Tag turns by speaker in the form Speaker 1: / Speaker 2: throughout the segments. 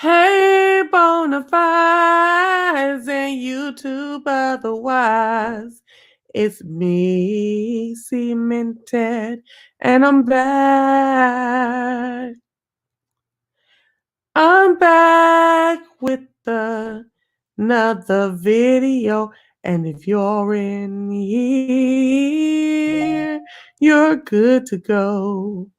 Speaker 1: Hey, bona fides and YouTube otherwise. It's me, Cemented, and I'm back. I'm back with another video. And if you're in here, you're good to go.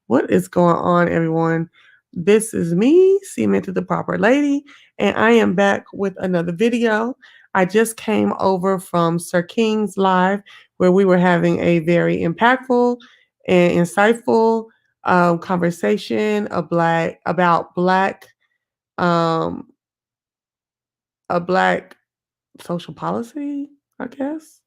Speaker 1: What is going on, everyone? This is me, Cemented the Proper Lady, and I am back with another video. I just came over from Sir King's Live, where we were having a very impactful and insightful conversation about um, black social policy, I guess.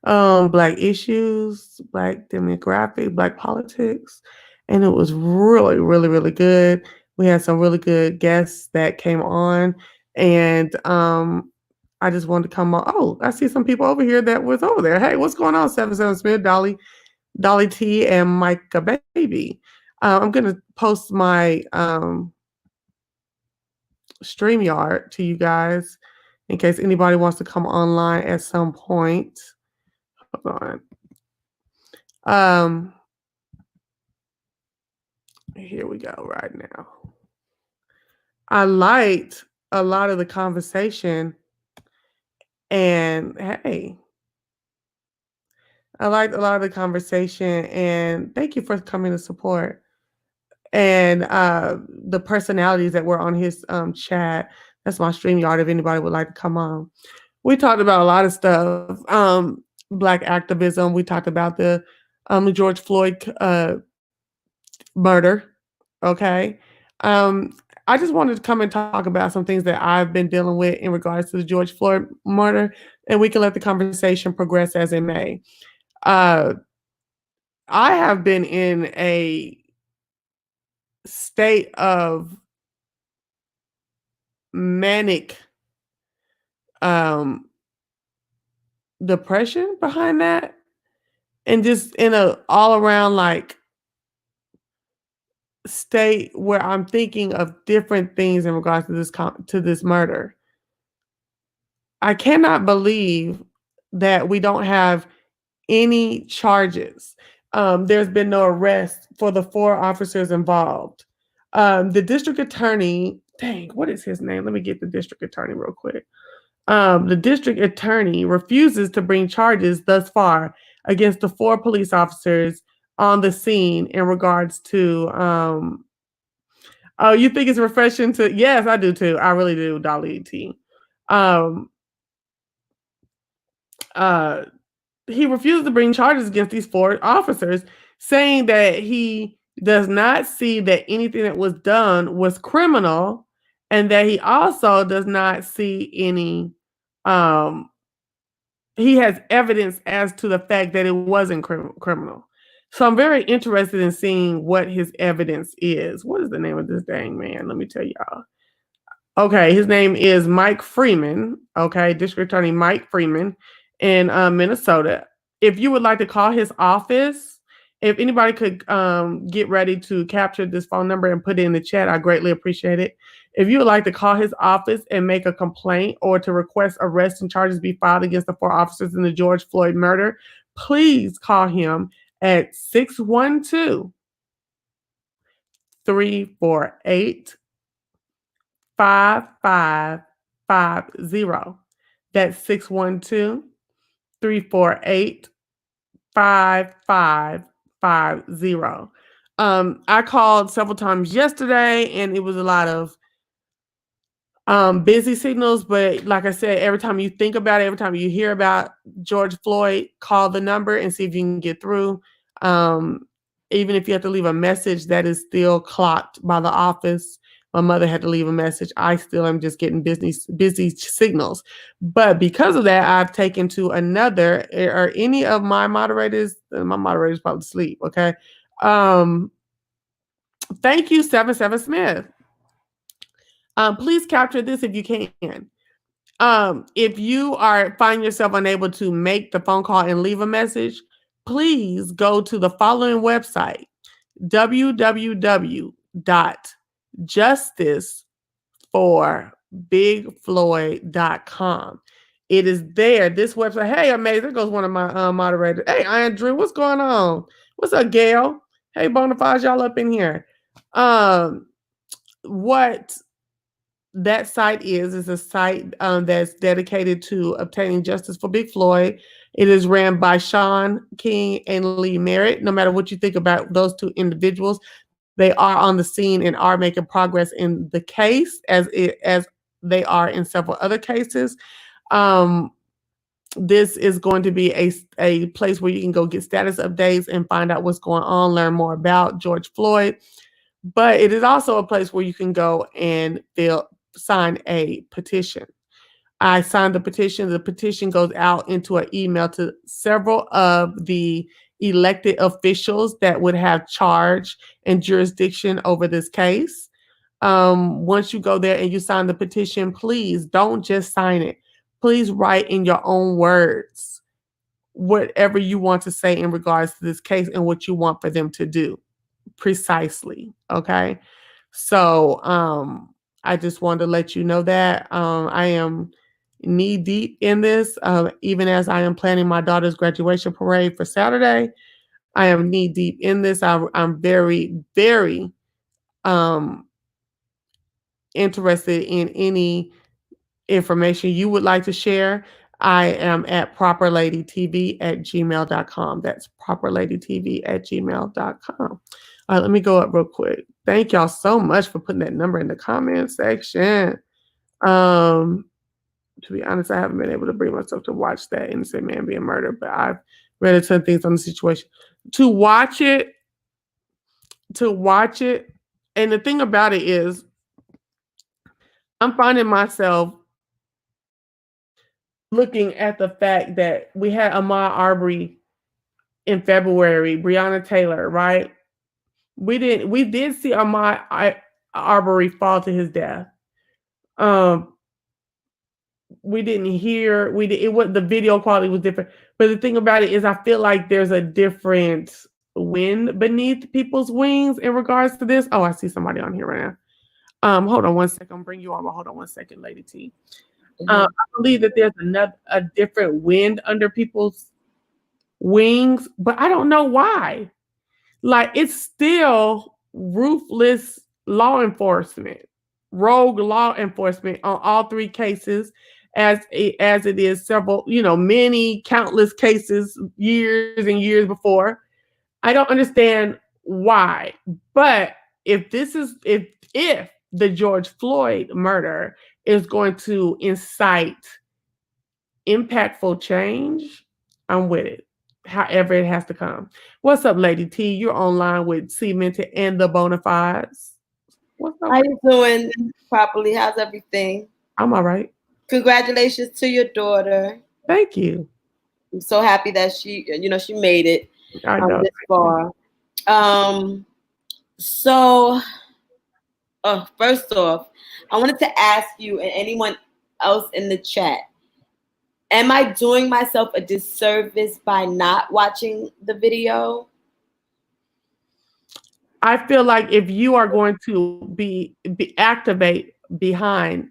Speaker 1: Black issues, black demographic, black politics. And it was really, really, really good. We had some really good guests that came on. And I just wanted to come on. Oh, I see some people over here that was over there. Hey, what's going on? 77 Smith, Dolly T, and Micah Baby. I'm gonna post my StreamYard to you guys in case anybody wants to come online at some point. Hold on. Here we go right now. I liked a lot of the conversation, and hey, I liked a lot of the conversation, and thank you for coming to support. And the personalities that were on his chat. That's my StreamYard if anybody would like to come on. We talked about a lot of stuff. Black activism. We talked about the George Floyd murder. Okay. I just wanted to come and talk about some things that I've been dealing with in regards to the George Floyd murder, and we can let the conversation progress as it may. I have been in a state of manic depression behind that, and just in a all around like state where I'm thinking of different things in regards to this murder. I cannot believe that we don't have any charges. There's been no arrest for the 4 officers involved. The district attorney, dang, what is his name? Let me get the district attorney real quick. The district attorney refuses to bring charges thus far against the 4 police officers on the scene in regards to oh, you think it's refreshing to? Yes, I do too. I really do, Dolly T. Um, uh, he refused to bring charges against these 4 officers, saying that he does not see that anything that was done was criminal, and that he also does not see any. He has evidence as to the fact that it wasn't criminal. So I'm very interested in seeing what his evidence is. What is the name of this dang man? Let me tell y'all. Okay, his name is Mike Freeman. Okay, District Attorney Mike Freeman in Minnesota. If you would like to call his office, if anybody could get ready to capture this phone number and put it in the chat, I greatly appreciate it. If you would like to call his office and make a complaint or to request arrest and charges be filed against the 4 officers in the George Floyd murder, please call him at 612 348 5550. That's 612 348 5550. I called several times yesterday and it was a lot of busy signals, but like I said, every time you think about it, every time you hear about George Floyd, call the number and see if you can get through. Even if you have to leave a message, that is still clocked by the office. My mother had to leave a message. I still am just getting busy signals. But because of that, I've taken to another. Are any of my moderators probably asleep, okay? Thank you, 77 Smith. Please capture this if you can. If you find yourself unable to make the phone call and leave a message, please go to the following website, www.justice for bigfloyd.com. It is there. This website. Hey, amazing. There goes one of my moderators. Hey, Andrew, what's going on? What's up, Gail? Hey, Bonafide, y'all up in here. What that site is a site that's dedicated to obtaining justice for Big Floyd. It is ran by Sean King and Lee Merritt. No matter what you think about those two individuals, they are on the scene and are making progress in the case as they are in several other cases. This is going to be a place where you can go get status updates and find out what's going on, learn more about George Floyd. But it is also a place where you can go and sign a petition. I signed the petition. The petition goes out into an email to several of the elected officials that would have charge and jurisdiction over this case. Once you go there and you sign the petition, please don't just sign it. Please write in your own words whatever you want to say in regards to this case and what you want for them to do precisely. Okay. So I just wanted to let you know that I am knee deep in this, even as I am planning my daughter's graduation parade for Saturday. I am knee deep in this. I'm very, very interested in any information you would like to share. I am at properladytv@gmail.com. That's properladytv@gmail.com. All right, let me go up real quick. Thank y'all so much for putting that number in the comment section. To be honest, I haven't been able to bring myself to watch that innocent man being murdered, but I've read a ton of things on the situation. To watch it, and the thing about it is, I'm finding myself looking at the fact that we had Ahmaud Arbery in February, Breonna Taylor, right? We did see Ahmaud Arbery fall to his death. We didn't hear, the video quality was different. But the thing about it is I feel like there's a different wind beneath people's wings in regards to this. Oh, I see somebody on here right now. Hold on one second. I'm bring you on. Hold on one second, Lady T. I believe that there's a different wind under people's wings, but I don't know why. Like, it's still ruthless law enforcement, rogue law enforcement on all three cases, as it is several, many countless cases years and years before. I don't understand why, but if the George Floyd murder is going to incite impactful change, I'm with it. However it has to come. What's up, Lady T? You're online with Cemented and the Bonafides. What's up?
Speaker 2: How you doing? Properly? How's everything?
Speaker 1: I'm all right. Congratulations
Speaker 2: to your daughter.
Speaker 1: Thank you.
Speaker 2: I'm so happy that she made it this far. So, first off, I wanted to ask you and anyone else in the chat, am I doing myself a disservice by not watching the video?
Speaker 1: I feel like if you are going to be activate behind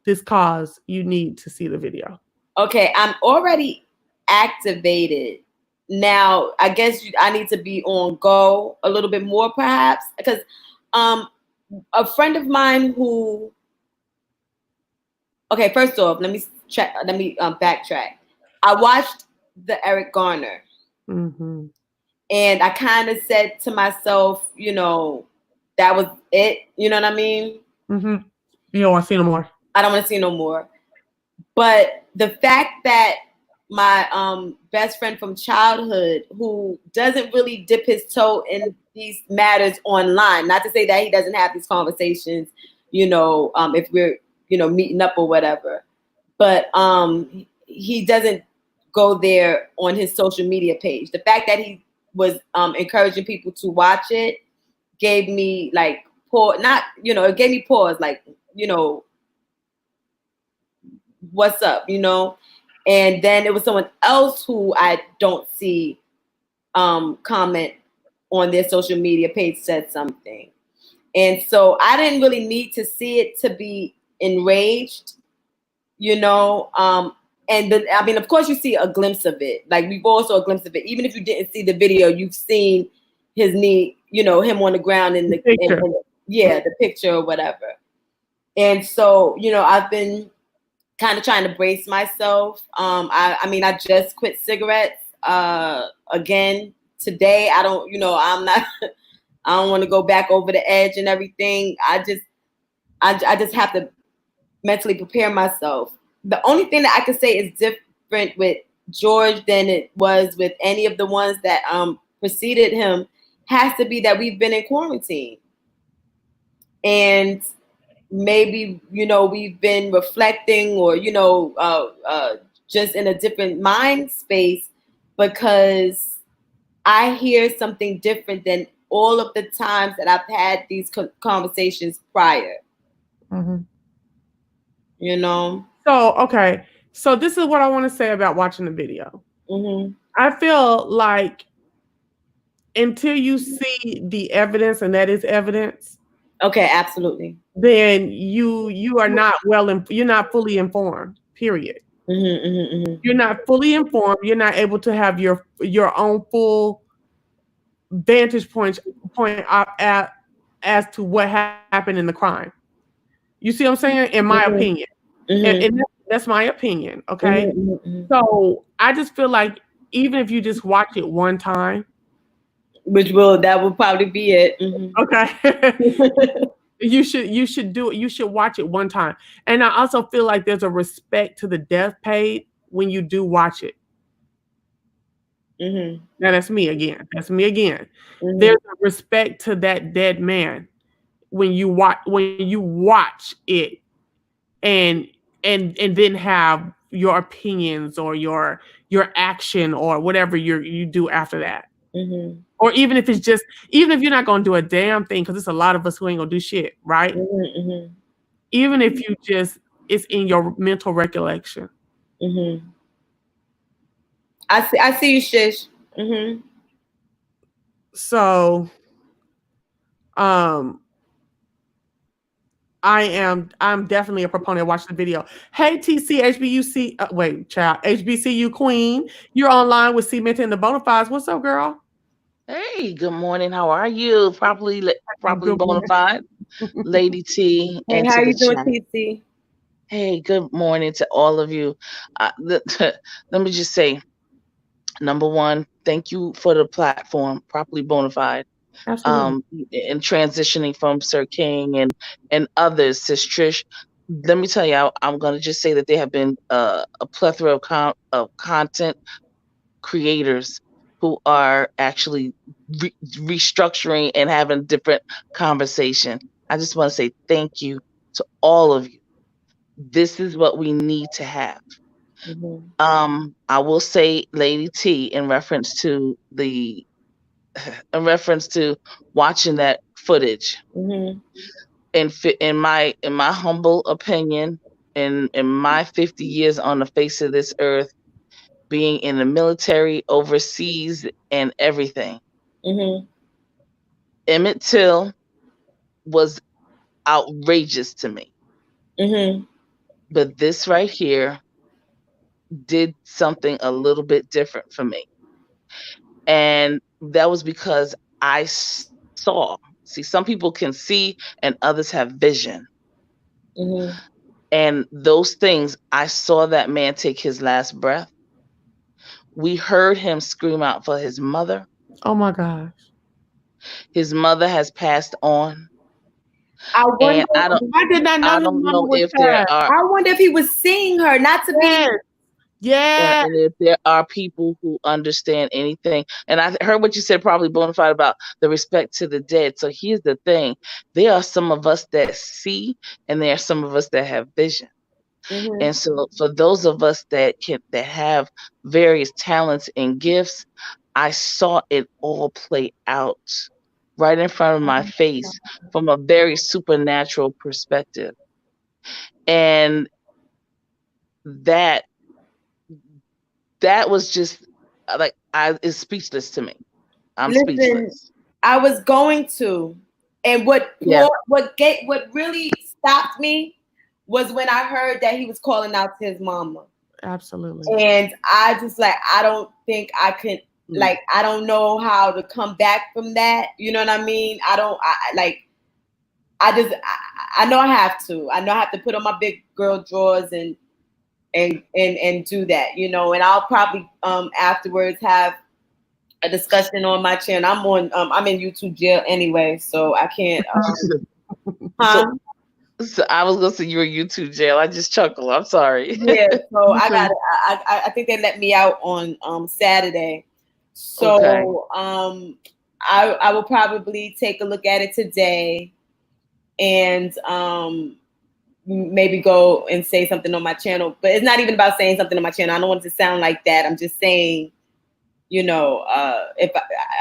Speaker 1: this cause, you need to see the video.
Speaker 2: Okay, I'm already activated. Now, I guess I need to be on go a little bit more, perhaps, because a friend of mine who. Okay, first off, let me backtrack. I watched the Eric Garner, and I kind of said to myself, that was it. You know what I mean?
Speaker 1: You don't want to see no more.
Speaker 2: I don't want to see no more. But the fact that my best friend from childhood, who doesn't really dip his toe in these matters online, not to say that he doesn't have these conversations, if we're meeting up or whatever, but he doesn't go there on his social media page. The fact that he was encouraging people to watch it gave me like it gave me pause, like, what's up, and then it was someone else who I don't see comment on their social media page said something. And so I didn't really need to see it to be enraged, you know. And then, I mean, of course, you see a glimpse of it. Like, we've all saw a glimpse of it. Even if you didn't see the video, you've seen his knee, you know, him on the ground in the
Speaker 1: picture.
Speaker 2: The picture or whatever. And so, you know, I've been kind of trying to brace myself. I mean, I just quit cigarettes again today. I don't, you know, I'm not. I don't want to go back over the edge and everything. I just have to mentally prepare myself. The only thing that I can say is different with George than it was with any of the ones that preceded him has to be that we've been in quarantine. And maybe, you know, we've been reflecting or, you know, just in a different mind space, because I hear something different than all of the times that I've had these conversations prior.
Speaker 1: Mm-hmm.
Speaker 2: You know?
Speaker 1: So, okay. So this is what I want to say about watching the video.
Speaker 2: Mm-hmm.
Speaker 1: I feel like until you see the evidence, and that is evidence.
Speaker 2: Okay, absolutely.
Speaker 1: Then you are not you're not fully informed, period.
Speaker 2: Mm-hmm, mm-hmm, mm-hmm.
Speaker 1: You're not fully informed. You're not able to have your own full vantage point at as to what happened in the crime. You see what I'm saying? In my opinion.
Speaker 2: Mm-hmm.
Speaker 1: And that's my opinion, okay?
Speaker 2: Mm-hmm, mm-hmm.
Speaker 1: So I just feel like even if you just watch it one time,
Speaker 2: that will probably be it. Mm-hmm.
Speaker 1: Okay. you should do it. You should watch it one time. And I also feel like there's a respect to the death paid when you do watch it.
Speaker 2: Mm-hmm.
Speaker 1: Now that's me again.
Speaker 2: Mm-hmm.
Speaker 1: There's a respect to that dead man when you watch it and then have your opinions or your action or whatever you do after that.
Speaker 2: Mm-hmm.
Speaker 1: Or even if you're not going to do a damn thing, because there's a lot of us who ain't going to do shit, right?
Speaker 2: Mm-hmm. Mm-hmm.
Speaker 1: Even if you it's in your mental recollection.
Speaker 2: Mm-hmm. I see you, Shish. Mm-hmm.
Speaker 1: So, I'm definitely a proponent of watching the video. Hey, TC, HBUC, wait, child, HBCU Queen, you're online with Cement and the Bonafides. What's up, girl?
Speaker 3: Hey, good morning. How are you? Properly
Speaker 1: Good
Speaker 3: bona fide, Lady T,
Speaker 2: Hey,
Speaker 3: and
Speaker 2: how
Speaker 3: to the
Speaker 2: you doing,
Speaker 3: chat.
Speaker 2: TC?
Speaker 3: Hey, good morning to all of you. Let me just say, number one, thank you for the platform, Properly bona fide.
Speaker 1: Absolutely.
Speaker 3: And transitioning from Sir King and others, Sis Trish. Let me tell you, I'm gonna just say that there have been a plethora of content creators who are actually restructuring and having different conversation. I just want to say thank you to all of you. This is what we need to have.
Speaker 2: Mm-hmm.
Speaker 3: I will say, Lady T, in reference to watching that footage.
Speaker 2: Mm-hmm.
Speaker 3: In my humble opinion, in my 50 years on the face of this earth, being in the military, overseas, and everything.
Speaker 2: Mm-hmm.
Speaker 3: Emmett Till was outrageous to me.
Speaker 2: Mm-hmm.
Speaker 3: But this right here did something a little bit different for me. And that was because I saw. See, some people can see and others have vision.
Speaker 2: Mm-hmm.
Speaker 3: And those things, I saw that man take his last breath. We heard him scream out for his mother.
Speaker 1: Oh my gosh.
Speaker 3: His mother has passed on.
Speaker 2: I wonder.
Speaker 1: I did not know
Speaker 3: I
Speaker 1: his
Speaker 3: don't
Speaker 1: mama
Speaker 3: know
Speaker 1: was
Speaker 3: if there
Speaker 1: passed.
Speaker 3: are.
Speaker 2: I wonder if he was seeing her, not to be.
Speaker 1: Yeah.
Speaker 3: And if there are people who understand anything, and I heard what you said, probably bona fide, about the respect to the dead. So here's the thing: there are some of us that see, and there are some of us that have vision.
Speaker 2: Mm-hmm.
Speaker 3: And so, for those of us that have various talents and gifts, I saw it all play out right in front of my face from a very supernatural perspective, and that was just like it's speechless to me. I'm
Speaker 2: Listen,
Speaker 3: speechless.
Speaker 2: I was going to, and what
Speaker 3: Yeah.
Speaker 2: really stopped me was when I heard that he was calling out to his mama.
Speaker 1: Absolutely.
Speaker 2: And I just like, I don't think I could, like, I don't know how to come back from that. You know what I mean? I know I have to. I know I have to put on my big girl drawers and do that, you know, and I'll probably afterwards have a discussion on my channel. I'm in YouTube jail anyway, so I can't
Speaker 3: So I was gonna say you were YouTube jail. I just chuckle. I'm sorry.
Speaker 2: Yeah, so I think they let me out on Saturday. So
Speaker 3: Okay.
Speaker 2: I will probably take a look at it today and maybe go and say something on my channel. But it's not even about saying something on my channel. I don't want it to sound like that. I'm just saying, you know, if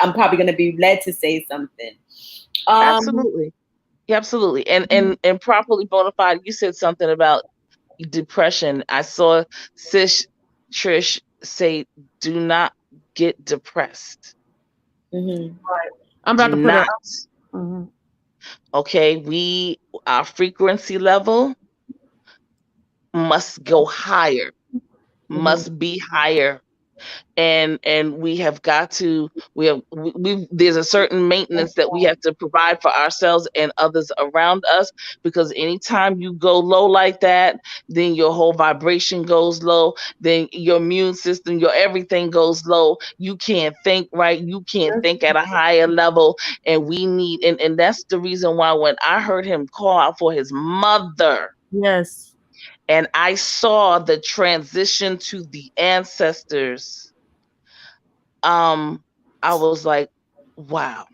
Speaker 2: I'm probably gonna be led to say something.
Speaker 3: Absolutely. Yeah, absolutely. And properly bona fide, you said something about depression. I saw Sis Trish say, do not get depressed.
Speaker 2: Mm-hmm.
Speaker 1: Right. I'm about to put
Speaker 3: not.
Speaker 1: Mm-hmm.
Speaker 3: Okay, our frequency level must go higher, must be higher. And we have got to, there's a certain maintenance that we have to provide for ourselves and others around us, because anytime you go low like that, then your whole vibration goes low, then your immune system, your everything goes low. You can't think right, you can't think at a higher level. And we need, and that's the reason why when I heard him call out for his mother,
Speaker 1: yes,
Speaker 3: and I saw the transition to the ancestors, I was like, wow.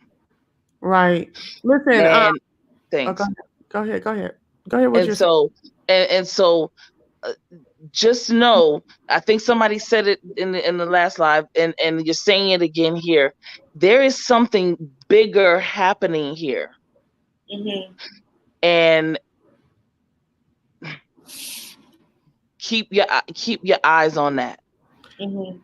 Speaker 1: Right. Listen,
Speaker 3: And thanks.
Speaker 1: Go ahead. What
Speaker 3: And
Speaker 1: you're
Speaker 3: so, just know, I think somebody said it in the last live, and you're saying it again here. There is something bigger happening here.
Speaker 2: Mm-hmm.
Speaker 3: And keep your eyes on that.
Speaker 2: Mm-hmm.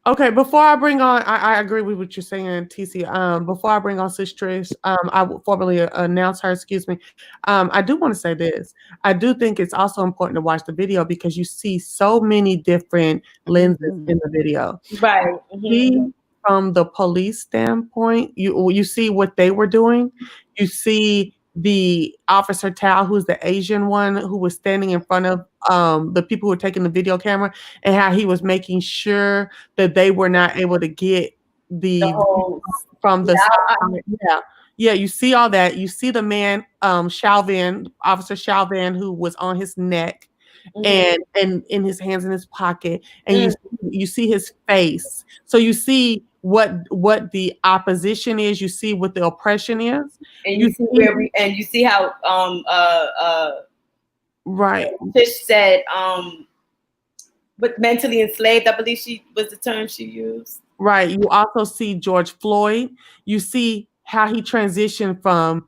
Speaker 1: Okay, before I bring on, I agree with what you're saying, TC. Before I bring on Sis Trish, I will formally announce her. Excuse me. I do want to say this. I do think it's also important to watch the video because you see so many different lenses in the video.
Speaker 2: Right.
Speaker 1: See, from the police standpoint, you see what they were doing. You see the officer Tal, who's the Asian one, who was standing in front of the people who were taking the video camera, and how he was making sure that they were not able to get the from the side. Yeah, you see all that. You see the man, Shalvin, Officer Shalvin, who was on his neck. And in his hands in his pocket, and you see his face. So you see what the opposition is. You see what the oppression is,
Speaker 2: and you see how
Speaker 1: right.
Speaker 2: Fish said but mentally enslaved, I believe she was the term she used.
Speaker 1: Right. You also see George Floyd. You see how he transitioned from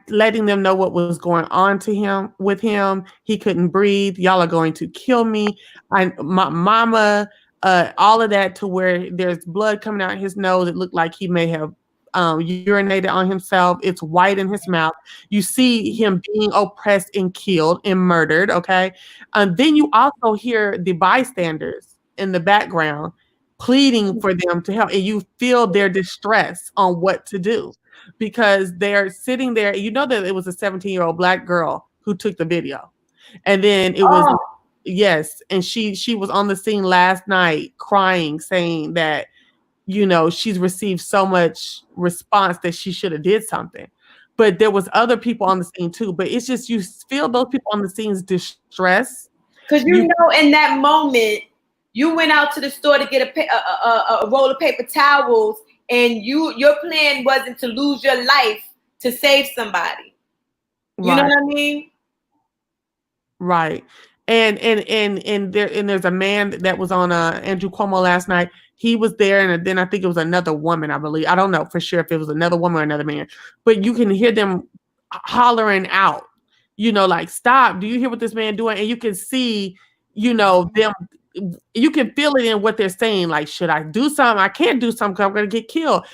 Speaker 1: letting them know what was going on to him with him. He couldn't breathe. Y'all are going to kill me. My mama, all of that, to where there's blood coming out his nose. It looked like he may have urinated on himself. It's white in his mouth. You see him being oppressed and killed and murdered. Okay. And then you also hear the bystanders in the background pleading for them to help, and you feel their distress on what to do, because they're sitting there. You know that it was a 17-year-old black girl who took the video, and then it was yes, and she was on the scene last night crying, saying that, you know, she's received so much response that she should have did something. But there was other people on the scene too. But it's just, you feel those people on the scene's distress,
Speaker 2: because you know, in that moment, you went out to the store to get a roll of paper towels, and your plan wasn't to lose your life to save somebody. You know what I mean?
Speaker 1: Right. And there's a man that was on Andrew Cuomo last night. He was there, and then I think it was another woman, I believe. I don't know for sure if it was another woman or another man, but you can hear them hollering out, you know, like, stop. Do you hear what this man doing? And you can see, you know, them you can feel it in what they're saying. Like, should I do something? I can't do something because I'm going to get killed.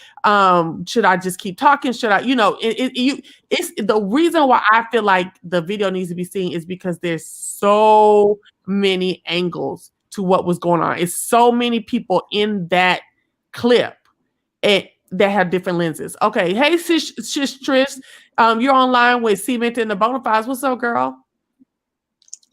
Speaker 1: Should I just keep talking? Should I, it's the reason why I feel like the video needs to be seen is because there's so many angles to what was going on. It's so many people in that clip that have different lenses. Okay. Hey, sis Trish, you're online with Cement and the Bonafides. What's up, girl?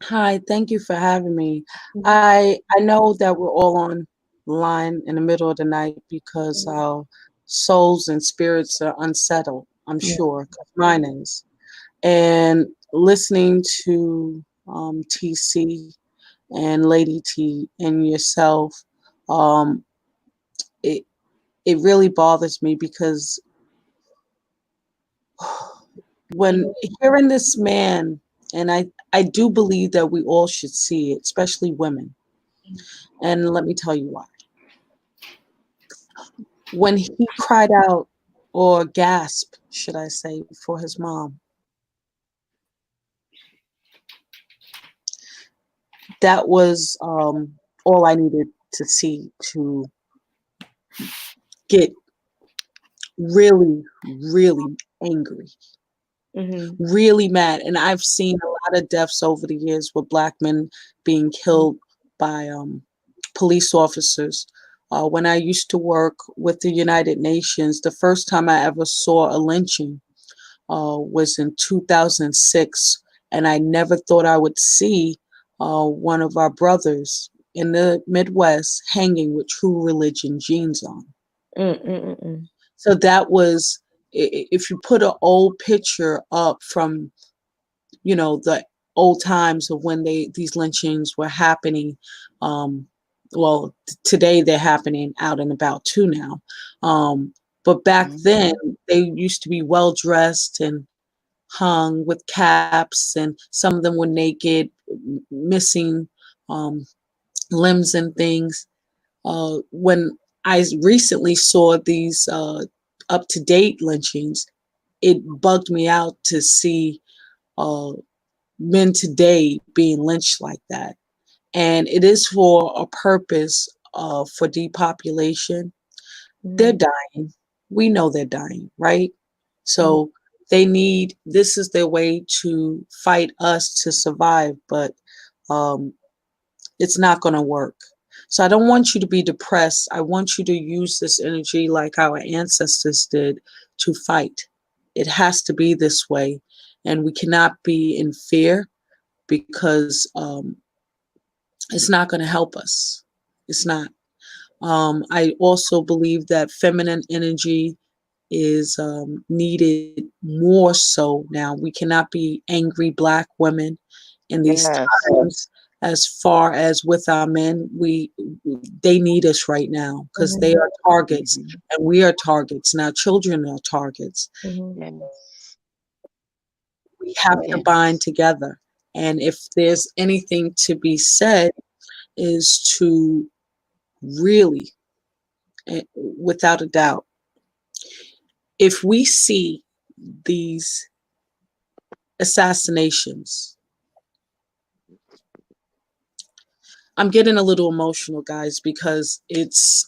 Speaker 4: Hi, thank you for having me. I know that we're all on line in the middle of the night because our souls and spirits are unsettled, I'm sure, 'cause mine is. And listening to TC and Lady T and yourself, it really bothers me because when hearing this man, and I do believe that we all should see it, especially women. And let me tell you why. When he cried out, or gasped, should I say, for his mom, that was all I needed to see to get really, really angry. Really mad. And I've seen a lot of deaths over the years with Black men being killed by police officers. When I used to work with the United Nations, the first time I ever saw a lynching was in 2006, and I never thought I would see one of our brothers in the Midwest hanging with True Religion jeans on. So that was, if you put an old picture up from, the old times of when these lynchings were happening, well, today they're happening out and about too now. But back then, they used to be well dressed and hung with caps, and some of them were naked, missing limbs and things. When I recently saw these up-to-date lynchings, it bugged me out to see men today being lynched like that. And it is for a purpose for depopulation. They're dying. We know they're dying, right? So this is their way to fight us to survive, but it's not going to work. So I don't want you to be depressed. I want you to use this energy like our ancestors did to fight. It has to be this way. And we cannot be in fear because it's not going to help us. It's not. I also believe that feminine energy is needed more so now. We cannot be angry Black women in these times. As far as with our men, they need us right now because they are targets and we are targets. Now children are targets. We have to bind together. And if there's anything to be said, is to really, without a doubt, if we see these assassinations, I'm getting a little emotional, guys, because it's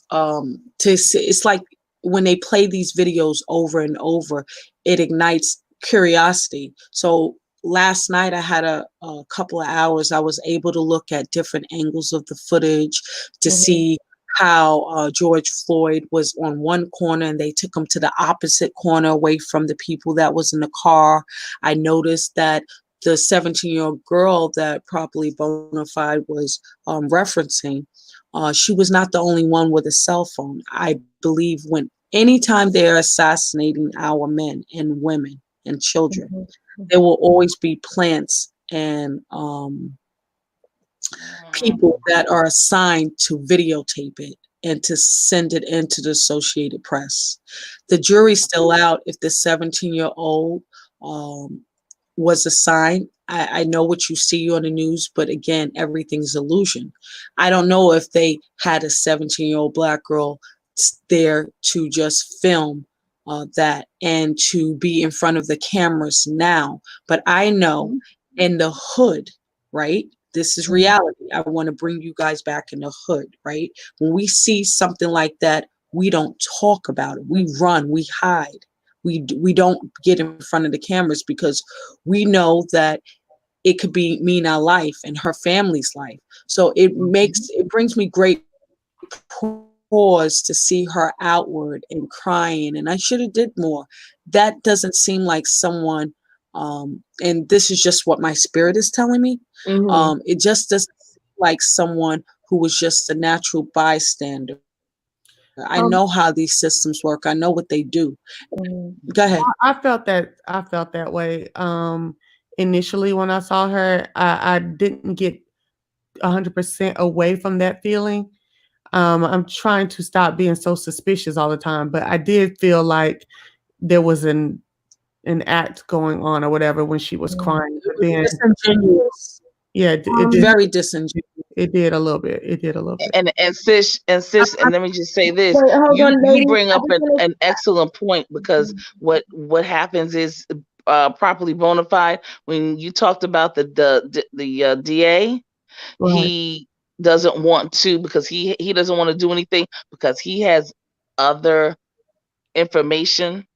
Speaker 4: like when they play these videos over and over, it ignites curiosity. So last night I had a couple of hours. I was able to look at different angles of the footage to see how George Floyd was on one corner and they took him to the opposite corner away from the people that was in the car. I noticed that the 17-year-old girl that Properly Bonafide was referencing, she was not the only one with a cell phone. I believe anytime they're assassinating our men and women and children, there will always be plants and people that are assigned to videotape it and to send it into the Associated Press. The jury's still out if the 17-year-old was assigned. I know what you see on the news, but again, everything's illusion. I don't know if they had a 17-year-old Black girl there to just film that and to be in front of the cameras now. But I know in the hood, right, This is reality. I want to bring you guys back in the hood, right? When we see something like that, we don't talk about it. We run, we hide. We don't get in front of the cameras because we know that it could mean our life and her family's life. So it brings me great pause to see her outward and crying, and I should have did more. That doesn't seem like someone, and this is just what my spirit is telling me. It just doesn't seem like someone who was just a natural bystander. I know how these systems work. I know what they do. Go ahead.
Speaker 1: I felt that way. Initially when I saw her, I didn't get 100% away from that feeling. I'm trying to stop being so suspicious all the time, but I did feel like there was an act going on or whatever when she was crying. But then,
Speaker 4: Disingenuous.
Speaker 1: yeah, it did.
Speaker 4: Very disingenuous.
Speaker 1: It did a little bit. It did a little bit.
Speaker 3: And sis, and let me just say this:
Speaker 2: Wait, hold on,
Speaker 3: you
Speaker 2: ladies.
Speaker 3: bring
Speaker 2: I
Speaker 3: up
Speaker 2: just wanna-
Speaker 3: an excellent point, because what happens is, properly bona fide. When you talked about the DA,
Speaker 1: Right.
Speaker 3: he doesn't want to, because he doesn't want to do anything because he has other information.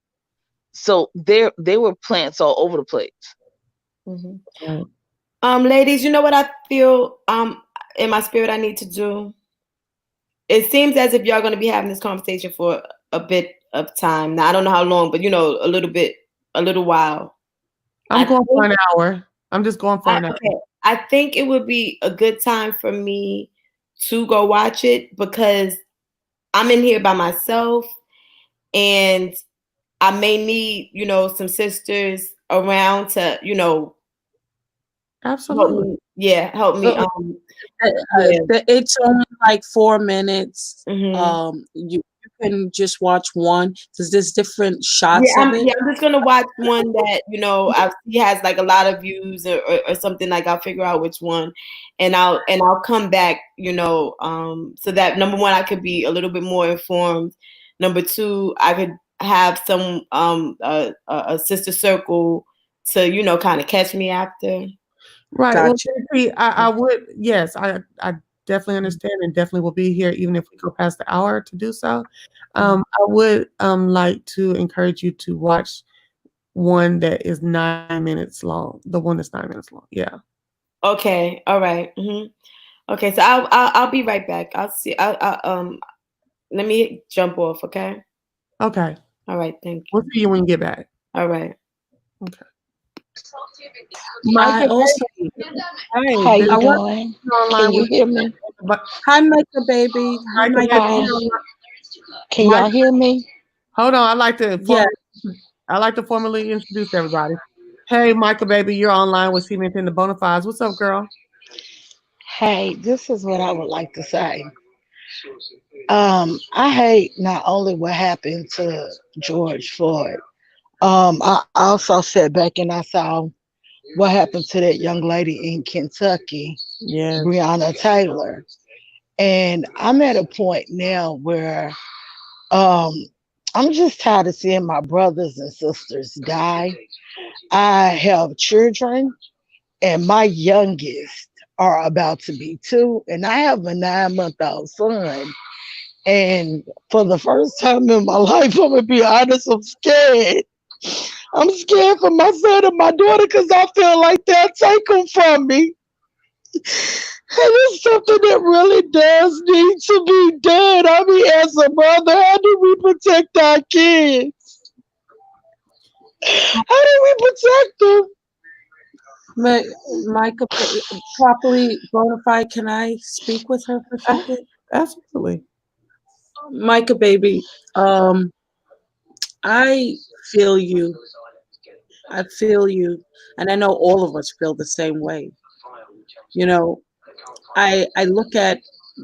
Speaker 3: So they were plants all over the place.
Speaker 1: Right.
Speaker 2: Ladies, you know what I feel in my spirit I need to do? It seems as if y'all going to be having this conversation for a bit of time. Now, I don't know how long, but a little while.
Speaker 1: I'm going for an hour. I'm just going for an hour.
Speaker 2: Okay. I think it would be a good time for me to go watch it because I'm in here by myself and I may need, some sisters around to,
Speaker 1: Absolutely.
Speaker 2: help me.
Speaker 4: It's only like 4 minutes.
Speaker 2: Mhm.
Speaker 4: You can just watch one because there's different shots of it.
Speaker 2: I'm just gonna watch one that I see has like a lot of views or something. Like I'll figure out which one, and I'll come back. So that number one, I could be a little bit more informed. Number two, I could have some a sister circle to kind of catch me after.
Speaker 1: Right.
Speaker 4: Gotcha.
Speaker 1: Well, see, I would, yes, I definitely understand and definitely will be here even if we go past the hour to do so. I would like to encourage you to watch one that is 9 minutes long. The one that's 9 minutes long. Yeah.
Speaker 2: Okay. All right. Okay. So I'll be right back. I'll see. Let me jump off. Okay.
Speaker 1: Okay.
Speaker 2: All right. Thank you.
Speaker 1: We'll see you when you get back.
Speaker 2: All right.
Speaker 1: Okay.
Speaker 4: I also,
Speaker 5: How you
Speaker 4: I want
Speaker 5: doing?
Speaker 1: Online
Speaker 5: Can you
Speaker 1: with
Speaker 5: hear me?
Speaker 1: but
Speaker 4: hi, Micah baby. Hi,
Speaker 1: Micah,
Speaker 4: Micah
Speaker 5: Hi.
Speaker 4: baby.
Speaker 5: Can y'all hear me?
Speaker 1: hold on. I'd like to
Speaker 4: Yeah.
Speaker 1: formally introduce everybody. Hey, Michael, baby, you're online with Cement and the Bonafides. What's up, girl?
Speaker 5: Hey, this is what I would like to say. I hate not only what happened to George Floyd. I also sat back and I saw what happened to that young lady in Kentucky,
Speaker 1: Yes.
Speaker 5: Breonna Taylor. And I'm at a point now where um I'm just tired of seeing my brothers and sisters die. I have children, and my youngest are about to be 2, and I have a 9-month-old son. And for the first time in my life, I'm gonna be honest, I'm scared. I'm scared for my son and my daughter because I feel like they'll take them from me. And it's something that really does need to be done. I mean, as a mother, how do we protect our kids? How do we protect them?
Speaker 4: Micah, properly bona fide, can I speak with her for a second?
Speaker 1: Absolutely.
Speaker 4: Micah, baby, I feel you. I feel you. And I know all of us feel the same way. You know, I look at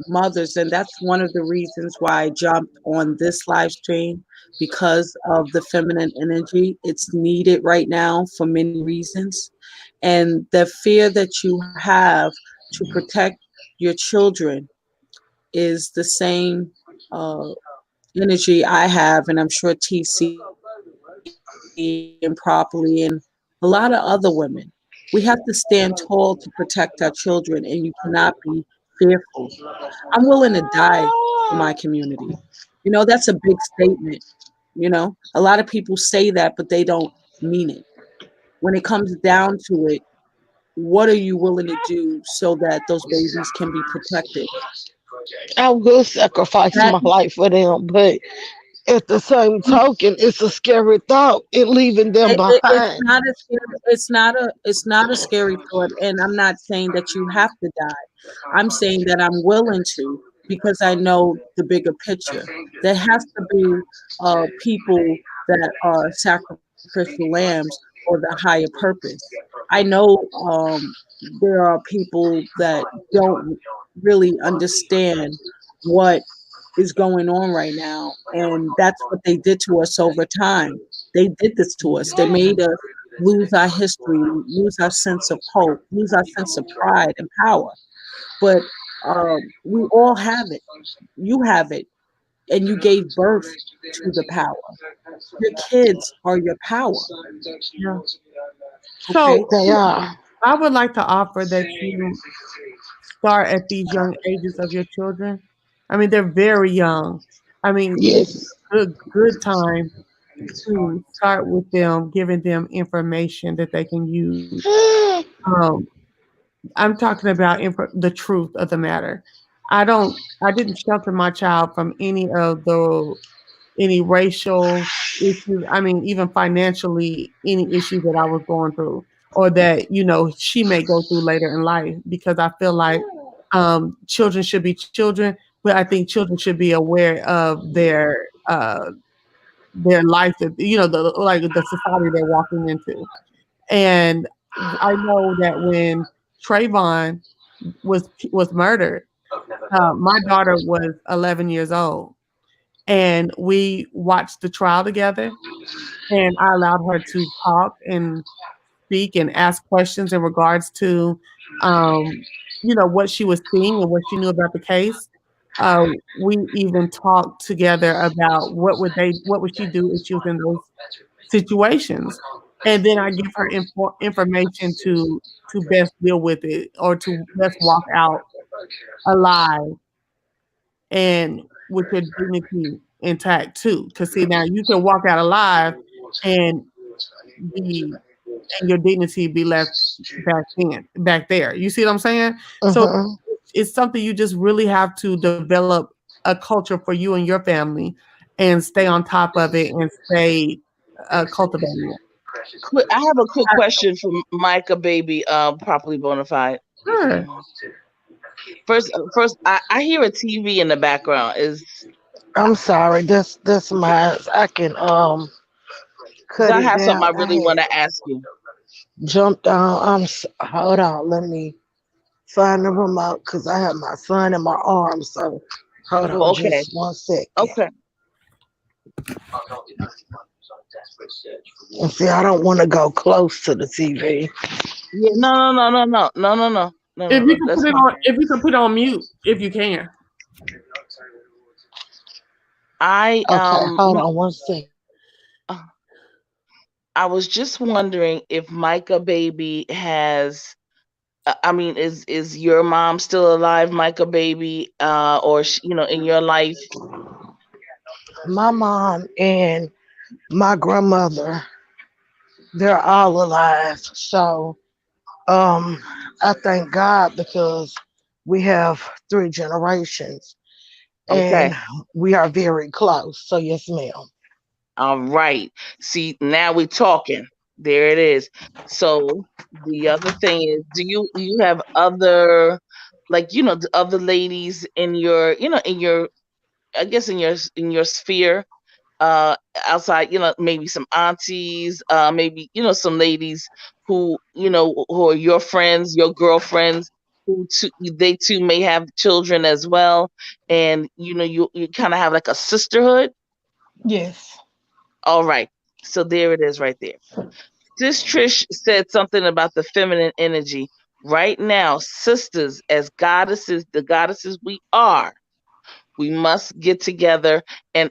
Speaker 4: mothers, and that's one of the reasons why I jumped on this live stream because of the feminine energy. It's needed right now for many reasons. And the fear that you have to protect your children is the same energy I have, and I'm sure TC and Properly and a lot of other women. We have to stand tall to protect our children, and you cannot be fearful. I'm willing to die for my community. That's a big statement. A lot of people say that, but they don't mean it. When it comes down to it, what are you willing to do so that those babies can be protected?
Speaker 5: I will sacrifice
Speaker 4: That
Speaker 5: my life for them, but at the same token, it's a scary thought in leaving them
Speaker 4: it's
Speaker 5: behind.
Speaker 4: not a scary, it's not a scary thought, and I'm not saying that you have to die. I'm saying that I'm willing to, because I know the bigger picture. There has to be people that are sacrificial lambs for the higher purpose. I know there are people that don't really understand what is going on right now, and that's what they did to us over time. They did this to us. They made us lose our history, lose our sense of hope, lose our sense of pride and power. But we all have it. You have it, and you gave birth to the power. Your kids are your power.
Speaker 1: Yeah.
Speaker 4: Okay.
Speaker 1: So
Speaker 5: They are.
Speaker 1: I would like to offer that you start at these young ages of your children. I mean, they're very young. I mean, this is
Speaker 5: Yes.
Speaker 1: a good time to start with them, giving them information that they can use. Um, I'm talking about the truth of the matter. I didn't shelter my child from any racial issues. I mean, even financially, any issues that I was going through or that, she may go through later in life, because I feel like children should be children, but I think children should be aware of their life, that, like the society they're walking into. And I know that when Trayvon was murdered, my daughter was 11 years old, and we watched the trial together. And I allowed her to talk and speak and ask questions in regards to, what she was seeing and what she knew about the case. We even talked together about what would she do if she was in those situations, and then I give her information to best deal with it, or to best walk out alive and with your dignity intact too. Because see, now you can walk out alive and be and your dignity be left back there. You see what I'm saying? So
Speaker 5: Hmm.
Speaker 1: it's something you just really have to develop a culture for you and your family, and stay on top of it, and stay cultivating it.
Speaker 3: I have a quick question for Micah Baby, properly bona fide.
Speaker 1: Sure.
Speaker 3: First, I hear a TV in the background. Is
Speaker 5: I'm sorry. That's mine. I can
Speaker 3: because
Speaker 5: cut
Speaker 3: I
Speaker 5: it
Speaker 3: have something
Speaker 5: down.
Speaker 3: I
Speaker 5: I
Speaker 3: really
Speaker 5: had
Speaker 3: want to ask you.
Speaker 5: jumped on. Hold on. Let me find the remote because I have my son in my arms. So hold on,
Speaker 3: Oh, okay,
Speaker 5: just 1 second.
Speaker 3: okay.
Speaker 5: And see, I don't want to go close to the TV.
Speaker 3: Yeah, no. That's fine.
Speaker 1: If you can put it on mute, if you can.
Speaker 3: I
Speaker 5: Okay, hold on 1 second.
Speaker 3: uh, I was just wondering if Micah Baby has. I mean, is your mom still alive, Micah Baby? Or in your life?
Speaker 5: My mom and my grandmother, they're all alive. So um, I thank God because we have 3 generations
Speaker 3: Okay.
Speaker 5: and we are very close. So yes, ma'am.
Speaker 3: All right. See, now we're talking. There it is. So the other thing is, do you have other, like, the other ladies in your, in your, I guess, in your sphere, uh outside, maybe some aunties, maybe, some ladies who are your friends, your girlfriends, they too may have children as well, and you kind of have like a sisterhood.
Speaker 5: Yes.
Speaker 3: All right. So there it is right there. This Trish said something about the feminine energy. Right now, sisters, as goddesses, the goddesses we are, we must get together, and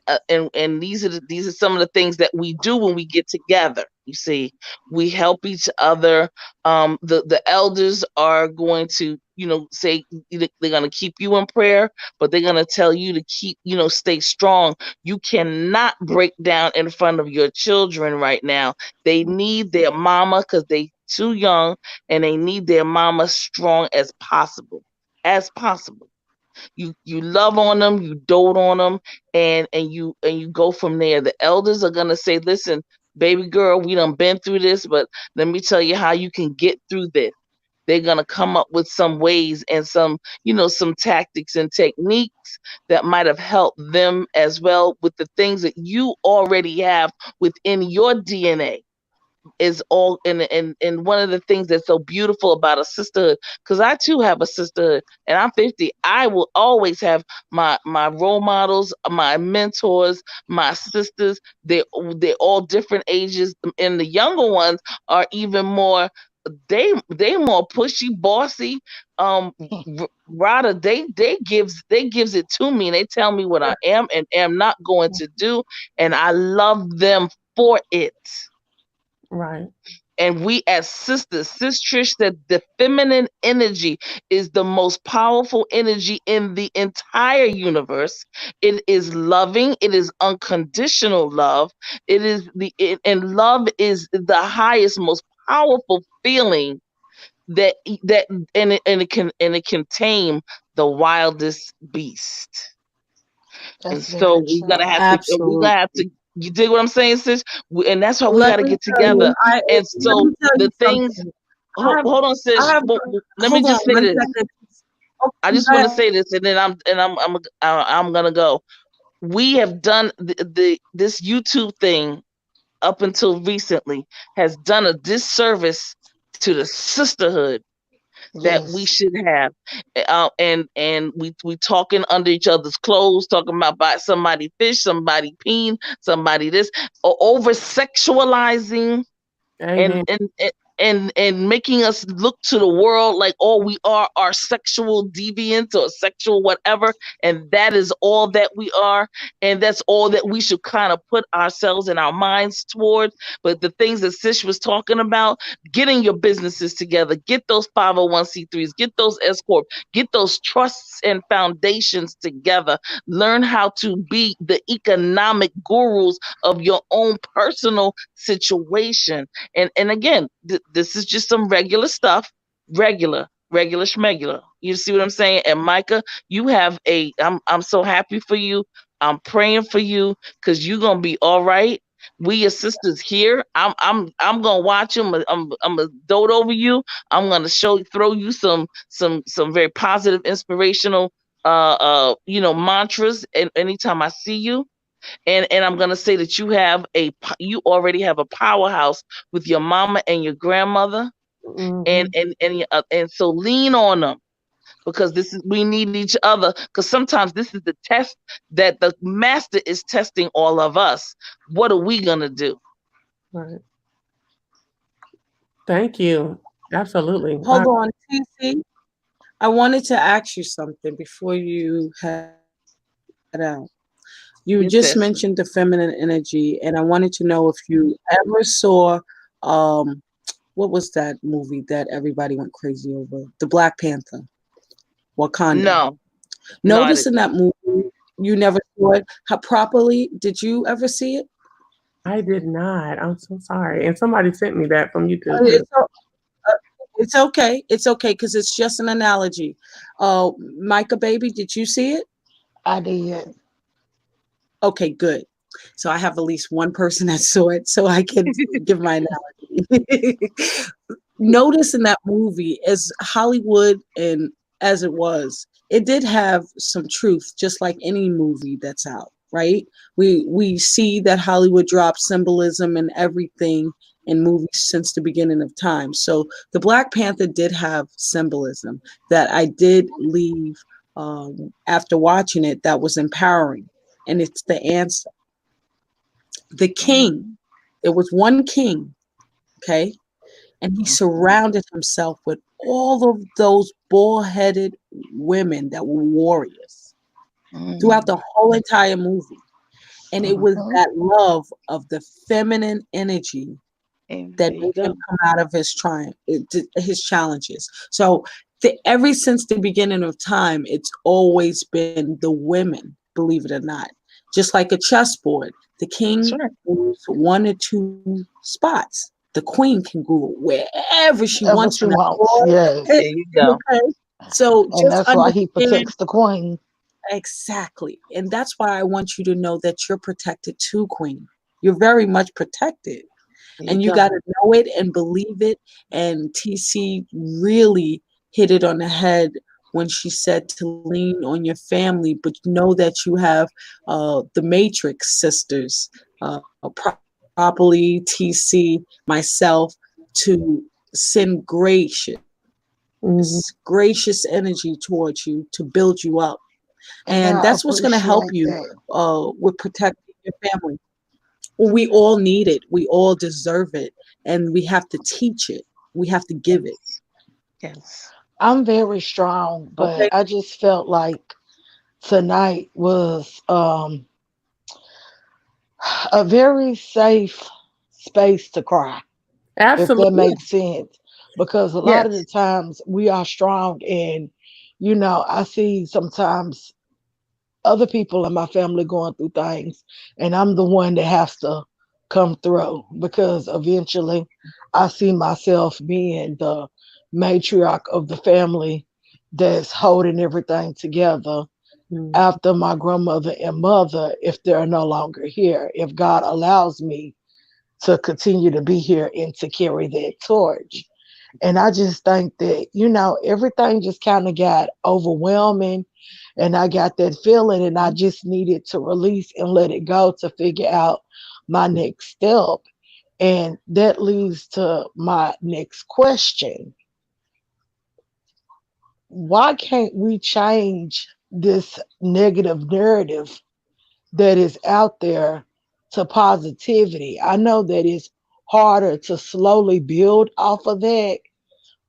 Speaker 3: these are some of the things that we do when we get together. You see, we help each other. The elders are going to, say they're going to keep you in prayer, but they're going to tell you to keep, stay strong. You cannot break down in front of your children right now. They need their mama because they too young, and they need their mama strong as possible. As possible. You love on them, you dote on them, and you go from there. The elders are gonna say, listen, baby girl, we done been through this, but let me tell you how you can get through this. They're gonna come up with some ways and some tactics and techniques that might have helped them as well with the things that you already have within your DNA. Is all and one of the things that's so beautiful about a sisterhood, because I too have a sisterhood, and I'm 50. I will always have my role models, my mentors, my sisters. They're all different ages, and the younger ones are even more. They more pushy, bossy. Rather they gives it to me, and they tell me what I am and am not going to do, and I love them for it.
Speaker 1: Right.
Speaker 3: And we as sisters, Sis Trish said the feminine energy is the most powerful energy in the entire universe. It is loving, it is unconditional love. And love is the highest, most powerful feeling that and it can tame the wildest beast. And
Speaker 5: That's
Speaker 3: so
Speaker 5: very
Speaker 3: we're gonna
Speaker 5: true.
Speaker 3: have to we're
Speaker 4: Absolutely.
Speaker 3: gonna have to you dig what I'm saying, sis? And that's why we
Speaker 4: Let
Speaker 3: gotta
Speaker 4: me
Speaker 3: get
Speaker 4: tell you,
Speaker 3: together. And
Speaker 4: let
Speaker 3: so
Speaker 4: me tell
Speaker 3: the
Speaker 4: you
Speaker 3: things
Speaker 4: something. I
Speaker 3: hold,
Speaker 4: have,
Speaker 3: hold on,
Speaker 4: I
Speaker 3: sis.
Speaker 4: have,
Speaker 3: Let me
Speaker 4: hold on
Speaker 3: just say
Speaker 4: one
Speaker 3: this.
Speaker 4: second.
Speaker 3: I
Speaker 4: Okay,
Speaker 3: just
Speaker 4: go
Speaker 3: want to
Speaker 4: ahead.
Speaker 3: say this, and then I'm gonna go. We have done this YouTube thing up until recently has done a disservice to the sisterhood that we
Speaker 5: Yes.
Speaker 3: should have. And we talking under each other's clothes, talking about somebody fish, somebody peen, somebody this, or over sexualizing and
Speaker 1: Amen.
Speaker 3: and and and making us look to the world like, oh, we are sexual deviants or sexual whatever, and that is all that we are, and that's all that we should kind of put ourselves and our minds towards. But the things that Sish was talking about, getting your businesses together, get those 501c3s, get those S corp, get those trusts and foundations together, learn how to be the economic gurus of your own personal situation. And again, this is just some regular stuff, regular schmegular. You see what I'm saying? And Micah, you have I'm so happy for you. I'm praying for you because you're gonna be all right. We your sisters here. I'm gonna watch you. I'm gonna dote over you. I'm gonna throw you some very positive, inspirational mantras. And anytime I see you, and I'm gonna say that you already have a powerhouse with your mama and your grandmother, and
Speaker 1: Hmm.
Speaker 3: and so lean on them, because we need each other, because sometimes this is the test that the master is testing all of us. What are we gonna do?
Speaker 1: Right. Thank you. Absolutely.
Speaker 4: Hold on, TC. I wanted to ask you something before you head out. You just mentioned the
Speaker 3: Yes,
Speaker 4: feminine
Speaker 3: sis.
Speaker 4: energy, and I wanted to know if you ever saw what was that movie that everybody went crazy over? The Black Panther, Wakanda.
Speaker 3: No, no, I
Speaker 4: Notice
Speaker 3: didn't.
Speaker 4: in that movie, you never saw it. How properly did you ever see it?
Speaker 1: I did not. I'm so sorry. And somebody sent me that from YouTube too.
Speaker 4: It's, uh, it's okay. It's okay because it's just an analogy. Micah, baby, did you see it?
Speaker 5: I did.
Speaker 4: Okay, good. So I have at least one person that saw it, so I can give my analogy. Notice in that movie, as Hollywood and as it was, it did have some truth, just like any movie that's out, right? We see that Hollywood drops symbolism and everything in movies since the beginning of time. So the Black Panther did have symbolism that I did leave after watching it that was empowering, and it's the answer. The king,
Speaker 3: Mhm.
Speaker 4: there was one king, okay, and he
Speaker 3: Mhm.
Speaker 4: surrounded himself with all of those bull-headed women that were warriors throughout
Speaker 3: Mhm.
Speaker 4: the whole entire movie. And it was
Speaker 5: Mhm.
Speaker 4: that love of the feminine energy
Speaker 3: And
Speaker 4: that
Speaker 3: there you
Speaker 4: made him
Speaker 3: go.
Speaker 4: come out of his challenges. So ever since the beginning of time, it's always been the women, believe it or not. Just like a chessboard, the
Speaker 3: That's
Speaker 4: king
Speaker 3: right.
Speaker 4: moves 1 or 2 spots. The queen can go wherever she
Speaker 5: Ever
Speaker 4: wants
Speaker 5: she
Speaker 4: on the
Speaker 5: wants,
Speaker 4: board.
Speaker 5: yes.
Speaker 3: There you go.
Speaker 4: Okay. So
Speaker 5: And
Speaker 4: just
Speaker 5: that's why he
Speaker 4: understand
Speaker 5: protects the queen.
Speaker 4: exactly. And that's why I want you to know that you're protected too, queen. You're very much protected.
Speaker 3: There you
Speaker 4: And you
Speaker 3: go.
Speaker 4: got to know it and believe it. And TC really hit it on the head when she said to lean on your family, but know that you have the Matrix sisters, properly TC, myself, to send
Speaker 1: Mhm.
Speaker 4: gracious energy towards you to build you up.
Speaker 5: And
Speaker 4: And
Speaker 5: I
Speaker 4: that's what's going to help
Speaker 5: appreciate
Speaker 4: you
Speaker 5: that.
Speaker 4: with protecting your family. We all need it. We all deserve it. And we have to teach it. We have to give it.
Speaker 3: Yes. Yes.
Speaker 5: I'm very strong, but
Speaker 4: Okay.
Speaker 5: I just felt like tonight was a very safe space to cry, if that
Speaker 1: Absolutely.
Speaker 5: makes sense. Because a lot of the
Speaker 4: Yes.
Speaker 5: times we are strong, and I see sometimes other people in my family going through things, and I'm the one that has to come through because eventually I see myself being the matriarch of the family that's holding everything together
Speaker 1: Mm.
Speaker 5: after my grandmother and mother, if they're no longer here, if God allows me to continue to be here and to carry that torch. And I just think that, everything just kind of got overwhelming. And I got that feeling, and I just needed to release and let it go to figure out my next step. And that leads to my next question. Why can't we change this negative narrative that is out there to positivity? I know that it's harder to slowly build off of that,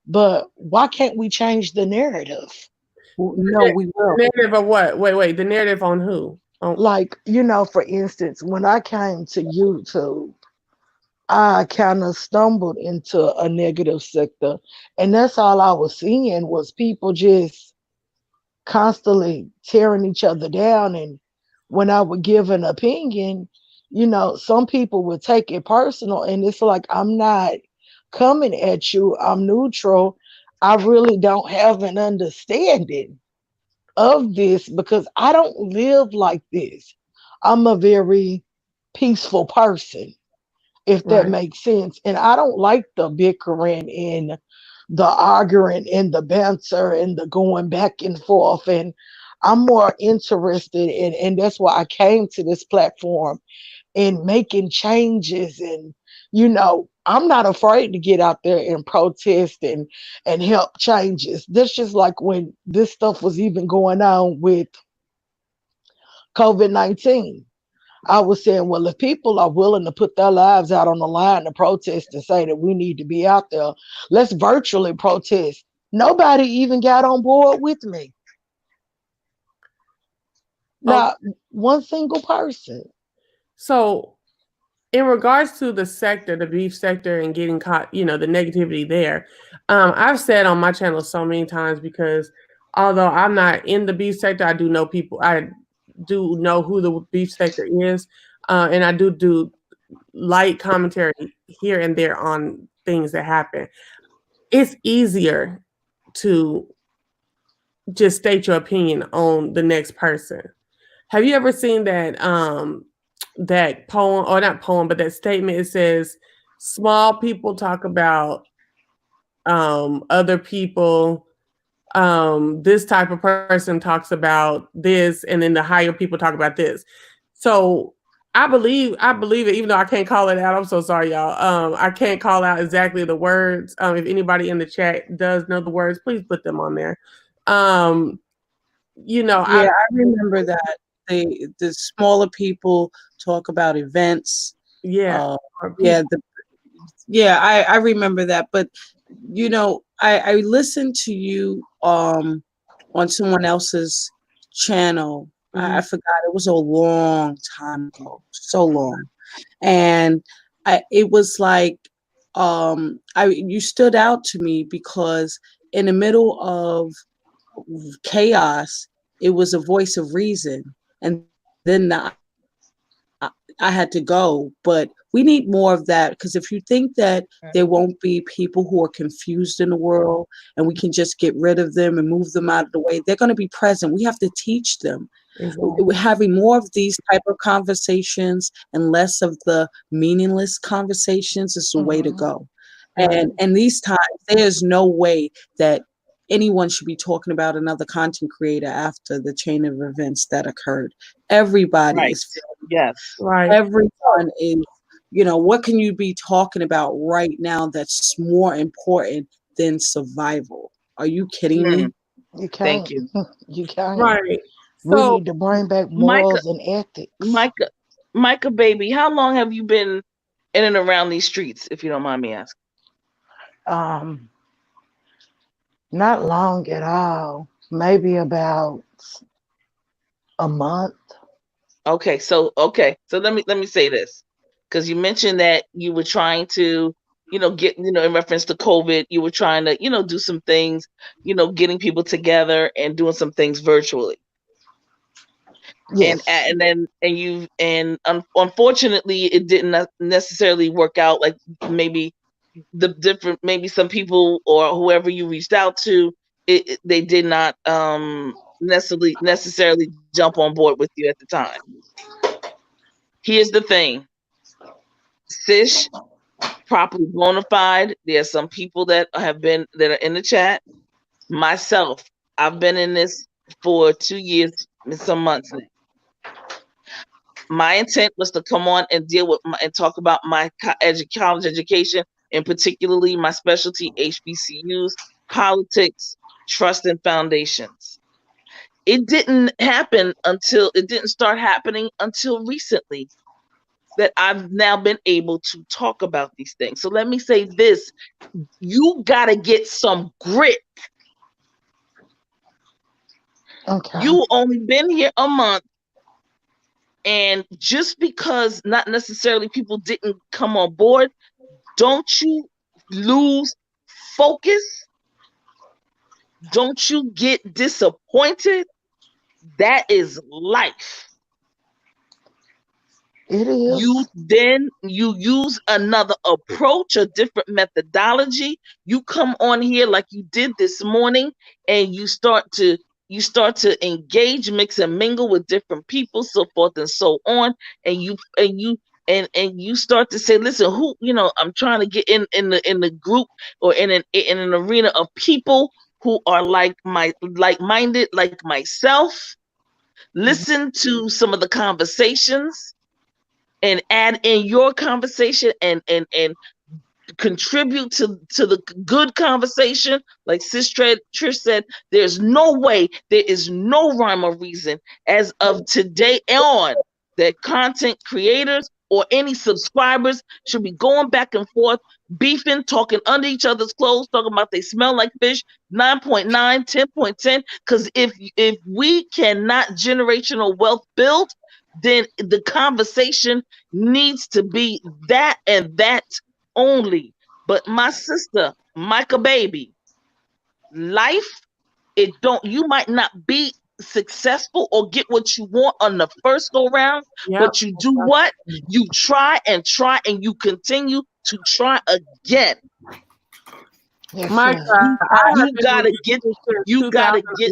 Speaker 5: but why can't we change the narrative?
Speaker 4: No, we
Speaker 1: The
Speaker 4: will.
Speaker 1: narrative of what? Wait. The narrative on who? On
Speaker 5: Like, for instance, when I came to YouTube, I kind of stumbled into a negative sector. And that's all I was seeing was people just constantly tearing each other down. And when I would give an opinion, some people would take it personal. And it's like, I'm not coming at you, I'm neutral. I really don't have an understanding of this because I don't live like this. I'm a very peaceful person, if that
Speaker 1: right.
Speaker 5: makes sense. And I don't like the bickering and the arguing and the banter and the going back and forth. And I'm more interested and that's why I came to this platform in making changes. And I'm not afraid to get out there and protest and help changes. That's just like when this stuff was even going on with COVID-19. I was saying, well, if people are willing to put their lives out on the line to protest and say that we need to be out there, let's virtually protest. Nobody even got on board with me.
Speaker 1: Okay.
Speaker 5: Not one single person.
Speaker 1: So in regards to the sector, the beef sector, and getting caught, the negativity there, I've said on my channel so many times because although I'm not in the beef sector, I do know people. I do know who the beef sector is, and I do light commentary here and there on things that happen. It's easier to just state your opinion on the next person. Have you ever seen that poem, or not poem, but that statement? It says small people talk about other people. This type of person talks about this, and then the higher people talk about this. So I believe it, even though I can't call it out. I'm so sorry, y'all. I can't call out exactly the words. If anybody in the chat does know the words, please put them on there. Um,
Speaker 4: Yeah, I remember that. The smaller people talk about events.
Speaker 1: yeah,
Speaker 4: Uh,
Speaker 1: or
Speaker 4: yeah,
Speaker 1: people,
Speaker 4: I remember that. But I listened to you on someone else's channel. I
Speaker 1: mhm.
Speaker 4: forgot, it was a long time ago, so long. And it was like you stood out to me because in the middle of chaos, it was a voice of reason. And then I had to go, but we need more of that, because if you think that there won't be people who are confused in the world and we can just get rid of them and move them out of the way, they're going to be present. We have to teach them.
Speaker 1: Exactly.
Speaker 4: Having more of these type of conversations and less of the meaningless conversations is the way to go. And these times, there's no way that anyone should be talking about another content creator after the chain of events that occurred. Everybody
Speaker 3: Right.
Speaker 4: is feeling,
Speaker 3: Yes.
Speaker 1: Right.
Speaker 4: everyone is, what can you be talking about right now that's more important than survival? Are you kidding me?
Speaker 5: You can't.
Speaker 3: Thank you.
Speaker 5: You can't.
Speaker 1: Right.
Speaker 5: We
Speaker 1: So
Speaker 5: need to bring back
Speaker 3: Micah,
Speaker 5: morals and ethics.
Speaker 3: Micah, baby, how long have you been in and around these streets, if you don't mind me asking?
Speaker 5: Not long at all. Maybe about a month.
Speaker 3: Okay, so let me say this, because you mentioned that you were trying to, get, in reference to COVID, you were trying to, do some things, getting people together and doing some things virtually.
Speaker 5: Yes.
Speaker 3: And unfortunately, it didn't necessarily work out. Like maybe maybe some people or whoever you reached out to, they did not necessarily jump on board with you at the time. Here's the thing, sis, properly bona fide. There are some people that are in the chat. Myself, I've been in this for 2 years and some months now. My intent was to come on and and talk about my college education, and particularly my specialty, HBCUs, politics, trust, and foundations. It didn't start happening until recently that I've now been able to talk about these things. So let me say this, you gotta get some grit.
Speaker 5: Okay.
Speaker 3: You only been here a month, and just because not necessarily people didn't come on board, don't you lose focus. Don't you get disappointed. That is life.
Speaker 5: It is.
Speaker 3: You use another approach, a different methodology. You come on here like you did this morning, and you start to engage, mix and mingle with different people, so forth and so on. And you start to say, listen, who, I'm trying to get in the group or in an arena of people who are like-minded, like myself. Listen to some of the conversations and add in your conversation and contribute to the good conversation. Like Sis Trish said, there is no rhyme or reason as of today on that content creators or any subscribers should be going back and forth, beefing, talking under each other's clothes, talking about they smell like fish, 9.9, 10.10. Because if we cannot generational wealth build, then the conversation needs to be that and that only. But my sister, Micah baby, life, you might not be successful or get what you want on the first go round, but you do what? You try and you continue to try again.
Speaker 5: Yes,
Speaker 1: Mike,
Speaker 5: sir.
Speaker 3: You gotta get,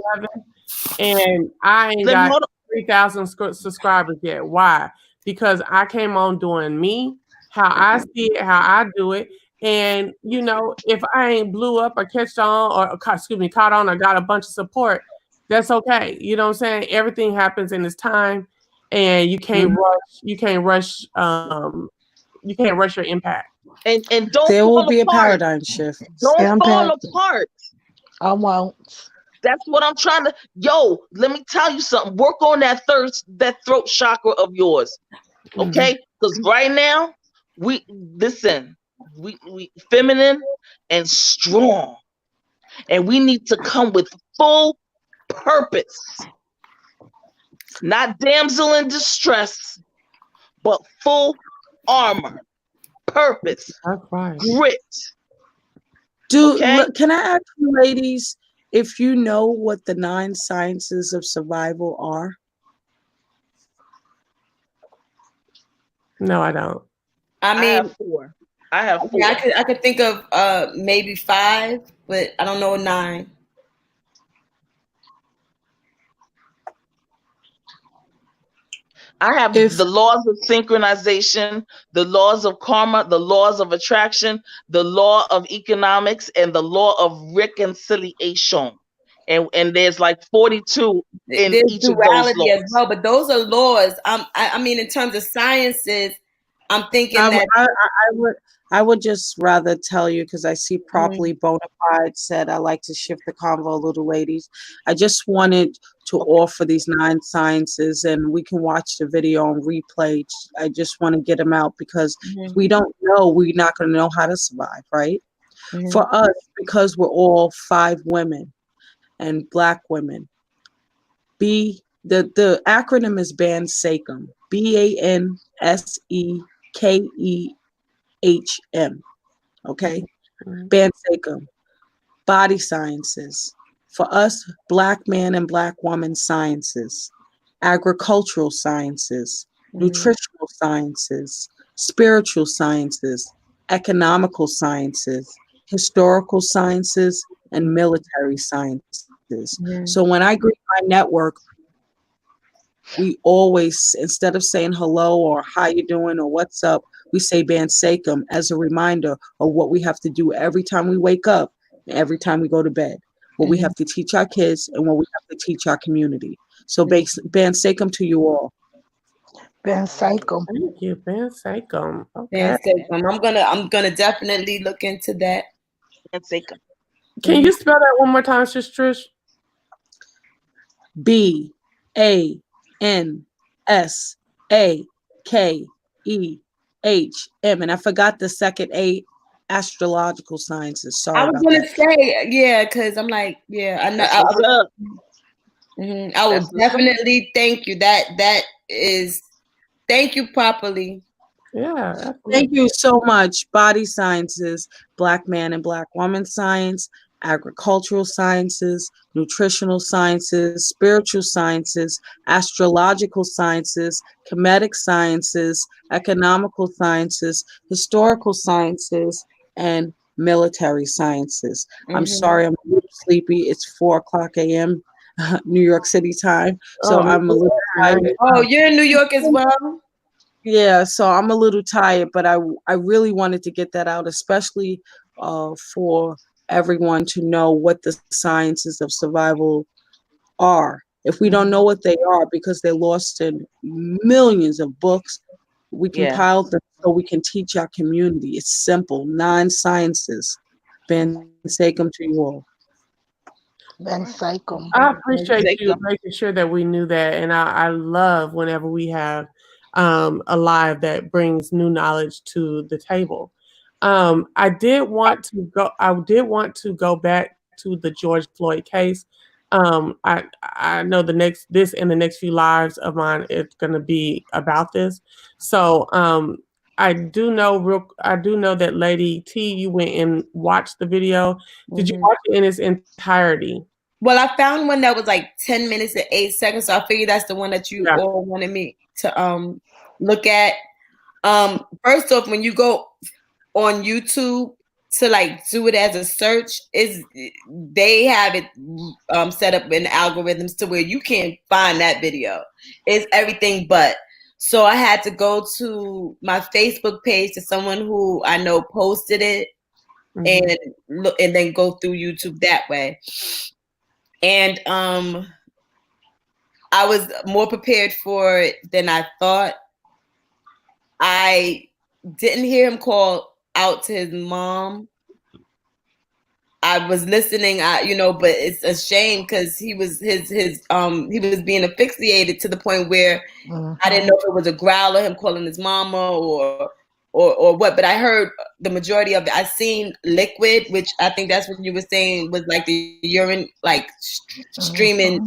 Speaker 1: and I ain't got 3,000 subscribers yet. Why? Because I came on doing me, how I see it, how I do it. And, if I ain't blew up or caught on or got a bunch of support, that's okay. You know what I'm saying? Everything happens in its time, and you can't rush your impact.
Speaker 3: And don't
Speaker 4: there
Speaker 3: fall
Speaker 4: will be
Speaker 3: apart.
Speaker 4: A paradigm shift.
Speaker 3: Don't fall apart.
Speaker 5: I won't.
Speaker 3: That's what I'm trying to. Let me tell you something. Work on that throat chakra of yours, okay? Because right now, we feminine and strong, and we need to come with full purpose, not damsel in distress, but full armor, purpose,
Speaker 1: That's right.
Speaker 3: grit.
Speaker 4: Can I ask you ladies if you know what the 9 sciences of survival are?
Speaker 1: No, I don't.
Speaker 2: I
Speaker 3: I
Speaker 2: mean,
Speaker 3: have 4. I have 4.
Speaker 2: yeah, I could think of maybe 5, but I don't know 9.
Speaker 3: I have the laws of synchronization, the laws of karma, the laws of attraction, the law of economics, and the law of reconciliation. And there's like 42 in
Speaker 2: There's
Speaker 3: each of those
Speaker 2: duality as
Speaker 3: laws.
Speaker 2: well, but those are laws. I mean, in terms of sciences, I'm thinking that
Speaker 4: I would just rather tell you, because I see Properly
Speaker 2: Mhm.
Speaker 4: Bonafide said I like to shift the convo a little, ladies. I just wanted to offer these 9 sciences, and we can watch the video on replay. I just want to get them out because if we don't know, we're not going to know how to survive, right? For us, because we're all 5 women and Black women, the acronym is BANSECHM, BANSEKEHM. Okay, BANSECHM, body sciences. For us, Black man and Black woman sciences, agricultural sciences, nutritional sciences, spiritual sciences, economical sciences, historical sciences, and military sciences. So when I greet my network, we always, instead of saying hello or how you doing or what's up, we say BANSECHM as a reminder of what we have to do every time we wake up and every time we go to bed, what we have to teach our kids and what we have to teach our community. So BANSECHM to you all.
Speaker 5: BANSECHM.
Speaker 1: Thank you, BANSECHM. Okay.
Speaker 2: I'm gonna definitely look into that.
Speaker 3: BANSECHM.
Speaker 1: Can you spell that one more time, Sis Trish?
Speaker 4: BANSEKEHM. And I forgot the second A, astrological sciences. Sorry
Speaker 2: I was
Speaker 4: about
Speaker 2: gonna
Speaker 4: that.
Speaker 2: say, yeah, because I'm like, yeah, I know.
Speaker 3: That's what's up.
Speaker 2: I will
Speaker 3: That's what's up.
Speaker 2: definitely thank you. Thank you properly.
Speaker 1: Yeah.
Speaker 4: Thank you so much. Body sciences, Black man and Black woman science, agricultural sciences, nutritional sciences, spiritual sciences, astrological sciences, comedic sciences, economical sciences, historical sciences, and military sciences. I'm sorry, I'm a little sleepy. It's 4:00 a.m. New York City time. So I'm a little tired.
Speaker 2: Oh, you're in New York as well?
Speaker 4: Yeah, so I'm a little tired, but I really wanted to get that out, especially for everyone to know what the sciences of survival are. If we don't know what they are because they're lost in millions of books, we compile them so we can teach our community. It's simple, 9 sciences. BANSECHM to you all.
Speaker 5: BANSECHM.
Speaker 1: I appreciate you making sure that we knew that, and I love whenever we have a live that brings new knowledge to the table. I did want to go back to the George Floyd case. I know the next few lives of mine it's going to be about this. So I do know that Lady T, you went and watched the video. Did you watch it in its entirety?
Speaker 2: Well, I found one that was like 10 minutes and 8 seconds, so I figured that's the one that you all wanted me to look at. First off, when you go on YouTube to like do it as a search, they have it set up in algorithms to where you can't find that video. It's everything but. So I had to go to my Facebook page to someone who I know posted it and look, and then go through YouTube that way. And I was more prepared for it than I thought. I didn't hear him call out to his mom. I was listening, but it's a shame because he was he was being asphyxiated to the point where I didn't know if it was a growl or him calling his mama or what. But I heard the majority of it. I seen liquid, which I think that's what you were saying was like the urine, like streaming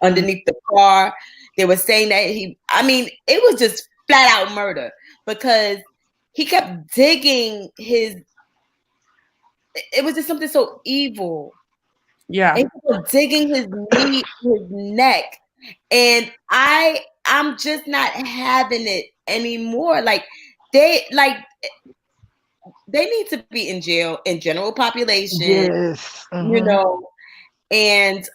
Speaker 2: underneath the car. They were saying that it was just flat out murder because he kept digging his. It was just something so evil.
Speaker 1: Yeah.
Speaker 2: And he was digging his knee, his neck, and I'm just not having it anymore. Like they need to be in jail in general population.
Speaker 5: Yes.
Speaker 2: You know, and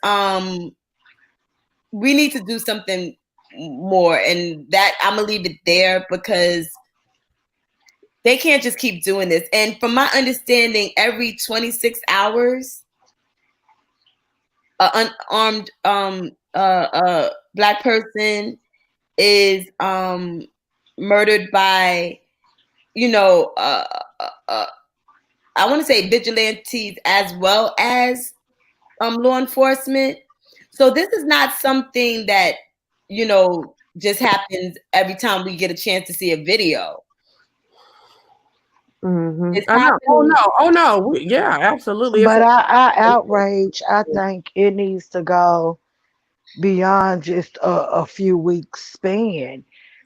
Speaker 2: we need to do something more, and that I'm gonna leave it there because they can't just keep doing this. And from my understanding, every 26 hours, an unarmed Black person is murdered by, you know, I want to say vigilantes as well as law enforcement. So this is not something that, you know, just happens every time we get a chance to see a video. It's
Speaker 1: I know.
Speaker 2: happening.
Speaker 1: Oh no. Yeah, absolutely.
Speaker 5: But I outrage, I think it needs to go beyond just a few weeks span.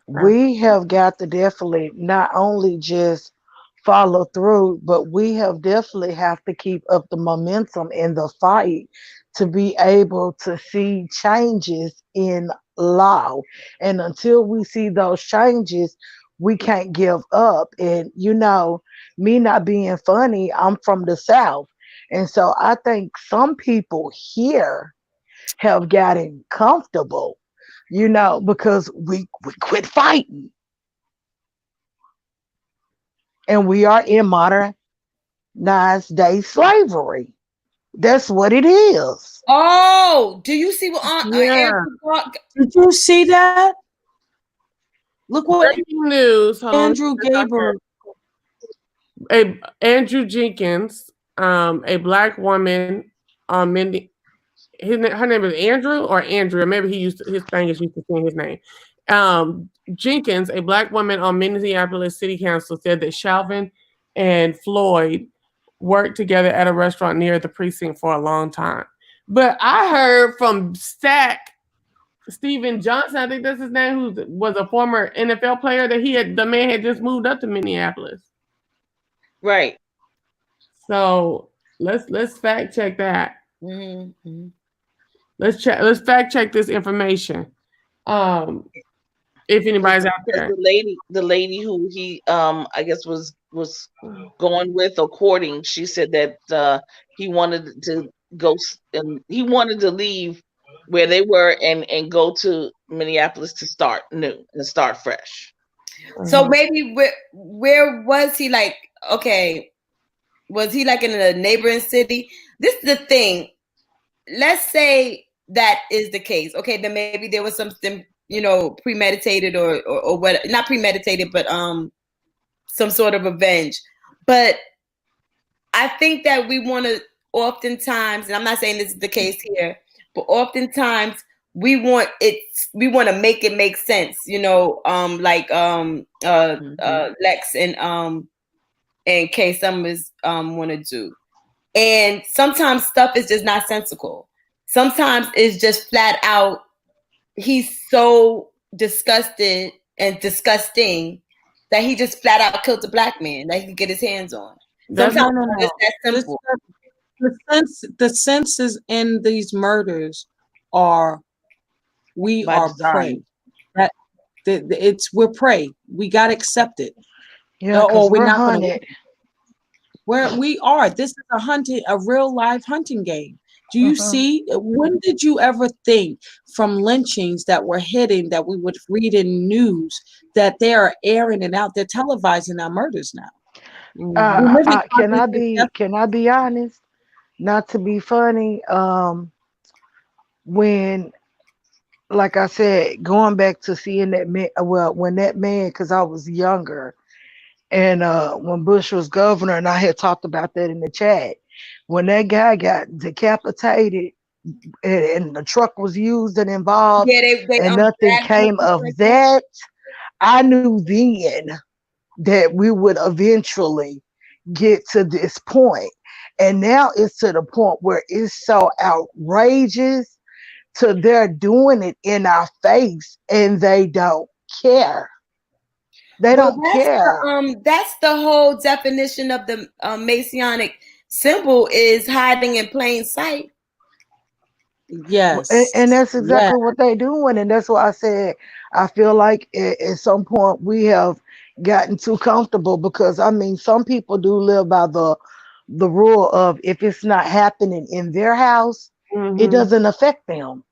Speaker 5: We have got to definitely not only just follow through, but we have definitely have to keep up the momentum in the fight to be able to see changes in law. And until we see those changes, we can't give up. And you know, me not being funny, I'm from the South. And so I think some people here have gotten comfortable, you know, because we quit fighting. And we are in modernized day slavery. That's what it is.
Speaker 2: Oh, do you see what
Speaker 1: Yeah.
Speaker 4: Did you see that? Look what
Speaker 1: Breaking news. Hold on.
Speaker 4: Andrew Gabriel.
Speaker 1: Andrew Jenkins, a Black woman on Mindy. Her name is Andrew or Andrea. Maybe his thing is used to saying his name. Jenkins, a Black woman on Minneapolis City Council, said that Chauvin and Floyd worked together at a restaurant near the precinct for a long time. But I heard from Steven Johnson, I think that's his name, who was a former NFL player, that the man had just moved up to Minneapolis.
Speaker 3: Right.
Speaker 1: So let's fact check that.
Speaker 2: Mm-hmm.
Speaker 1: Let's fact check this information. If anybody's out there.
Speaker 3: The lady who he I guess was going with or courting, she said that he wanted to go and he wanted to leave where they were and go to Minneapolis to start new and start fresh.
Speaker 2: So maybe where was he? Like, okay, was he like in a neighboring city? This is the thing. Let's say that is the case. Okay, then maybe there was something, you know, premeditated or what, not premeditated, but some sort of revenge. But I think that we want to oftentimes, and I'm not saying this is the case here, but oftentimes we want to make it make sense, you know, Lex and Kay Summers want to do. And sometimes stuff is just not sensical. Sometimes it's just flat out, he's so disgusted and disgusting that he just flat out killed a Black man that he could get his hands on. Sometimes it's that simple.
Speaker 4: The senses in these murders are we
Speaker 3: By
Speaker 4: are
Speaker 3: design.
Speaker 4: prey. We're prey. We gotta accept it.
Speaker 5: Yeah,
Speaker 4: or we're
Speaker 5: we're
Speaker 4: not
Speaker 5: hunted.
Speaker 4: gonna. Where we are, this is a real live hunting game. Do you see? When did you ever think from lynchings that were hidden that we would read in news that they are airing and out? They're televising our murders now.
Speaker 5: Can I be honest? Not to be funny. When, like I said, going back to seeing that man, when that man, because I was younger, and when Bush was governor, and I had talked about that in the chat, when that guy got decapitated and the truck was used and involved, and nothing came of that, I knew then that we would eventually get to this point. And now it's to the point where it's so outrageous to they're doing it in our face and they don't care. They
Speaker 2: Well,
Speaker 5: don't care.
Speaker 2: that's the whole definition of the Masonic symbol is hiding in plain sight.
Speaker 4: Yes.
Speaker 5: And that's
Speaker 4: Yeah.
Speaker 5: exactly what they doing. And that's why I said I feel like at some point we have gotten too comfortable, because I mean some people do live by the rule of if it's not happening in their house, it
Speaker 1: Mhm.
Speaker 5: doesn't affect them.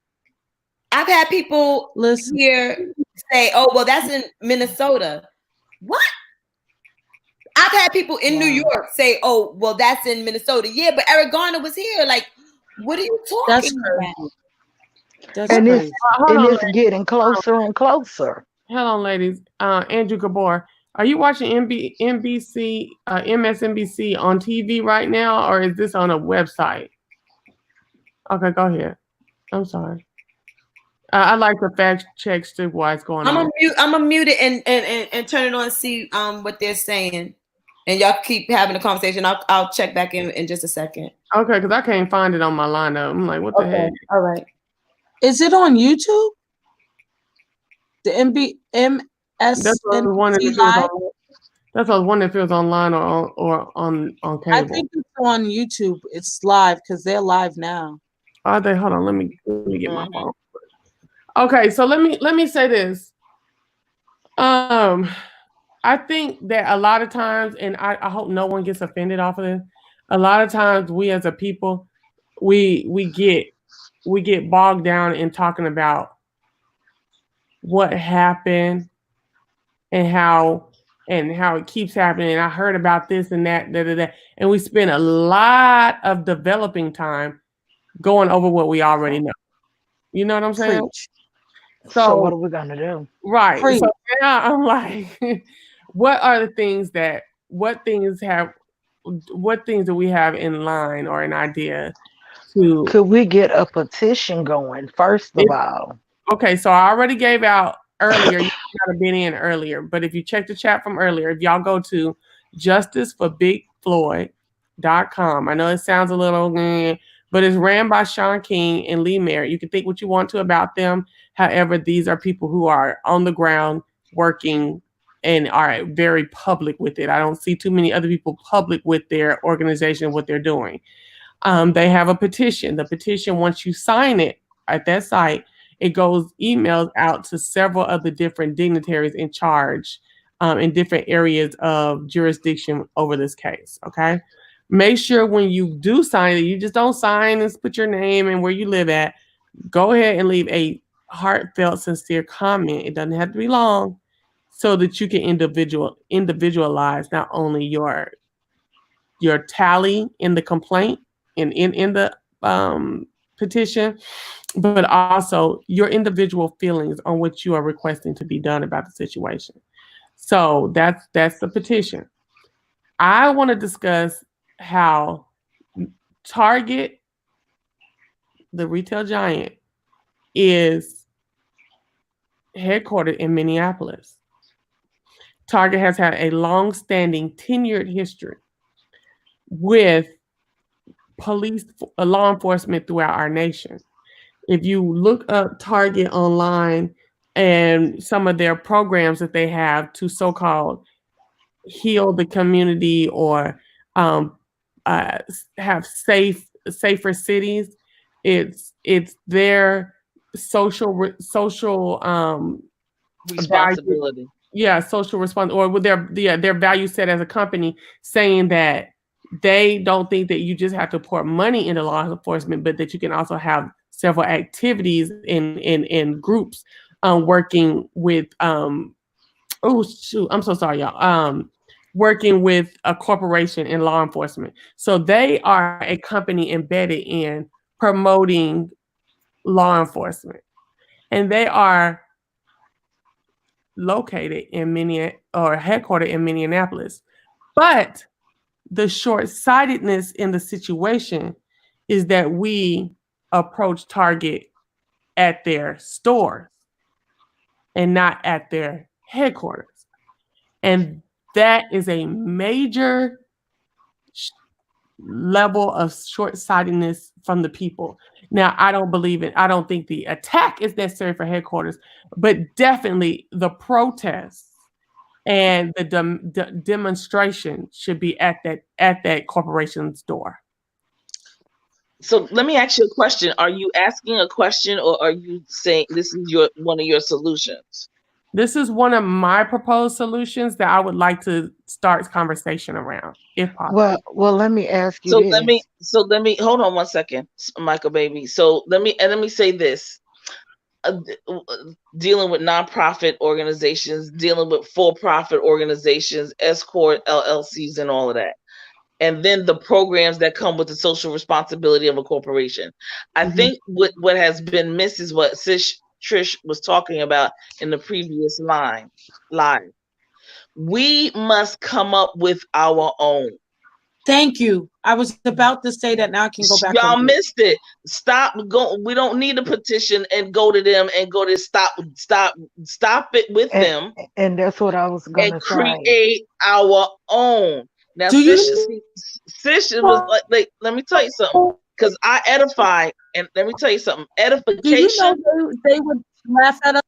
Speaker 2: I've had people
Speaker 4: Listen.
Speaker 2: here say, "Oh, well, that's in Minnesota." What? I've had people in New
Speaker 4: Wow.
Speaker 2: York say, "Oh, well, that's in Minnesota." Yeah, but Eric Garner was here. Like, what are you
Speaker 4: That's
Speaker 2: talking about?
Speaker 4: crazy. That's
Speaker 5: And
Speaker 4: crazy.
Speaker 1: Hold on,
Speaker 5: it's getting closer and closer.
Speaker 1: hold on, ladies. Andrew Gabor, are you watching NBC, MSNBC on TV right now, or is this on a website? Okay, go ahead. I'm sorry. I like the fact checks to what's going on.
Speaker 2: I'm gonna mute it and turn it on and see what they're saying, and y'all keep having a conversation. I'll check back in just a second.
Speaker 1: Okay, because I can't find it on my lineup. I'm like, what the heck?
Speaker 2: All right.
Speaker 4: Is it on YouTube? The
Speaker 1: That's what I was wondering
Speaker 4: MSNBC
Speaker 1: if it was
Speaker 4: Live?
Speaker 1: on. That's what I was wondering if it was online or on
Speaker 4: I
Speaker 1: cable.
Speaker 4: think it's on YouTube. It's live because they're live now.
Speaker 1: Are they? Hold on. Let me get my
Speaker 3: Mhm.
Speaker 1: phone. Okay, so let me say this. I think that a lot of times, and I hope no one gets offended off of this. A lot of times, we as a people, we get bogged down in talking about what happened and how it keeps happening. I heard about this and that, and we spend a lot of developing time going over what we already know. You know what I'm saying?
Speaker 4: Preach.
Speaker 5: So what
Speaker 1: So
Speaker 5: are we gonna do?
Speaker 1: right.
Speaker 4: Preach.
Speaker 1: So now I'm like, what are the things that what things do we have in line or an idea to
Speaker 5: Could we get a petition going first of all?
Speaker 1: okay, so I already gave out earlier. You might have been in earlier, but if you check the chat from earlier, if y'all go to justiceforbigfloyd.com, I know it sounds a little, but it's ran by Sean King and Lee Merritt. You can think what you want to about them. However, these are people who are on the ground working and are very public with it. I don't see too many other people public with their organization, what they're doing. They have a petition. The petition, once you sign it at that site, it goes emails out to several of the different dignitaries in charge in different areas of jurisdiction over this case. Okay. Make sure when you do sign it, you just don't sign and put your name and where you live at. Go ahead and leave a heartfelt, sincere comment. It doesn't have to be long, so that you can individualize not only your tally in the complaint in the petition, but also your individual feelings on what you are requesting to be done about the situation. So that's the petition. I want to discuss how Target, the retail giant, is headquartered in Minneapolis. Target has had a long-standing, tenured history with police, law enforcement throughout our nation. If you look up Target online and some of their programs that they have to so-called heal the community or um, have safer cities, it's their social value,
Speaker 3: Responsibility.
Speaker 1: social response, or with their value set as a company, saying that they don't think that you just have to pour money into law enforcement, but that you can also have several activities in groups working with oh shoot, I'm so sorry, y'all. Working with a corporation in law enforcement. So they are a company embedded in promoting law enforcement. And they are located in headquartered in Minneapolis. But the short-sightedness in the situation is that we approach Target at their stores and not at their headquarters. And that is a major level of short-sightedness from the people. Now, I don't think the attack is necessary for headquarters, but definitely the protests and the demonstration should be at that corporation's door.
Speaker 3: So let me ask you a question. Are you asking a question, or are you saying this is one of your solutions?
Speaker 1: This is one of my proposed solutions that I would like to start conversation around, if possible.
Speaker 5: Well, let me ask you
Speaker 3: So
Speaker 5: this.
Speaker 3: let me hold on one second, Michael baby. So let me say this. Dealing with nonprofit organizations, dealing with for-profit organizations, S-corp, LLCs, and all of that. And then the programs that come with the social responsibility of a corporation. I think what has been missed is what Trish was talking about in the previous live. We must come up with our own.
Speaker 4: Thank you. I was about to say that. Now I can go back.
Speaker 3: Y'all missed it. Stop. We don't need a petition and go to them and go to stop it with them.
Speaker 5: And that's what I was going to say.
Speaker 3: Create our own. Now, Sis was like, let me tell you something, because I edify, and let me tell you something. Edification.
Speaker 4: Do you know they would laugh at us?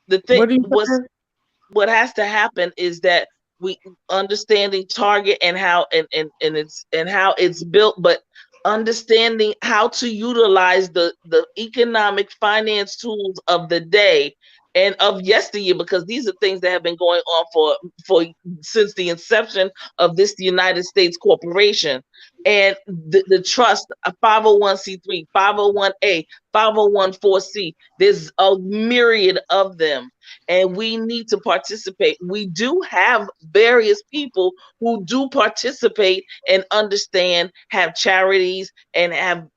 Speaker 3: The thing what has to happen is that we understanding target and how it's built, but understanding how to utilize the economic finance tools of the day and of yesteryear, because these are things that have been going on for since the inception of this United States corporation. And the trust, a 501c3, 501a, 501(c), there's a myriad of them, and we need to participate. We do have various people who do participate and understand, have charities, and have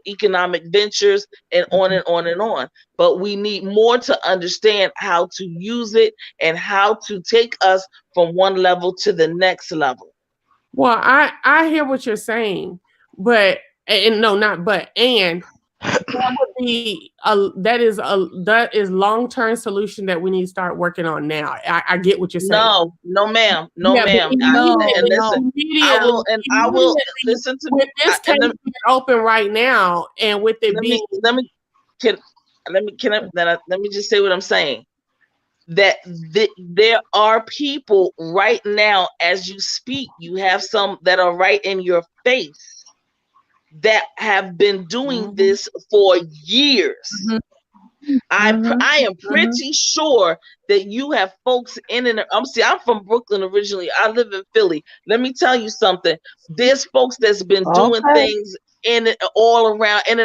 Speaker 3: economic ventures, and on and on and on. But we need more to understand how to use it and how to take us from one level to the next level.
Speaker 1: Well, I hear what you're saying, but that would be that is long-term solution that we need to start working on now. I get what you're saying.
Speaker 3: No, ma'am. I will listen to
Speaker 1: with this case being open right now, and with it being.
Speaker 3: Let me just say what I'm saying. That there are people right now, as you speak, you have some that are right in your face that have been doing this for years. I am pretty sure that you have folks in and I'm from Brooklyn originally. I live in Philly. Let me tell you something. There's folks that's been doing things in and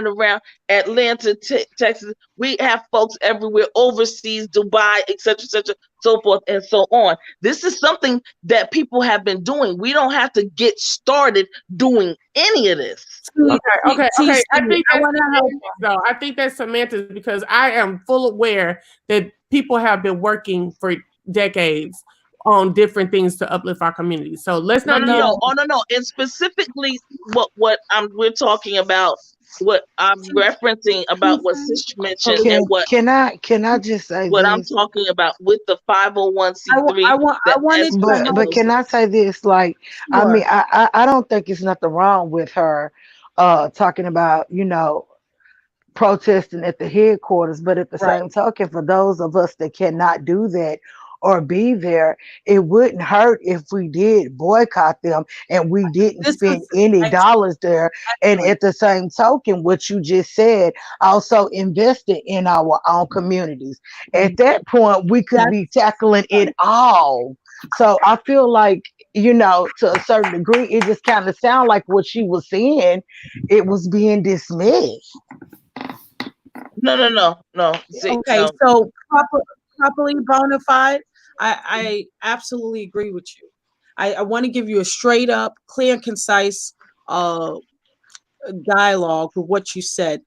Speaker 3: around Atlanta, Texas. We have folks everywhere, overseas, Dubai, etc., so forth and so on. This is something that people have been doing. We don't have to get started doing any of this.
Speaker 1: Okay. I think that's semantics, because I am full aware that people have been working for decades on different things to uplift our community. So let's not
Speaker 3: no. And specifically what we're talking about, what I'm referencing about what Sis mentioned, and what
Speaker 5: can I just say
Speaker 3: what
Speaker 5: this?
Speaker 3: I'm talking about with the 501c3.
Speaker 5: But can I say this? Like, sure. I mean, I don't think it's nothing wrong with her talking about, protesting at the headquarters, but at the same token, for those of us that cannot do that or be there, it wouldn't hurt if we did boycott them and we didn't spend any dollars there. And at the same token, what you just said, also invested in our own communities. At that point, we could be tackling it all. So I feel like, to a certain degree, it just kind of sounded like what she was saying, it was being dismissed.
Speaker 3: No.
Speaker 4: So properly bona fide, I absolutely agree with you. I want to give you a straight up, clear and concise dialogue with what you said.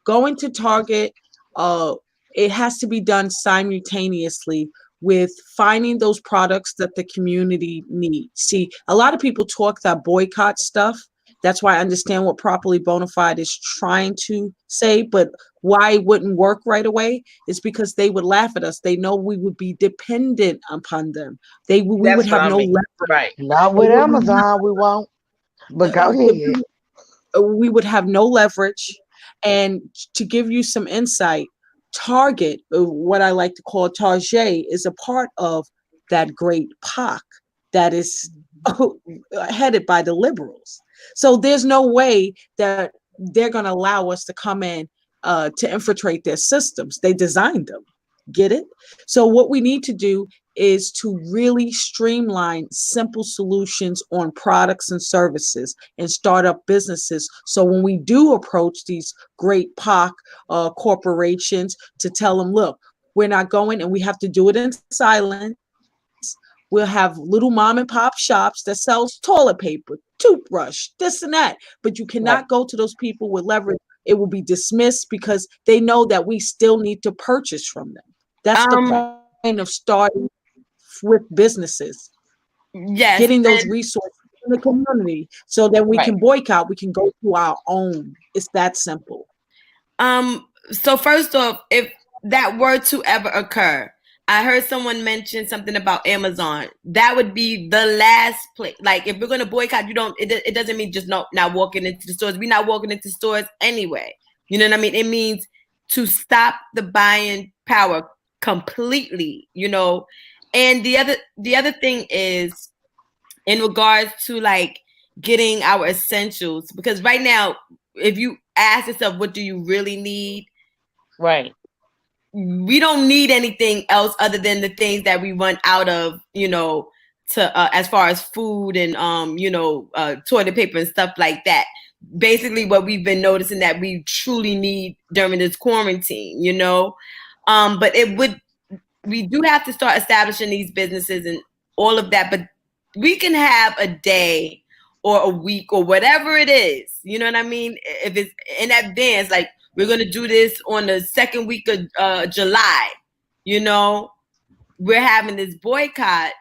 Speaker 4: Going to Target, it has to be done simultaneously with finding those products that the community needs. See, a lot of people talk that boycott stuff. That's why I understand what properly bona fide is trying to say, but why it wouldn't work right away is because they would laugh at us. They know we would be dependent upon them. We would have no leverage.
Speaker 3: Right.
Speaker 5: Not with Amazon, we won't. But go ahead.
Speaker 4: We would have no leverage. And to give you some insight, Target, what I like to call Target, is a part of that great POC that is headed by the liberals. So there's no way that they're going to allow us to come in to infiltrate their systems. They designed them. Get it? So what we need to do is to really streamline simple solutions on products and services and start up businesses. So when we do approach these great POC corporations, to tell them, look, we're not going, and we have to do it in silence. We'll have little mom and pop shops that sells toilet paper, toothbrush, this and that. But you cannot go to those people with leverage. It will be dismissed because they know that we still need to purchase from them. That's the point of starting with businesses.
Speaker 2: Yes.
Speaker 4: Getting those resources in the community so that we can boycott, we can go to our own. It's that simple.
Speaker 2: So first off, if that were to ever occur, I heard someone mention something about Amazon. That would be the last place. Like, if we're going to boycott, it doesn't mean just not walking into the stores. We're not walking into stores anyway. You know what I mean? It means to stop the buying power completely, you know. And the other thing is in regards to like getting our essentials, because right now, if you ask yourself, what do you really need?
Speaker 3: Right.
Speaker 2: We don't need anything else other than the things that we run out of, you know, to as far as food and toilet paper and stuff like that. Basically what we've been noticing that we truly need during this quarantine, you know. But we do have to start establishing these businesses and all of that, but we can have a day or a week or whatever it is, you know what I mean? If it's in advance, like, we're going to do this on the second week of July. You know, we're having this boycott.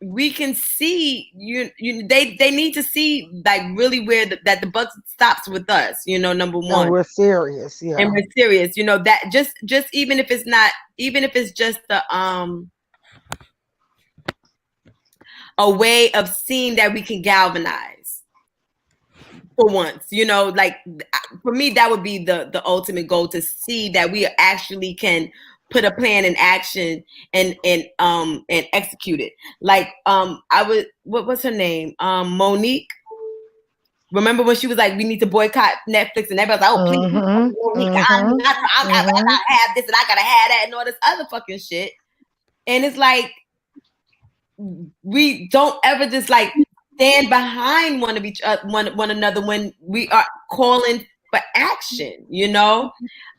Speaker 2: We can see they need to see like really where that the buck stops with us. You know, number one.
Speaker 5: And we're serious, yeah.
Speaker 2: And we're serious. You know, that just even if it's not, even if it's just a way of seeing that we can galvanize. For once, you know, like for me, that would be the ultimate goal, to see that we actually can put a plan in action and execute it. Like what was her name? Monique. Remember when she was like, we need to boycott Netflix, and everybody was like, oh, please, Monique, I gotta have this and I gotta have that and all this other fucking shit. And it's like, we don't ever just like stand behind one another when we are calling for action, you know.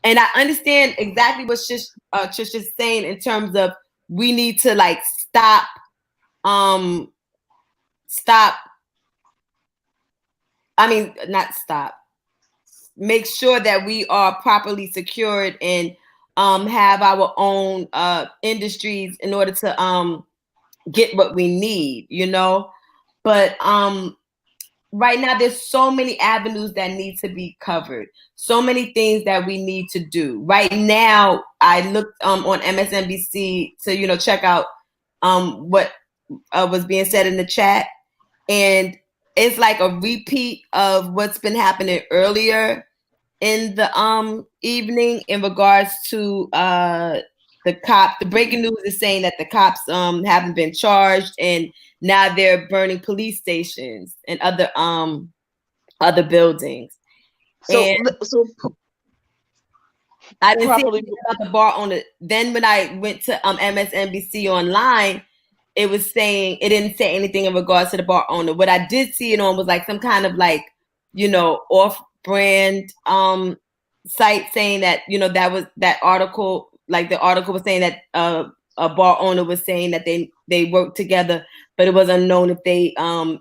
Speaker 2: And I understand exactly what Trish is saying in terms of we need to like stop. I mean, not stop. Make sure that we are properly secured and have our own industries in order to get what we need, you know. But right now, there's so many avenues that need to be covered. So many things that we need to do. Right now, I looked on MSNBC to, you know, check out what was being said in the chat. And it's like a repeat of what's been happening earlier in the evening in regards to the cop. The breaking news is saying that the cops haven't been charged, and now they're burning police stations and other buildings.
Speaker 3: So
Speaker 2: I didn't see anything about the bar owner. Then when I went to MSNBC online, it was saying, it didn't say anything in regards to the bar owner. What I did see it on was like some kind of like, you know, off-brand site saying that, you know, that was that article. Like the article was saying that a bar owner was saying that they worked together, but it was unknown if they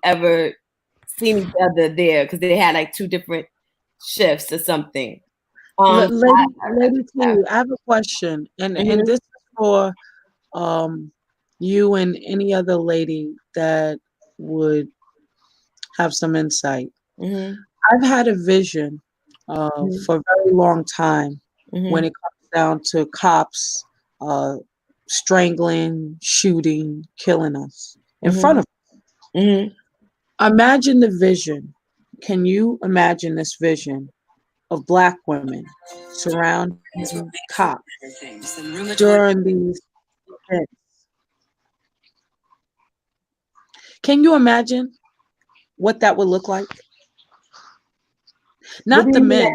Speaker 2: ever seen each other there because they had like two different shifts or something.
Speaker 4: Lady T, I have a question, and this is for you and any other lady that would have some insight. I've had a vision for a very long time when it comes down to cops strangling, shooting, killing us in front of us. Imagine the vision. Can you imagine this vision of Black women surrounding cops during these events. Can you imagine what that would look like? Not the men,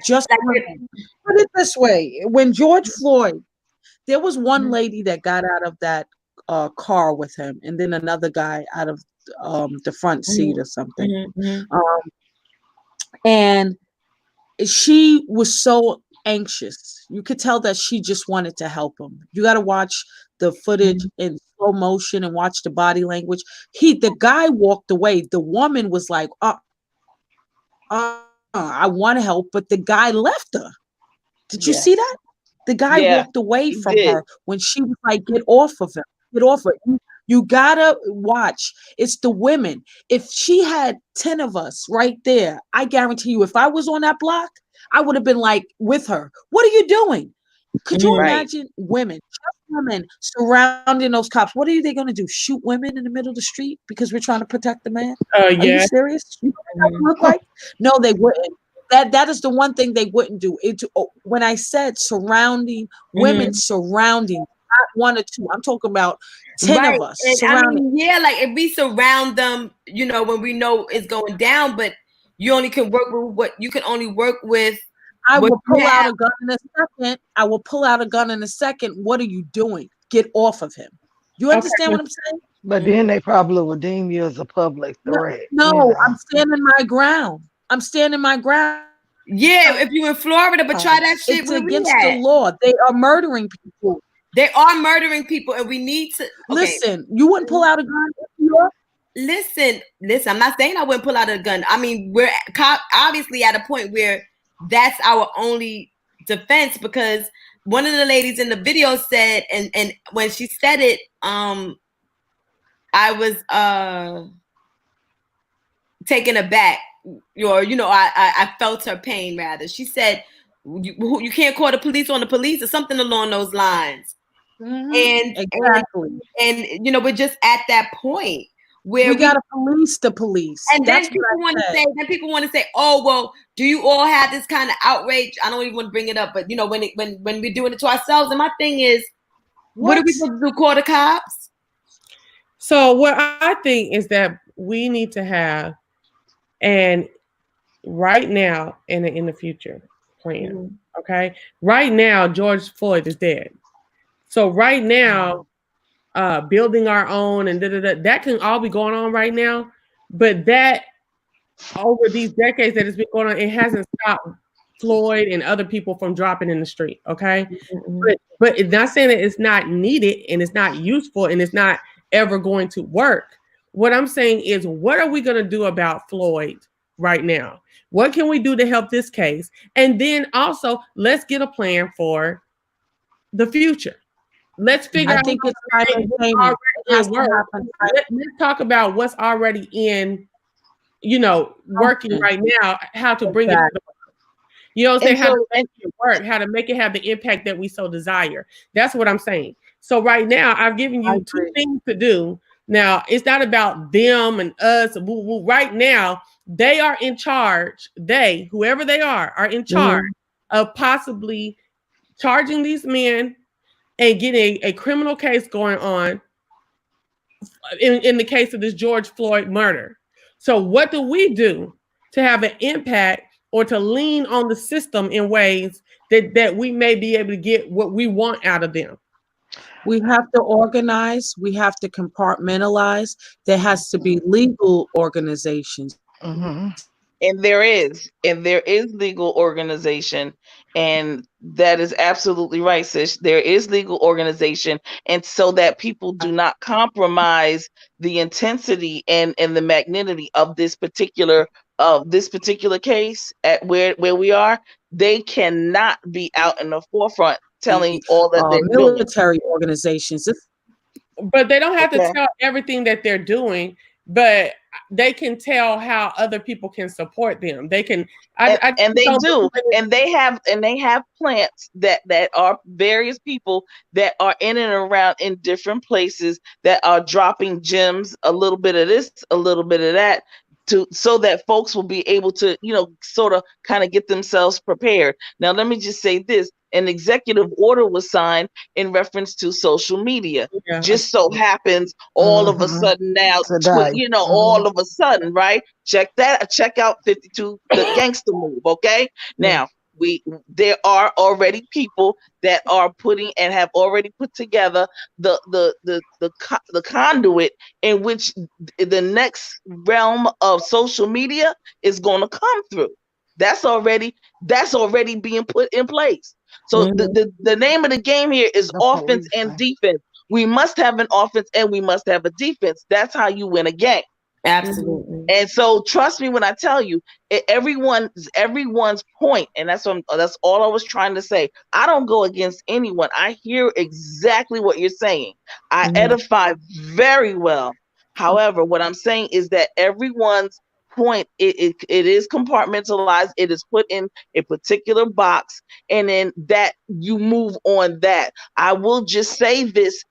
Speaker 4: just women.
Speaker 5: Put it this way: when George Floyd, there was one lady that got out of that car with him, and then another guy out of the front seat or something. And she was so anxious. You could tell that she just wanted to help him. You got to watch the footage in slow motion and watch the body language. The guy walked away. The woman was like, I want to help, but the guy left her. Did you see that? The guy walked away from her when she was like, get off of him. Get off her. You gotta watch. It's the women. If she had 10 of us right there, I guarantee you, if I was on that block, I would have been like with her. What are you doing? Could you imagine women, just women surrounding those cops? What are they going to do? Shoot women in the middle of the street because we're trying to protect the man? Are you serious? You know what that would look like? No, they wouldn't. That is the one thing they wouldn't do. When I said surrounding women, surrounding, not one or two. I'm talking about 10 of us.
Speaker 2: And I mean, like if we surround them, when we know it's going down, but you only can work with what you can only work with.
Speaker 5: I will pull out a gun in a second. I will pull out a gun in a second. What are you doing? Get off of him. You understand what I'm saying?
Speaker 6: But then they probably will deem you as a public threat.
Speaker 5: No, I'm standing my ground. I'm standing my ground.
Speaker 2: Yeah, if you're in Florida, but try that shit.
Speaker 5: It's against the law. They are murdering people.
Speaker 2: They are murdering people, and we need to
Speaker 5: listen. You wouldn't pull out a gun.
Speaker 2: Listen. I'm not saying I wouldn't pull out a gun. I mean, we're obviously at a point where that's our only defense, because one of the ladies in the video said, and when she said it, I was taken aback. I felt her pain rather. She said, you can't call the police on the police or something along those lines. And exactly. And we're just at that point where
Speaker 5: we gotta police the police.
Speaker 2: And then people want to say, oh, well, do you all have this kind of outrage? I don't even want to bring it up, but when we're doing it to ourselves. And my thing is, what are we supposed to do? Call the cops?
Speaker 1: So what I think is that we need to have, and right now and in the future plan. Okay. Right now, George Floyd is dead. So right now, building our own and that can all be going on right now. But that over these decades that it's been going on, it hasn't stopped Floyd and other people from dropping in the street. Okay. But it's not saying that it's not needed and it's not useful and it's not ever going to work. What I'm saying is, what are we going to do about Floyd right now? What can we do to help this case? And then also, let's get a plan for the future. Let's figure out. Let's talk about what's already in, working right now, how to bring it to the work. You know what I'm saying? How to make it work, how to make it have the impact that we so desire. That's what I'm saying. So right now, I've given you two things to do. Now, it's not about them and us. Right now, they are in charge. Whoever they are in charge of possibly charging these men and getting a criminal case going on in the case of this George Floyd murder. So what do we do to have an impact or to lean on the system in ways that we may be able to get what we want out of them?
Speaker 5: We have to organize. We have to compartmentalize. There has to be legal organizations.
Speaker 3: And there is legal organization, and that is absolutely right, sis. There is legal organization, and so that people do not compromise the intensity and the magnanimity of this particular case at where we are, they cannot be out in the forefront telling all that they're
Speaker 5: military doing. Organizations.
Speaker 1: But they don't have to tell everything that they're doing, but they can tell how other people can support them. They can,
Speaker 3: and they do, and they have plants that are various people that are in and around in different places that are dropping gems, a little bit of this, a little bit of that, so that folks will be able to, sort of kind of get themselves prepared. Now, let me just say this. An executive order was signed in reference to social media.
Speaker 1: Yeah.
Speaker 3: Just so happens all of a sudden now,
Speaker 6: Today.
Speaker 3: all of a sudden, right? Check out 52, the gangster move, okay? Now, there are already people that are putting and have already put together the conduit in which the next realm of social media is going to come through. That's already being put in place. So the name of the game here is
Speaker 6: The
Speaker 3: offense
Speaker 6: police
Speaker 3: and
Speaker 6: say.
Speaker 3: defense. We must have an offense and we must have a defense. That's how you win a game.
Speaker 2: Absolutely.
Speaker 3: And so trust me when I tell you, everyone's point, and that's all I was trying to say. I don't go against anyone. I hear exactly what you're saying. I edify very well. However, what I'm saying is that everyone's point, it is compartmentalized. It is put in a particular box, and then that you move on that. I will just say this,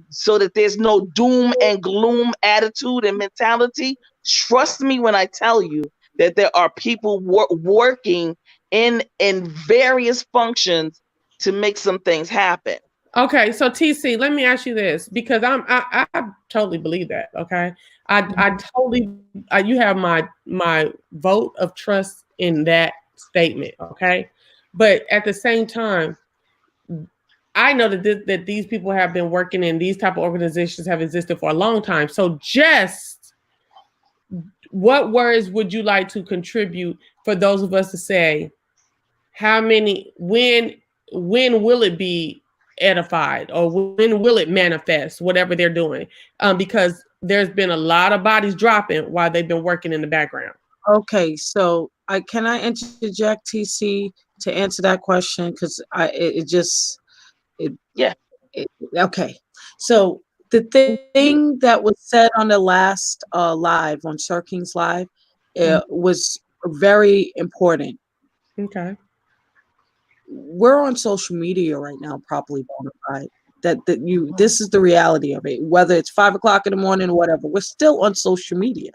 Speaker 3: so that there's no doom and gloom attitude and mentality. Trust me when I tell you that there are people working in various functions to make some things happen.
Speaker 1: Okay, so TC, let me ask you this, because I totally believe that. Okay, I totally you have my vote of trust in that statement. Okay, but at the same time, I know that these people have been working in these type of organizations, have existed for a long time. So just what words would you like to contribute for those of us to say, how many, when will it be edified, or when will it manifest, whatever they're doing? Because there's been a lot of bodies dropping while they've been working in the background.
Speaker 4: Okay, so can I interject, TC, to answer that question? Because
Speaker 3: Yeah.
Speaker 4: Okay. So the thing that was said on the last live, on Sir King's live, was very important.
Speaker 1: Okay.
Speaker 4: We're on social media right now, properly bona fide. This is the reality of it. Whether it's 5 o'clock in the morning or whatever, we're still on social media.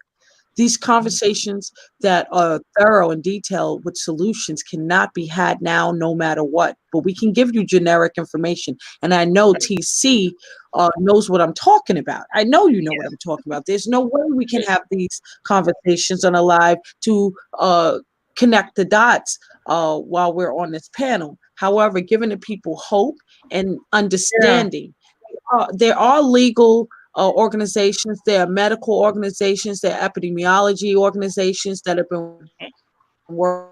Speaker 4: These conversations that are thorough and detailed with solutions cannot be had now, no matter what. But we can give you generic information. And I know TC knows what I'm talking about. I know you know what I'm talking about. There's no way we can have these conversations on a live to connect the dots while we're on this panel. However, giving the people hope and understanding. There are legal organizations, there are medical organizations, there are epidemiology organizations that have been working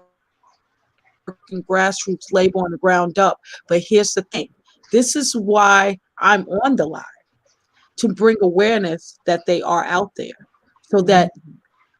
Speaker 4: grassroots labor on the ground up. But here's the thing. This is why I'm on the live, to bring awareness that they are out there, so that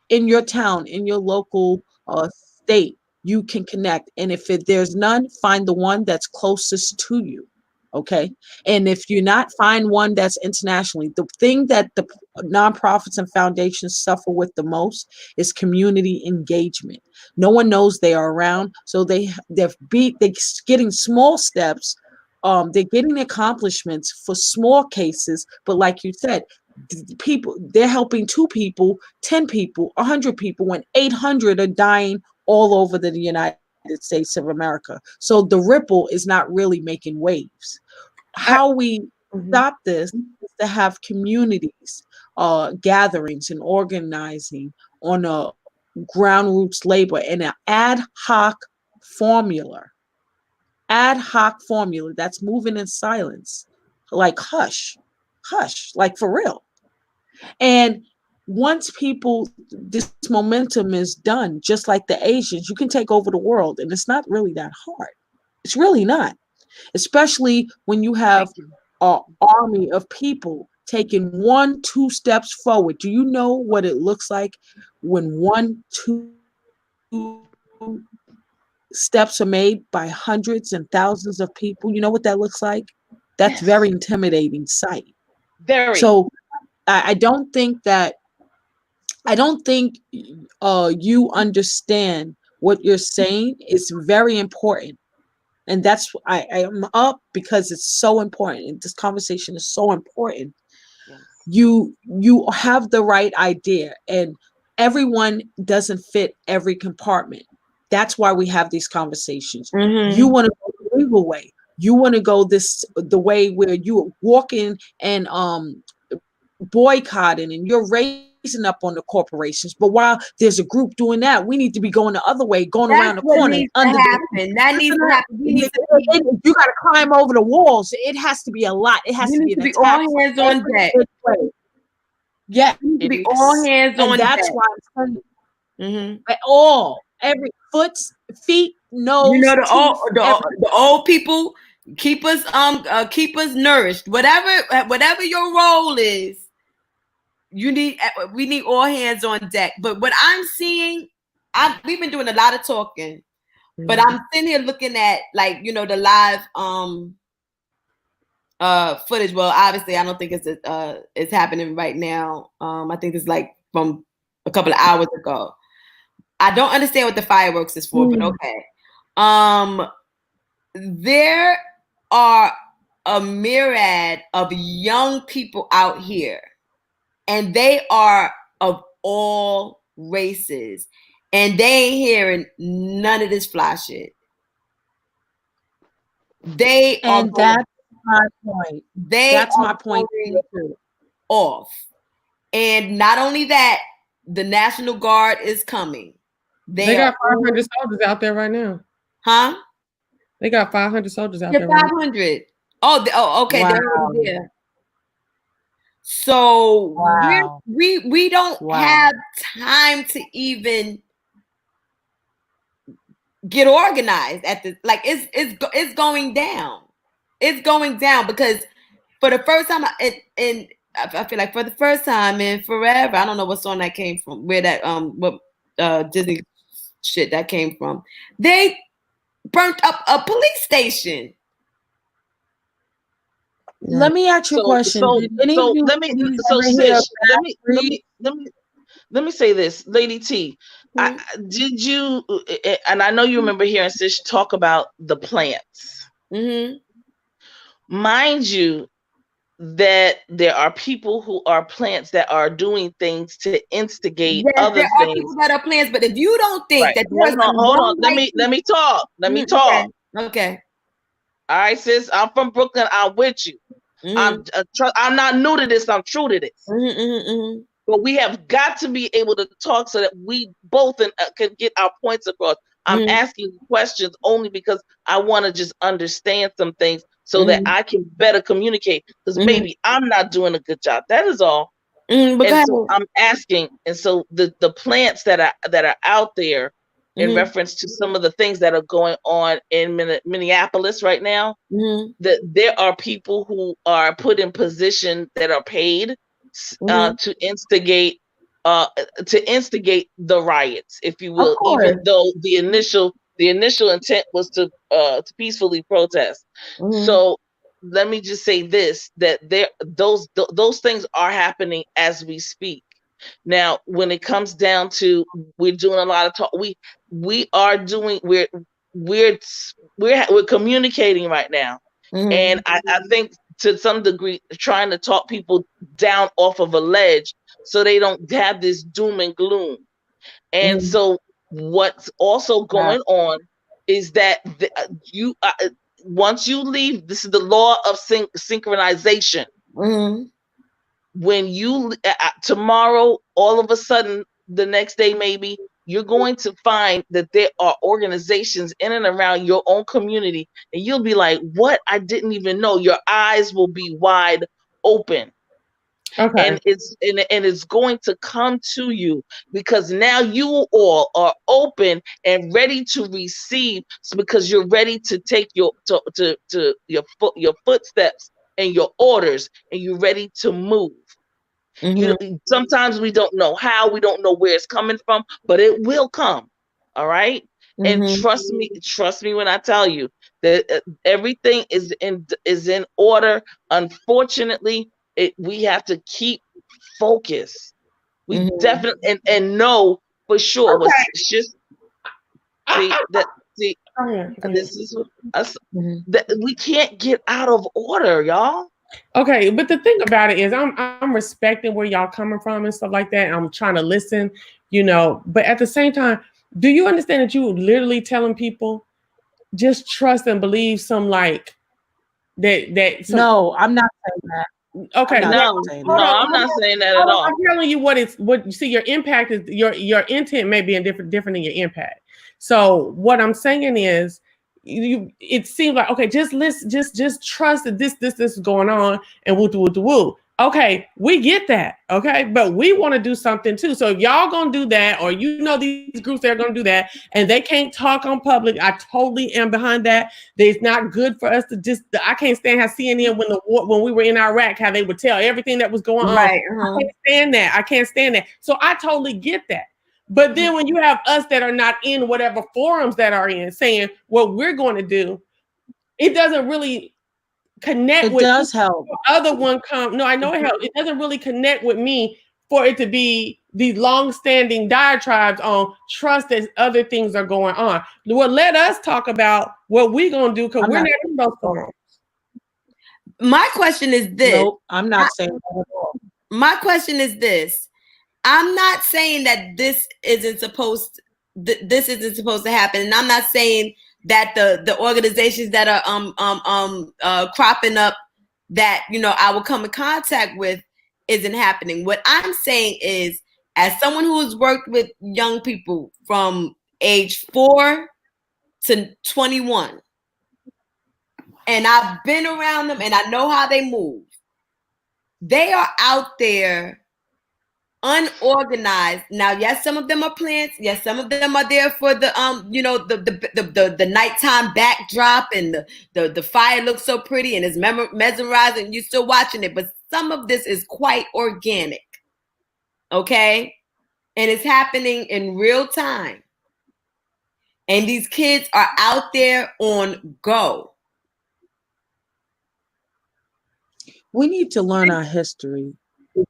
Speaker 4: in your town, in your local state, you can connect. And if there's none, find the one that's closest to you. Okay. And if you're not, find one that's internationally. The thing that the nonprofits and foundations suffer with the most is community engagement. No one knows they are around. So they're getting small steps. They're getting accomplishments for small cases. But like you said, people, they're helping 2 people, 10 people, 100 people, when 800 are dying all over the United States of America. So the ripple is not really making waves. How we stop this is to have communities, gatherings and organizing on a ground roots labor and an ad hoc formula. Ad hoc formula that's moving in silence, like hush, like for real. And once this momentum is done, just like the Asians, you can take over the world, and it's not really that hard. It's really not, especially when you have an army of people taking 1-2 steps forward. Do you know what it looks like when 1-2 steps are made by hundreds and thousands of people? You know what that looks like? That's very intimidating sight.
Speaker 3: Very.
Speaker 4: So I don't think you understand what you're saying. It's very important. And that's I am up because it's so important. This conversation is so important. You have the right idea, and everyone doesn't fit every compartment. That's why we have these conversations.
Speaker 2: Mhm.
Speaker 4: You want to go the legal way. You want to go the way where you walk in and boycotting and you're raising up on the corporations. But while there's a group doing that, we need to be going the other way, going
Speaker 2: That's
Speaker 4: around the
Speaker 2: what
Speaker 4: corner
Speaker 2: needs to
Speaker 4: under
Speaker 2: happen. That needs to happen. We need to
Speaker 4: you got to climb over the walls. It has to be a lot. It has
Speaker 2: we
Speaker 4: to
Speaker 2: need
Speaker 4: be
Speaker 2: to
Speaker 4: an
Speaker 2: be all
Speaker 4: attack.
Speaker 2: hands on deck.
Speaker 4: Yeah,
Speaker 2: We need to be all hands on
Speaker 4: and that's
Speaker 2: deck.
Speaker 4: why I'm saying
Speaker 2: Mhm.
Speaker 4: every foot, feet, nose,
Speaker 2: You know,
Speaker 4: teeth,
Speaker 2: the old people keep us nourished. Whatever your role is, we need all hands on deck. But what I'm seeing, we've been doing a lot of talking, but I'm sitting here looking at, like, you know, the live footage. Well, obviously I don't think it's happening right now. I think it's like from a couple of hours ago. I don't understand what the fireworks is for, but okay. There are a myriad of young people out here, and they are of all races, and they ain't hearing none of this fly shit. They
Speaker 4: and
Speaker 2: are going,
Speaker 4: that's my point.
Speaker 2: that's
Speaker 4: my point
Speaker 2: off. And not only that, the National Guard is coming.
Speaker 1: They got 500 soldiers out there right now.
Speaker 2: Huh?
Speaker 1: They got 500 soldiers out there.
Speaker 2: 500. Okay.
Speaker 4: Wow.
Speaker 2: They're already there. So
Speaker 4: Wow.
Speaker 2: we don't have time to even get organized at the, like, it's going down. It's going down because for the first time I feel like for the first time in forever, I don't know what song that came from, where that what Disney shit that came from. They burnt up a police station.
Speaker 4: Let me ask you a question.
Speaker 3: Let me say this, Lady T. Did you, and I know you remember hearing Sis talk about the plants.
Speaker 2: Mm-hmm.
Speaker 3: Mind you, that there are people who are plants that are doing things to instigate other things.
Speaker 2: There are people that are plants, but if you don't think that there's
Speaker 3: hold on. Let me talk.
Speaker 2: Okay.
Speaker 3: All right, sis. I'm from Brooklyn. I'm with you. I'm not new to this. I'm true to this. But we have got to be able to talk so that we both can get our points across. I'm asking questions only because I want to just understand some things so that I can better communicate. Because maybe I'm not doing a good job. That is all. And so I'm asking. And so the plants that are out there, in reference to some of the things that are going on in Minneapolis right now, that there are people who are put in position that are paid to instigate the riots, if you will, even though the initial intent was to peacefully protest. So let me just say this, that those things are happening as we speak. Now, when it comes down to, we're doing a lot of talk. We're communicating right now, and I think to some degree trying to talk people down off of a ledge so they don't have this doom and gloom. And so what's also going on is that once you leave, this is the law of synchronization. When you tomorrow, all of a sudden, the next day maybe, you're going to find that there are organizations in and around your own community, and you'll be like, what? I didn't even know. Your eyes will be wide open.
Speaker 1: Okay.
Speaker 3: And it's going to come to you because now you all are open and ready to receive, because you're ready to take your footsteps and your orders, and you're ready to move. Sometimes we don't know how, we don't know where it's coming from, but it will come. All right. And trust me when I tell you that everything is in order. Unfortunately, we have to keep focus. We definitely and know for sure was just this is us, that we can't get out of order, y'all.
Speaker 1: Okay, but the thing about it is, I'm respecting where y'all coming from and stuff like that. I'm trying to listen, but at the same time, do you understand that you literally telling people just trust and believe some like that some
Speaker 4: No, I'm not saying that.
Speaker 1: okay,
Speaker 4: I'm not
Speaker 3: No,
Speaker 4: saying
Speaker 3: no,
Speaker 4: that.
Speaker 3: I'm not saying that at all.
Speaker 1: I'm telling you what you see. Your impact is your intent may be different than your impact. So what I'm saying is, it seems like okay, just listen, just trust that this is going on, and woo. Okay, we get that. Okay, but we want to do something too. So if y'all gonna do that, or these groups that are gonna do that, and they can't talk on public, I totally am behind that. It's not good for us to just. I can't stand how CNN when we were in Iraq, how they would tell everything that was going on.
Speaker 2: Right.
Speaker 1: I can't stand that. I can't stand that. So I totally get that. But then when you have us that are not in whatever forums that are in saying what we're going to do, it doesn't really connect
Speaker 4: It
Speaker 1: with
Speaker 4: does help.
Speaker 1: other one come. No, I know it helps. It doesn't really connect with me for it to be these long-standing diatribes on trust that other things are going on. Well, let us talk about what we're going to do because we're not in those forums.
Speaker 2: My question is this.
Speaker 4: Nope, I'm not saying that at all.
Speaker 2: My question is this. I'm not saying that this isn't supposed to happen, and I'm not saying that the organizations that are cropping up that I will come in contact with isn't happening. What I'm saying is, as someone who has worked with young people from age 4 to 21, and I've been around them and I know how they move, they are out there unorganized. Now, yes, some of them are plants. Yes, some of them are there for the the nighttime backdrop, and the fire looks so pretty and it's mesmerizing. You're still watching it, but some of this is quite organic. Okay, and it's happening in real time. And these kids are out there on go.
Speaker 4: We need to learn our history.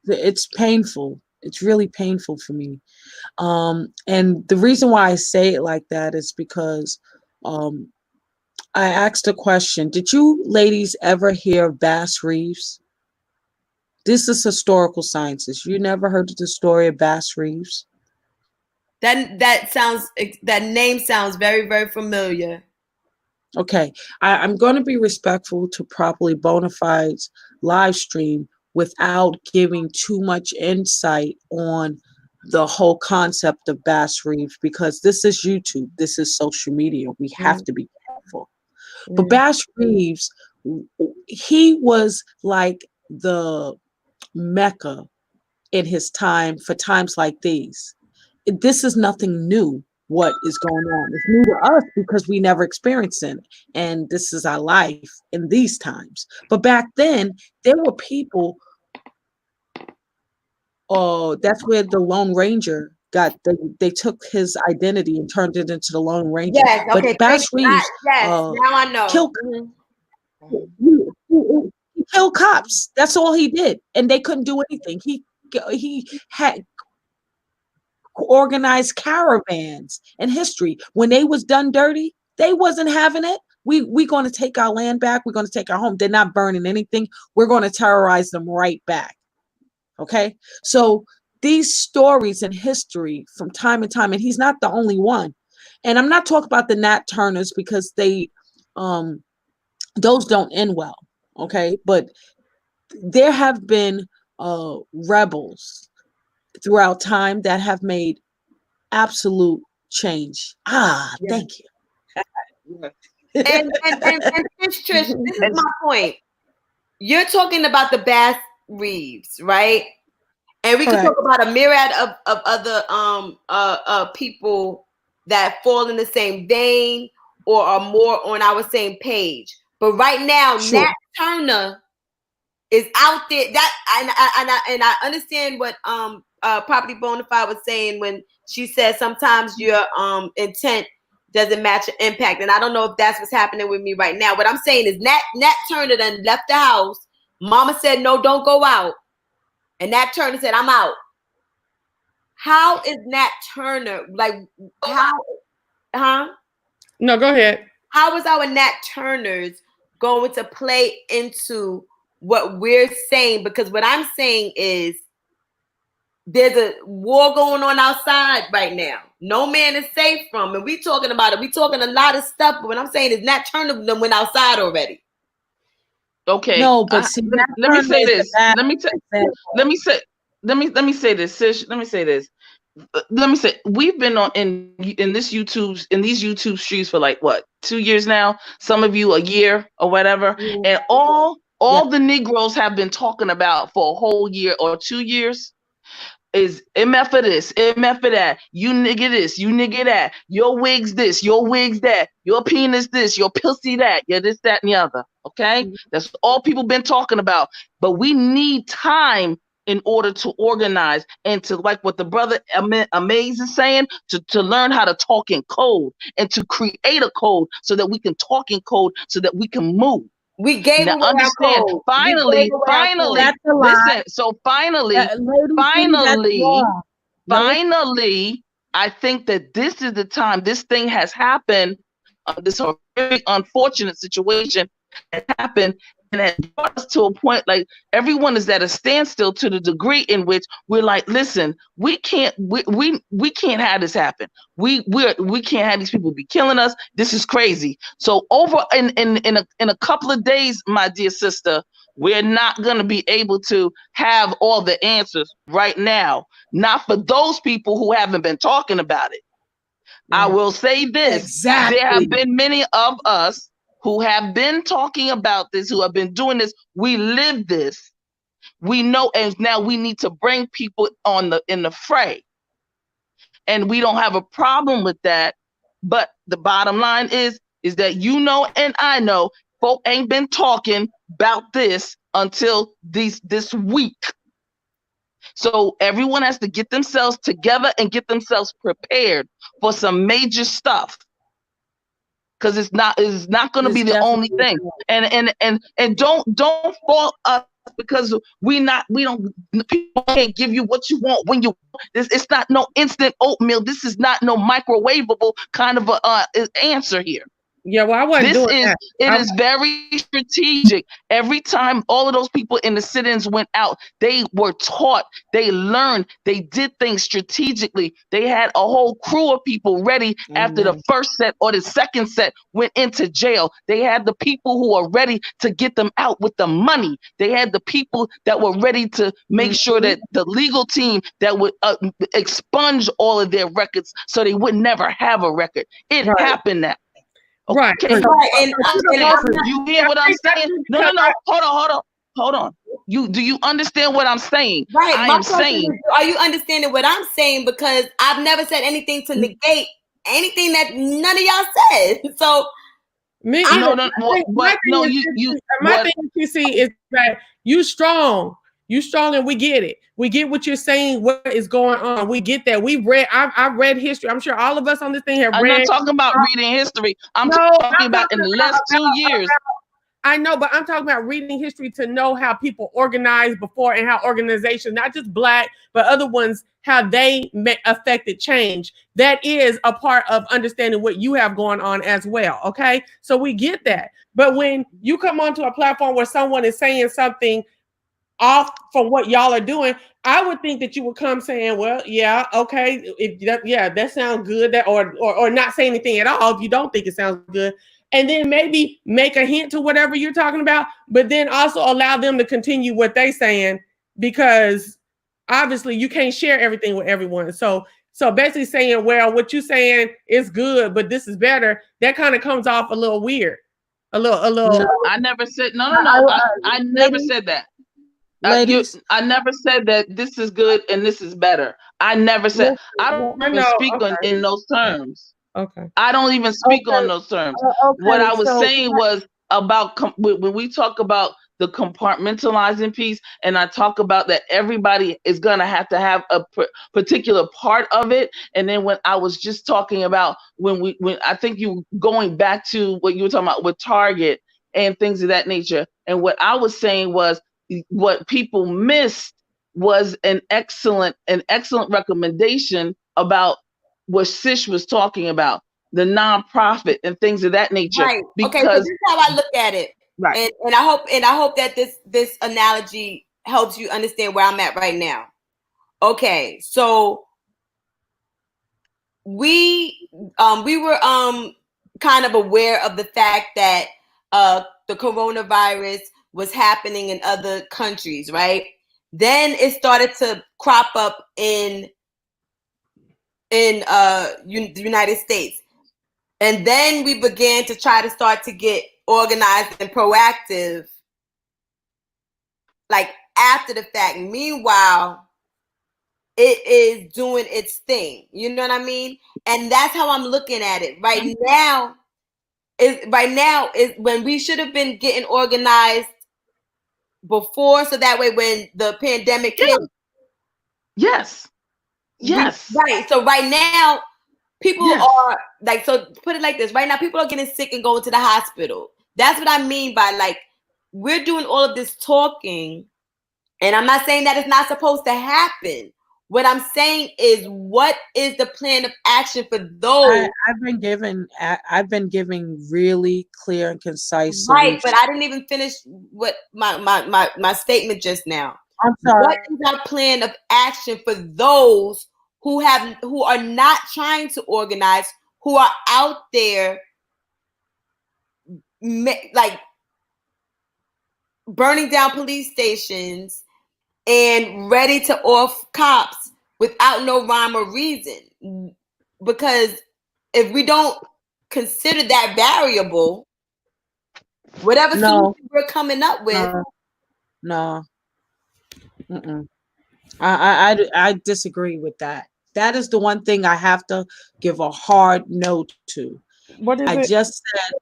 Speaker 4: It's painful. It's really painful for me. And the reason why I say it like that is because I asked a question. Did you ladies ever hear of Bass Reeves? This is historical sciences. You never heard of the story of Bass Reeves?
Speaker 2: That name sounds very, very familiar.
Speaker 4: Okay, I'm going to be respectful to properly bona fides live stream without giving too much insight on the whole concept of Bass Reeves, because this is YouTube, this is social media. We have to be careful. But Bass Reeves, he was like the Mecca in his time for times like these. This is nothing new. What is going on? It's new to us because we never experienced it, and this is our life in these times. But back then, there were people. Oh, that's where the Lone Ranger got. They took his identity and turned it into the Lone Ranger.
Speaker 2: Yes, okay.
Speaker 4: But Bass Reeves,
Speaker 2: now I know.
Speaker 4: He killed cops. That's all he did, and they couldn't do anything. He had organized caravans in history. When they was done dirty, they wasn't having it. We going to take our land back. We're going to take our home. They're not burning anything. We're going to terrorize them right back. Okay, so these stories in history from time and time, and he's not the only one. And I'm not talking about the Nat Turners because they those don't end well. Okay, but there have been rebels throughout time that have made absolute change. Thank you.
Speaker 2: And Trish, this is my point. You're talking about the Bass Reeves, right? And we can talk about a myriad of other people that fall in the same vein or are more on our same page. But right now, Nat Turner is out there. And I understand what Property Bonafide was saying when she said sometimes your intent doesn't match your impact. And I don't know if that's what's happening with me right now. What I'm saying is Nat Turner then left the house. Mama said, no, don't go out. And Nat Turner said, I'm out. How is Nat Turner,
Speaker 1: No, go ahead.
Speaker 2: How is our Nat Turners going to play into what we're saying, because what I'm saying is there's a war going on outside right now. No man is safe from, and we talking about it. We talking a lot of stuff, but what I'm saying is Nat Turner them went outside already.
Speaker 3: Okay.
Speaker 4: No, but see,
Speaker 3: let me say this.
Speaker 4: Let
Speaker 3: Let me say this, sis. Let me say this. Let me say, we've been on in these YouTube streets for like what, 2 years now, some of you a year or whatever, and all the Negroes have been talking about for a whole year or 2 years is MF for this, MF for that, you nigga this, you nigga that, your wigs this, your wigs that, your penis this, your pussy that, yeah, this, that, and the other. Okay, that's all people been talking about. But we need time in order to organize and to, like what the brother Amaze is saying, to learn how to talk in code and to create a code so that we can talk in code so that we can move.
Speaker 2: We gave
Speaker 3: now
Speaker 2: away
Speaker 3: understand.
Speaker 2: our code.
Speaker 3: Finally,
Speaker 4: That's a lie.
Speaker 3: listen. So finally, I think that this is the time. This thing has happened. This very unfortunate situation has happened, and it brought us to a point like everyone is at a standstill to the degree in which we're like, listen, we can't have this happen. We can't have these people be killing us. This is crazy. So over in a couple of days, my dear sister, we're not going to be able to have all the answers right now. Not for those people who haven't been talking about it. I will say this.
Speaker 4: Exactly.
Speaker 3: There have been many of us who have been talking about this, who have been doing this. We live this. We know, and now we need to bring people in the fray. And we don't have a problem with that. But the bottom line is that you know and I know folk ain't been talking about this until this week. So everyone has to get themselves together and get themselves prepared for some major stuff. Because it's not going to be the only thing. And don't fault us because people can't give you what you want when you. It's not no instant oatmeal. This is not no microwavable kind of a answer here.
Speaker 1: Yeah, well, I wasn't doing that.
Speaker 3: It is very strategic. Every time all of those people in the sit-ins went out, they were taught, they learned, they did things strategically. They had a whole crew of people ready after the first set or the second set went into jail. They had the people who are ready to get them out with the money. They had the people that were ready to make sure that the legal team that would expunge all of their records so they would never have a record. It happened that. Okay.
Speaker 1: Right.
Speaker 2: And
Speaker 3: you hear what I'm saying? No. Hold on. Do you understand what I'm saying?
Speaker 2: Right.
Speaker 3: I am saying.
Speaker 2: Are you understanding what I'm saying? Because I've never said anything to negate anything that none of y'all said. So
Speaker 1: my thing you see is that you strong, and we get it. We get what you're saying, what is going on. We get that. I've read history. I'm sure all of us on this thing have read.
Speaker 3: I'm not talking about reading history. I'm talking about in the last 2 years.
Speaker 1: I know, but I'm talking about reading history to know how people organized before and how organizations, not just Black, but other ones, how they affected change. That is a part of understanding what you have going on as well. Okay. So we get that. But when you come onto a platform where someone is saying something off from what y'all are doing, I would think that you would come saying, well, yeah, okay, that sounds good, that or not say anything at all if you don't think it sounds good, and then maybe make a hint to whatever you're talking about, but then also allow them to continue what they're saying, because obviously you can't share everything with everyone. So basically saying, well, what you're saying is good, but this is better, that kind of comes off a little weird. A little.
Speaker 3: No, I never said no. I never said that. I never said that this is good and this is better. I never said. I don't even speak in those terms.
Speaker 1: Okay.
Speaker 3: I don't even speak on those terms. What I was saying was about when we talk about the compartmentalizing piece, and I talk about that everybody is going to have a particular part of it. And then when I was just talking about when I think you going back to what you were talking about with Target and things of that nature. And what I was saying was what people missed was an excellent recommendation about what Sish was talking about, the nonprofit and things of that nature.
Speaker 2: Right.
Speaker 3: Because
Speaker 2: okay, so this is how I look at it.
Speaker 3: Right.
Speaker 2: And I hope that this analogy helps you understand where I'm at right now. Okay, so we were kind of aware of the fact that the coronavirus was happening in other countries, right? Then it started to crop up in the United States. And then we began to try to start to get organized and proactive, like after the fact. Meanwhile, it is doing its thing. You know what I mean? And that's how I'm looking at it. Right now is when we should have been getting organized before, so that way when the pandemic hit.
Speaker 3: Yes. Yes.
Speaker 2: Right. So right now, people are like, so put it like this. Right now, people are getting sick and going to the hospital. That's what I mean by, like, we're doing all of this talking, and I'm not saying that it's not supposed to happen. What I'm saying is, what is the plan of action for those?
Speaker 4: I've been giving really clear and concise
Speaker 2: Right,
Speaker 4: solutions.
Speaker 2: but I didn't even finish what my statement just now.
Speaker 4: I'm sorry.
Speaker 2: What is our plan of action for those who are not trying to organize, who are out there like burning down police stations and ready to off cops without no rhyme or reason? Because if we don't consider that variable, whatever solution we're coming up with.
Speaker 4: No. I disagree with that. That is the one thing I have to give a hard no to.
Speaker 1: What is it?
Speaker 4: Just said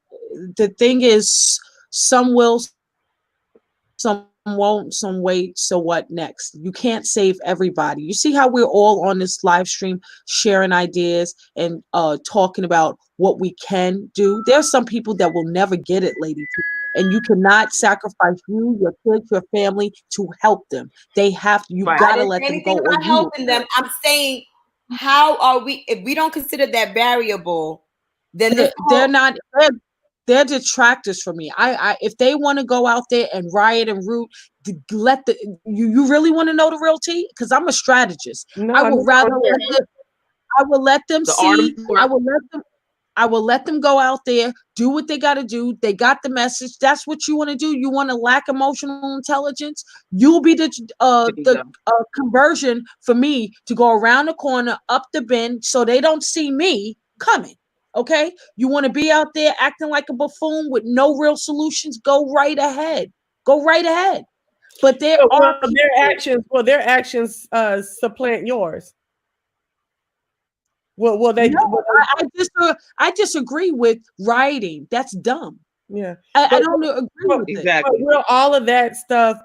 Speaker 4: the thing is, some will, some won't, some wait. So what next? You can't save everybody. You see how we're all on this live stream sharing ideas and talking about what we can do. There's some people that will never get it, lady. And you cannot sacrifice you, your kids, your family to help them. They have to. You gotta let them go.
Speaker 2: Or helping them. I'm saying, how are we? If we don't consider that variable, then
Speaker 4: they're not. They're detractors for me. I if they want to go out there and riot and root, let the you really want to know the real tea? Because I'm a strategist.
Speaker 1: No,
Speaker 4: I would rather I will let them see. I will let them go out there, do what they got to do. They got the message. That's what you want to do. You want to lack emotional intelligence. You'll be the conversion for me to go around the corner, up the bend, so they don't see me coming. Okay, you want to be out there acting like a buffoon with no real solutions? Go right ahead. Go right ahead. But their
Speaker 1: actions supplant yours. Well, they.
Speaker 4: No, I disagree with rioting. That's dumb.
Speaker 1: Yeah,
Speaker 4: I don't agree with
Speaker 3: exactly.
Speaker 1: it. Will all of that stuff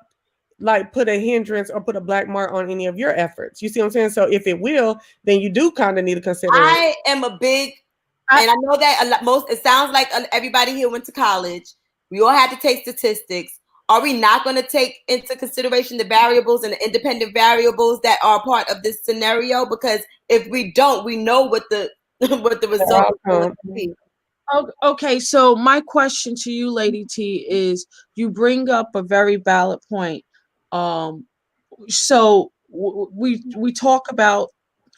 Speaker 1: like put a hindrance or put a black mark on any of your efforts? You see what I'm saying? So if it will, then you do kind of need to consider.
Speaker 2: I am a big, and I know that it sounds like everybody here went to college. We all had to take statistics. Are we not going to take into consideration the variables and the independent variables that are part of this scenario? Because if we don't, we know what the result is going to be.
Speaker 4: Okay, so my question to you, Lady T, is you bring up a very valid point. So we talk about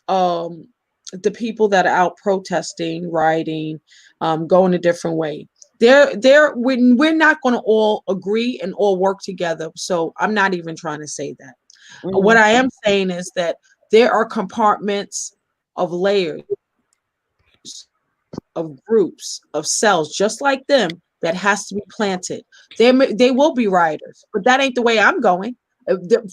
Speaker 4: the people that are out protesting, rioting, going a different way. We're not going to all agree and all work together. So I'm not even trying to say that. Mm-hmm. What I am saying is that there are compartments of layers, of groups, of cells, just like them, that has to be planted. They will be rioters, but that ain't the way I'm going.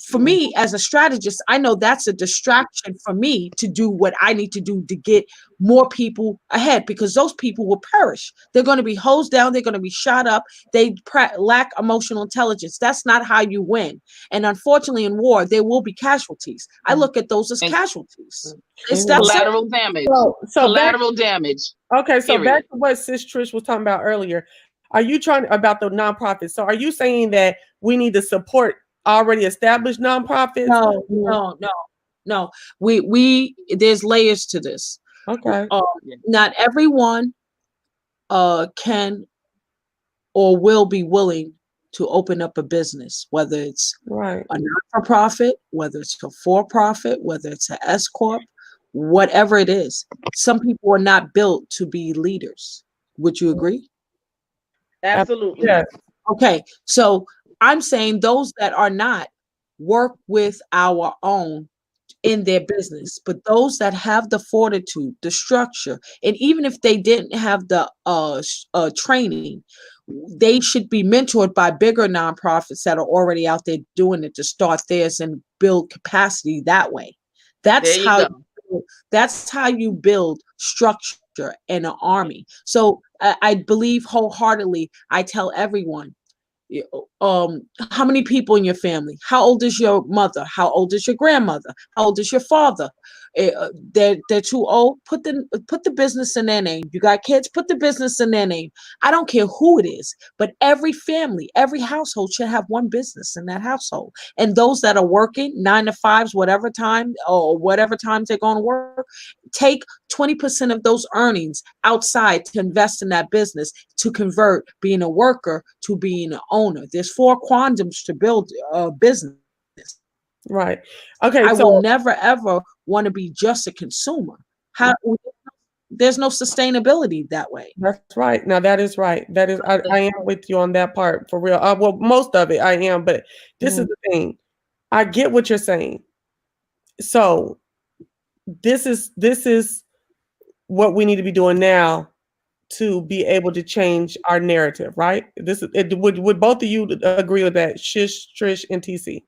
Speaker 4: For me, as a strategist, I know that's a distraction for me to do what I need to do to get more people ahead, because those people will perish. They're going to be hosed down. They're going to be shot up. They lack emotional intelligence. That's not how you win. And unfortunately, in war, there will be casualties. I look at those as casualties.
Speaker 3: It's collateral damage. Collateral damage.
Speaker 1: Okay, so back to what Sis Trish was talking about earlier. Are you trying about the nonprofits? So are you saying that we need to support already established nonprofits?
Speaker 4: No. We there's layers to this.
Speaker 1: Okay.
Speaker 4: Not everyone can or will be willing to open up a business, whether it's
Speaker 1: Right.
Speaker 4: a not-for-profit, whether it's a for-profit, whether it's an S corp, whatever it is. Some people are not built to be leaders. Would you agree?
Speaker 3: Absolutely.
Speaker 1: Yes.
Speaker 4: Okay, so I'm saying those that are not work with our own in their business, but those that have the fortitude, the structure, and even if they didn't have the training, they should be mentored by bigger nonprofits that are already out there doing it to start theirs and build capacity that way. That's
Speaker 3: There you
Speaker 4: how
Speaker 3: go.
Speaker 4: that's how you build structure in an army. So I believe wholeheartedly. I tell everyone, how many people in your family? How old is your mother? How old is your grandmother? How old is your father? They're too old. Put the business in their name. You got kids? Put the business in their name. I don't care who it is, but every family, every household should have one business in that household. And those that are working 9 to 5s, whatever time or whatever times they're going to work, take 20% of those earnings outside to invest in that business, to convert being a worker to being an owner. There's 4 quantums to build a business.
Speaker 1: Right. Okay.
Speaker 4: I
Speaker 1: So
Speaker 4: will never ever want to be just a consumer. How there's no sustainability that way.
Speaker 1: that's right. Now that is right. That is, I am with you on that part for real. Well, most of it I am, but this is the thing. I get what you're saying. So this is what we need to be doing now to be able to change our narrative, right? This is it. Would both of you agree with that? Shish, Trish, and TC.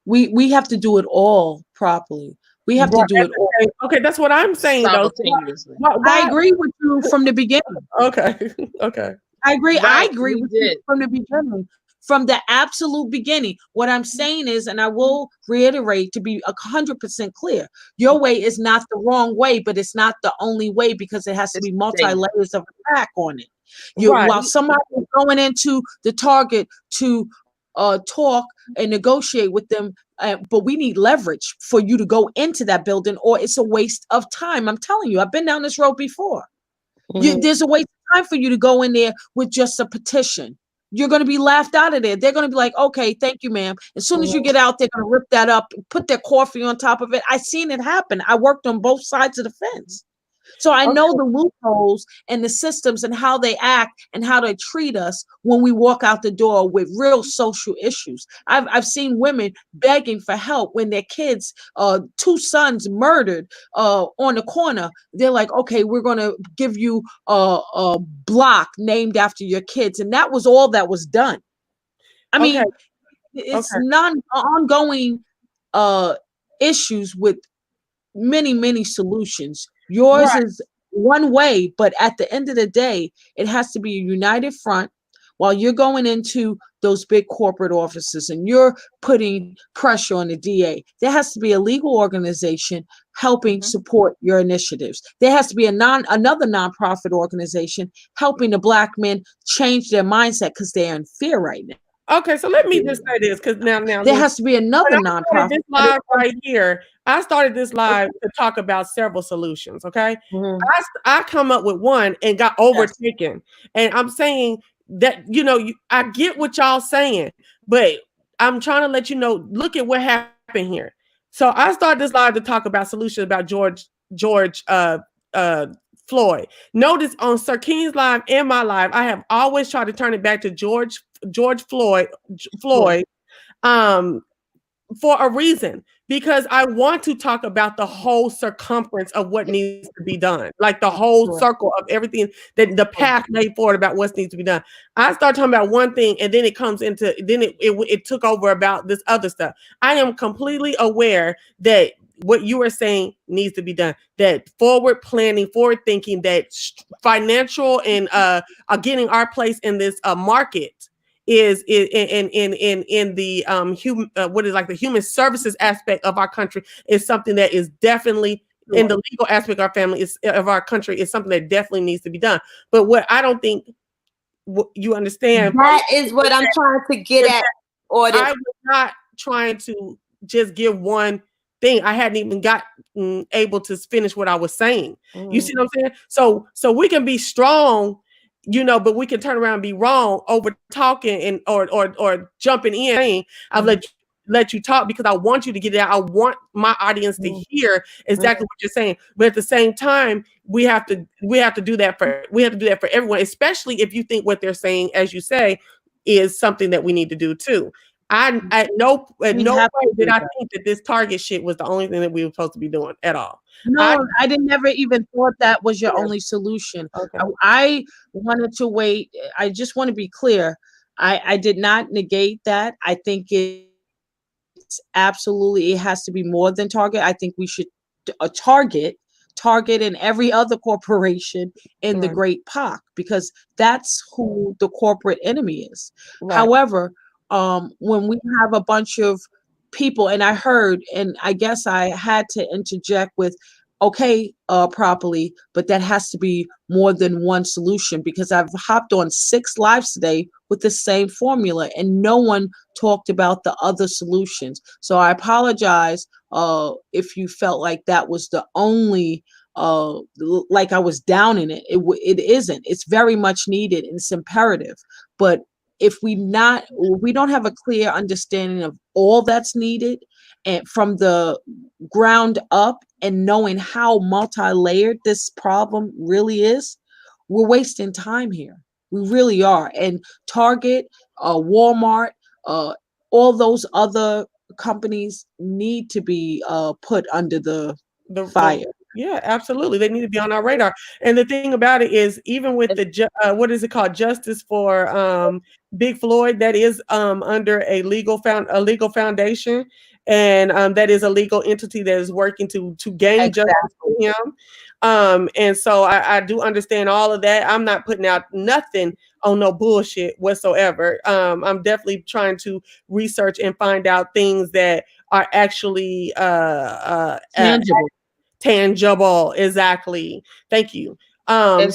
Speaker 4: We have to do it all properly. We have to
Speaker 1: Right,
Speaker 4: do it all.
Speaker 1: okay, that's what I'm saying though.
Speaker 3: Simultaneously.
Speaker 4: I agree with you from the beginning.
Speaker 1: Okay, okay.
Speaker 4: I agree. I
Speaker 3: Right,
Speaker 4: agree
Speaker 3: we
Speaker 4: with
Speaker 3: did.
Speaker 4: you from the beginning, from the absolute beginning. What I'm saying is, and I will reiterate to be 100% clear, your way is not the wrong way, but it's not the only way because it has to
Speaker 3: It's
Speaker 4: be
Speaker 3: the
Speaker 4: multi
Speaker 3: same.
Speaker 4: layers of attack on it.
Speaker 1: Right.
Speaker 4: While somebody is going into the Target to talk and negotiate with them, but we need leverage for you to go into that building, or it's a waste of time. I'm telling you, I've been down this road before.
Speaker 1: Mhm.
Speaker 4: There's a waste of time for you to go in there with just a petition. You're going to be laughed out of there. They're going to be like, okay, thank you, ma'am. As soon as you get out, they're going to rip that up and put their coffee on top of it. I seen it happen. I worked on both sides of the fence. So I know the loopholes and the systems and how they act and how they treat us when we walk out the door with real social issues. I've seen women begging for help when their kids, 2 sons murdered on the corner. They're like, okay, we're going to give you a block named after your kids. And that was all that was done. I mean,
Speaker 1: Okay.
Speaker 4: it's ongoing issues with many solutions. Yours
Speaker 1: Right.
Speaker 4: is one way, but at the end of the day, it has to be a united front. While you're going into those big corporate offices and you're putting pressure on the DA, there has to be a legal organization helping support your initiatives. There has to be another nonprofit organization helping the Black men change their mindset because they're in fear right now.
Speaker 1: Okay, so let me just say this, because now
Speaker 4: There has to be another
Speaker 1: when I started
Speaker 4: nonprofit.
Speaker 1: this live right here, I started this live to talk about several solutions. Okay, I come up with one and got overtaken, and I'm saying that I get what y'all saying, but I'm trying to let you know. Look at what happened here. So I started this live to talk about solutions about George Floyd. Notice on Sir King's live and my live, I have always tried to turn it back to George Floyd, for a reason, because I want to talk about the whole circumference of what needs to be done, like the whole circle of everything, that the path laid forward about what needs to be done. I start talking about one thing, and then it comes into, then it took over about this other stuff. I am completely aware that what you are saying needs to be done, that forward planning, forward thinking, that financial and getting our place in this market is in the human what is like the human services aspect of our country is something that is definitely in the legal aspect of our family is of our country is something that definitely needs to be done. But what I don't think you understand,
Speaker 2: that is what I'm trying to get at.
Speaker 1: I was not trying to just give one thing. I hadn't even got able to finish what I was saying. You see what I'm saying? So we can be strong but we can turn around and be wrong over talking and or jumping in. I've let you talk because I want you to get it out. I want my audience to hear exactly what you're saying. But at the same time, we have to do that for everyone, especially if you think what they're saying, as you say, is something that we need to do too. At no way did I think that this Target shit was the only thing that we were supposed to be doing at all.
Speaker 4: No, I didn't never even thought that was your only solution.
Speaker 1: Okay.
Speaker 4: I wanted to wait. I just want to be clear. I did not negate that. I think it's absolutely, it has to be more than Target. I think we should Target and every other corporation in the Great POC, because that's who the corporate enemy is.
Speaker 1: Right.
Speaker 4: However, when we have a bunch of people, and I heard, and I guess I had to interject with, okay, properly, but that has to be more than one solution, because I've hopped on 6 lives today with the same formula and no one talked about the other solutions. So I apologize if you felt like that was the only like I was down in it. It isn't. It's very much needed and it's imperative. But if we don't have a clear understanding of all that's needed and from the ground up, and knowing how multi-layered this problem really is, we're wasting time here. We really are. And Target, Walmart, all those other companies need to be put under the fire.
Speaker 1: Yeah, absolutely. They need to be on our radar. And the thing about it is, even with the what is it called, Justice for Big Floyd, that is under a legal foundation, and that is a legal entity that is working to gain justice for him. And so I do understand all of that. I'm not putting out nothing on no bullshit whatsoever. I'm definitely trying to research and find out things that are actually tangible. Exactly. Thank you.
Speaker 3: And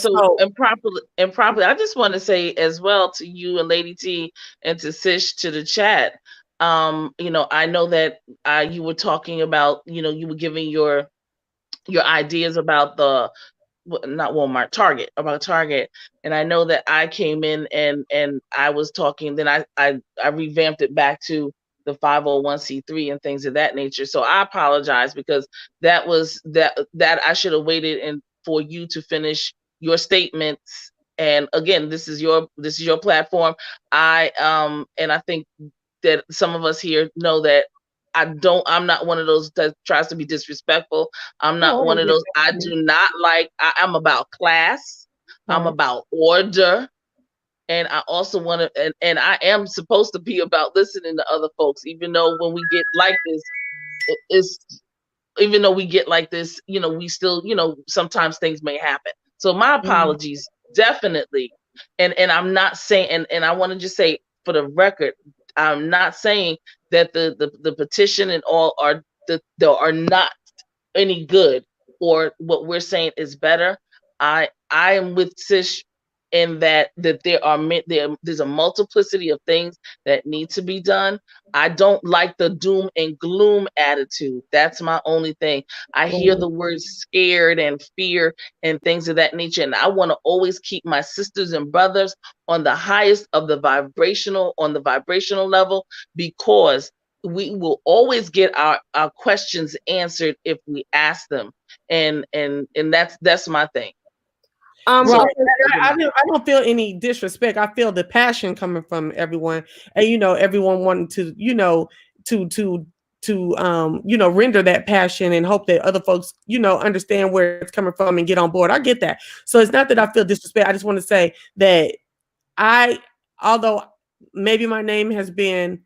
Speaker 3: properly, I just want to say as well to you and Lady T and to Sish to the chat. I know that you were talking about, you were giving your ideas about not Walmart, Target. And I know that I came in and I was talking, then I revamped it back to the 501c3 and things of that nature. So I apologize, because that I should have waited and for you to finish your statements. And again, this is your platform. And I think that some of us here know that I'm not one of those that tries to be disrespectful. I'm not one of those. I do not like, I'm about class. I'm about order. And I also want to, and I am supposed to be about listening to other folks, even though when we get like this, even though we get like this, we still, sometimes things may happen. So my apologies, definitely. And I'm not saying, and I want to just say for the record, I'm not saying that the petition and all are not any good, or what we're saying is better. I am with Sish in that there's a multiplicity of things that need to be done. I don't like the doom and gloom attitude. That's my only thing. I hear the words scared and fear and things of that nature, and I want to always keep my sisters and brothers on the highest of the vibrational level, because we will always get our questions answered if we ask them, and that's my thing.
Speaker 1: Right. I don't feel any disrespect. I feel the passion coming from everyone, and everyone wanting to render that passion and hope that other folks understand where it's coming from and get on board. I get that. So it's not that I feel disrespect. I just want to say that although maybe my name has been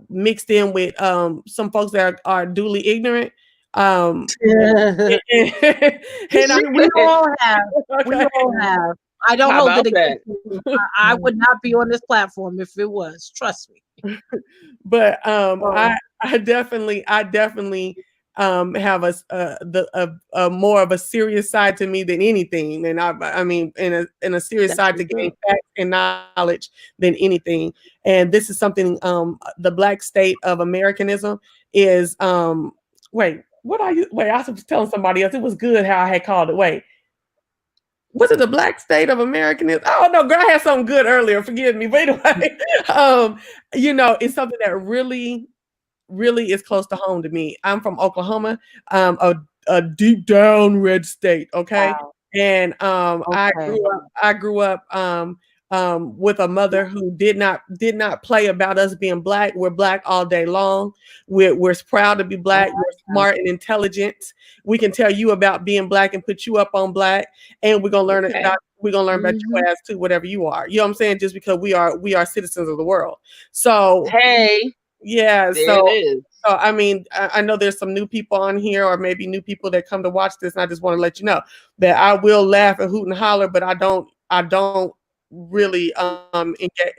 Speaker 1: mixed in with some folks that are duly ignorant. And
Speaker 4: we all have. Okay. We all have. I don't hold it against you. I would not be on this platform if it was. Trust me.
Speaker 1: But I definitely have a more of a serious side to me than anything, and I mean in a serious side to gain facts and knowledge than anything. And this is something the Black state of Americanism is. Wait, what are you? Wait, I was telling somebody else. It was good how I had called it. Wait. was it the black state of Americanism? Oh no, girl, I had something good earlier. Forgive me. But anyway, it's something that really is close to home to me. I'm from Oklahoma, a deep down red state. Okay.
Speaker 2: Wow.
Speaker 1: And
Speaker 4: Okay.
Speaker 1: I grew up with a mother who did not play about us being black. We're black all day long. We're proud to be black. We're smart and intelligent. We can tell you about being black and put you up on black, and we're gonna learn about your ass too, whatever you are. You know what I'm saying? Just because we are citizens of the world. So
Speaker 3: Hey,
Speaker 1: yeah,
Speaker 3: there
Speaker 1: so
Speaker 3: it is.
Speaker 1: so I mean, I know there's some new people on here, or maybe new people that come to watch this, and I just want to let you know that I will laugh and hoot and holler, but I don't really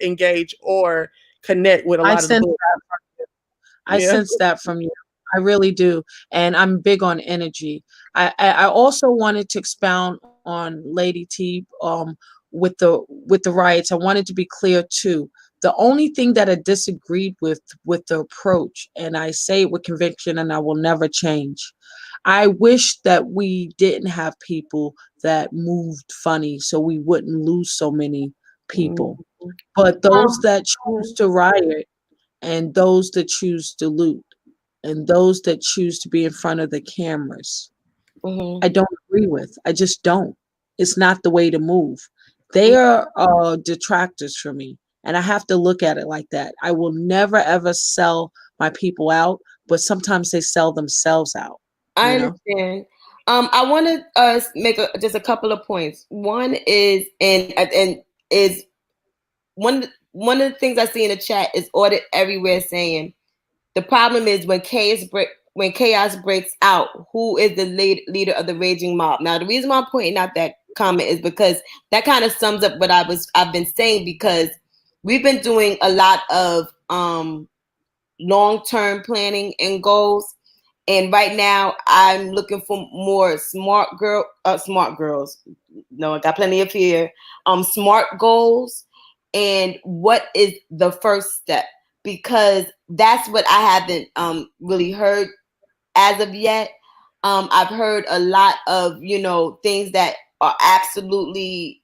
Speaker 1: engage or connect with a
Speaker 4: I
Speaker 1: lot of the
Speaker 4: sense
Speaker 1: book.
Speaker 4: I
Speaker 1: Yeah.
Speaker 4: sense that from you. I really do. And I'm big on energy. I also wanted to expound on Lady T with the riots. I wanted to be clear too. The only thing that I disagreed with the approach, and I say it with conviction and I will never change. I wish that we didn't have people that moved funny so we wouldn't lose so many people.
Speaker 1: Mhm.
Speaker 4: But those that choose to riot and those that choose to loot and those that choose to be in front of the cameras, I don't agree with. I just don't. It's not the way to move. They are detractors for me. And I have to look at it like that. I will never, ever sell my people out, but sometimes they sell themselves out.
Speaker 2: I
Speaker 4: You know?
Speaker 2: understand. I want to make just a couple of points. One is and is one of the things I see in the chat is Audit Everywhere saying the problem is when chaos breaks out, who is the leader of the raging mob? Now, the reason why I'm pointing out that comment is because that kind of sums up what I've been saying, because we've been doing a lot of long-term planning and goals. And right now, I'm looking for more smart girls. No, I got plenty of here. Smart goals. And what is the first step? Because that's what I haven't really heard as of yet. I've heard a lot of things that are absolutely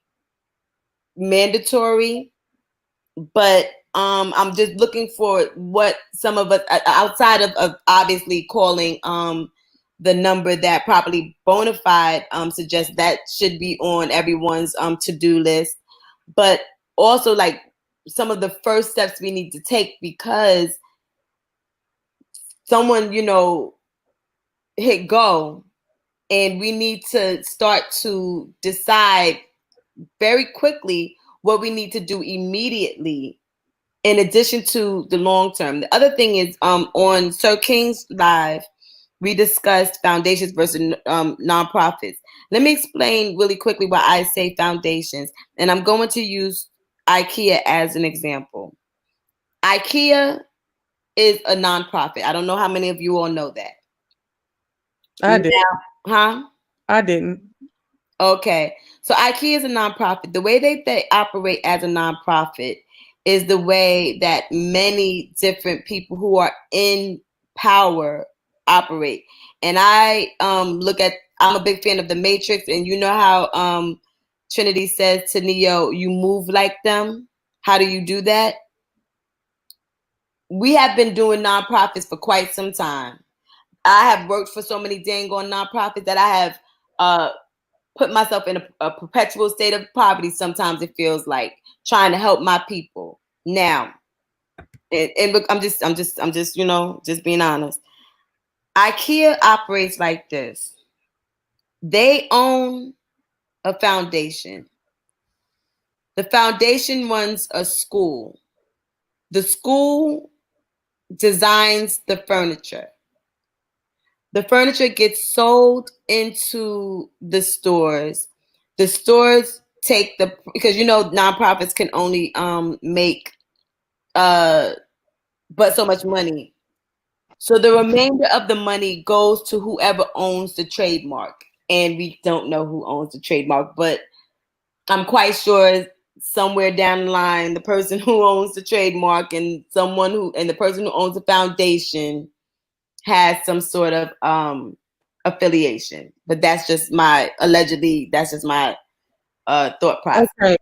Speaker 2: mandatory, but I'm just looking for what some of us outside of obviously calling the number that Properly Bonafide suggests that should be on everyone's to-do list, but also like some of the first steps we need to take, because someone hit go and we need to start to decide very quickly what we need to do immediately in addition to the long term. The other thing is on Sir King's Live, we discussed foundations versus nonprofits. Let me explain really quickly why I say foundations. And I'm going to use IKEA as an example. IKEA is a nonprofit. I don't know how many of you all know that.
Speaker 1: I did.
Speaker 2: Huh?
Speaker 1: I didn't.
Speaker 2: Okay. So IKEA is a nonprofit. The way they operate as a nonprofit is the way that many different people who are in power operate. And I'm a big fan of The Matrix, and you know how Trinity says to Neo, you move like them. How do you do that? We have been doing nonprofits for quite some time. I have worked for so many dang on nonprofits that I have put myself in a perpetual state of poverty. Sometimes it feels like trying to help my people. Now, and I'm just just being honest. IKEA operates like this. They own a foundation. The foundation runs a school. The school designs the furniture. The furniture gets sold into the stores. The stores take because nonprofits can only make but so much money. So the remainder of the money goes to whoever owns the trademark. And we don't know who owns the trademark, but I'm quite sure somewhere down the line, the person who owns the trademark and the person who owns the foundation has some sort of affiliation. But that's just my thought process.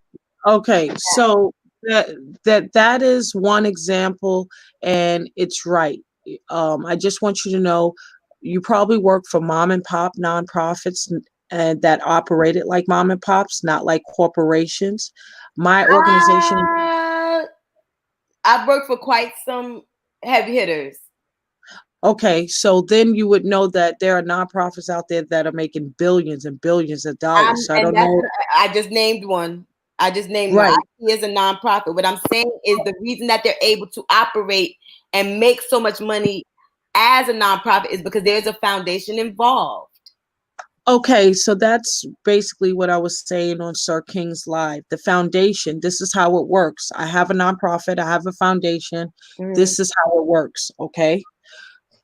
Speaker 4: Okay. So that is one example, and it's right. I just want you to know, you probably work for mom and pop nonprofits and that operate it like mom and pops, not like corporations. My organization.
Speaker 2: I've worked for quite some heavy hitters.
Speaker 4: Okay, so then you would know that there are nonprofits out there that are making billions and billions of dollars. So I don't know.
Speaker 2: I just named one. I just named
Speaker 4: Right.
Speaker 2: one. IT is a nonprofit. What I'm saying is the reason that they're able to operate and make so much money as a nonprofit is because there's a foundation involved.
Speaker 4: Okay, so that's basically what I was saying on Sir King's Live. The foundation, this is how it works. I have a nonprofit, I have a foundation. This is how it works, okay?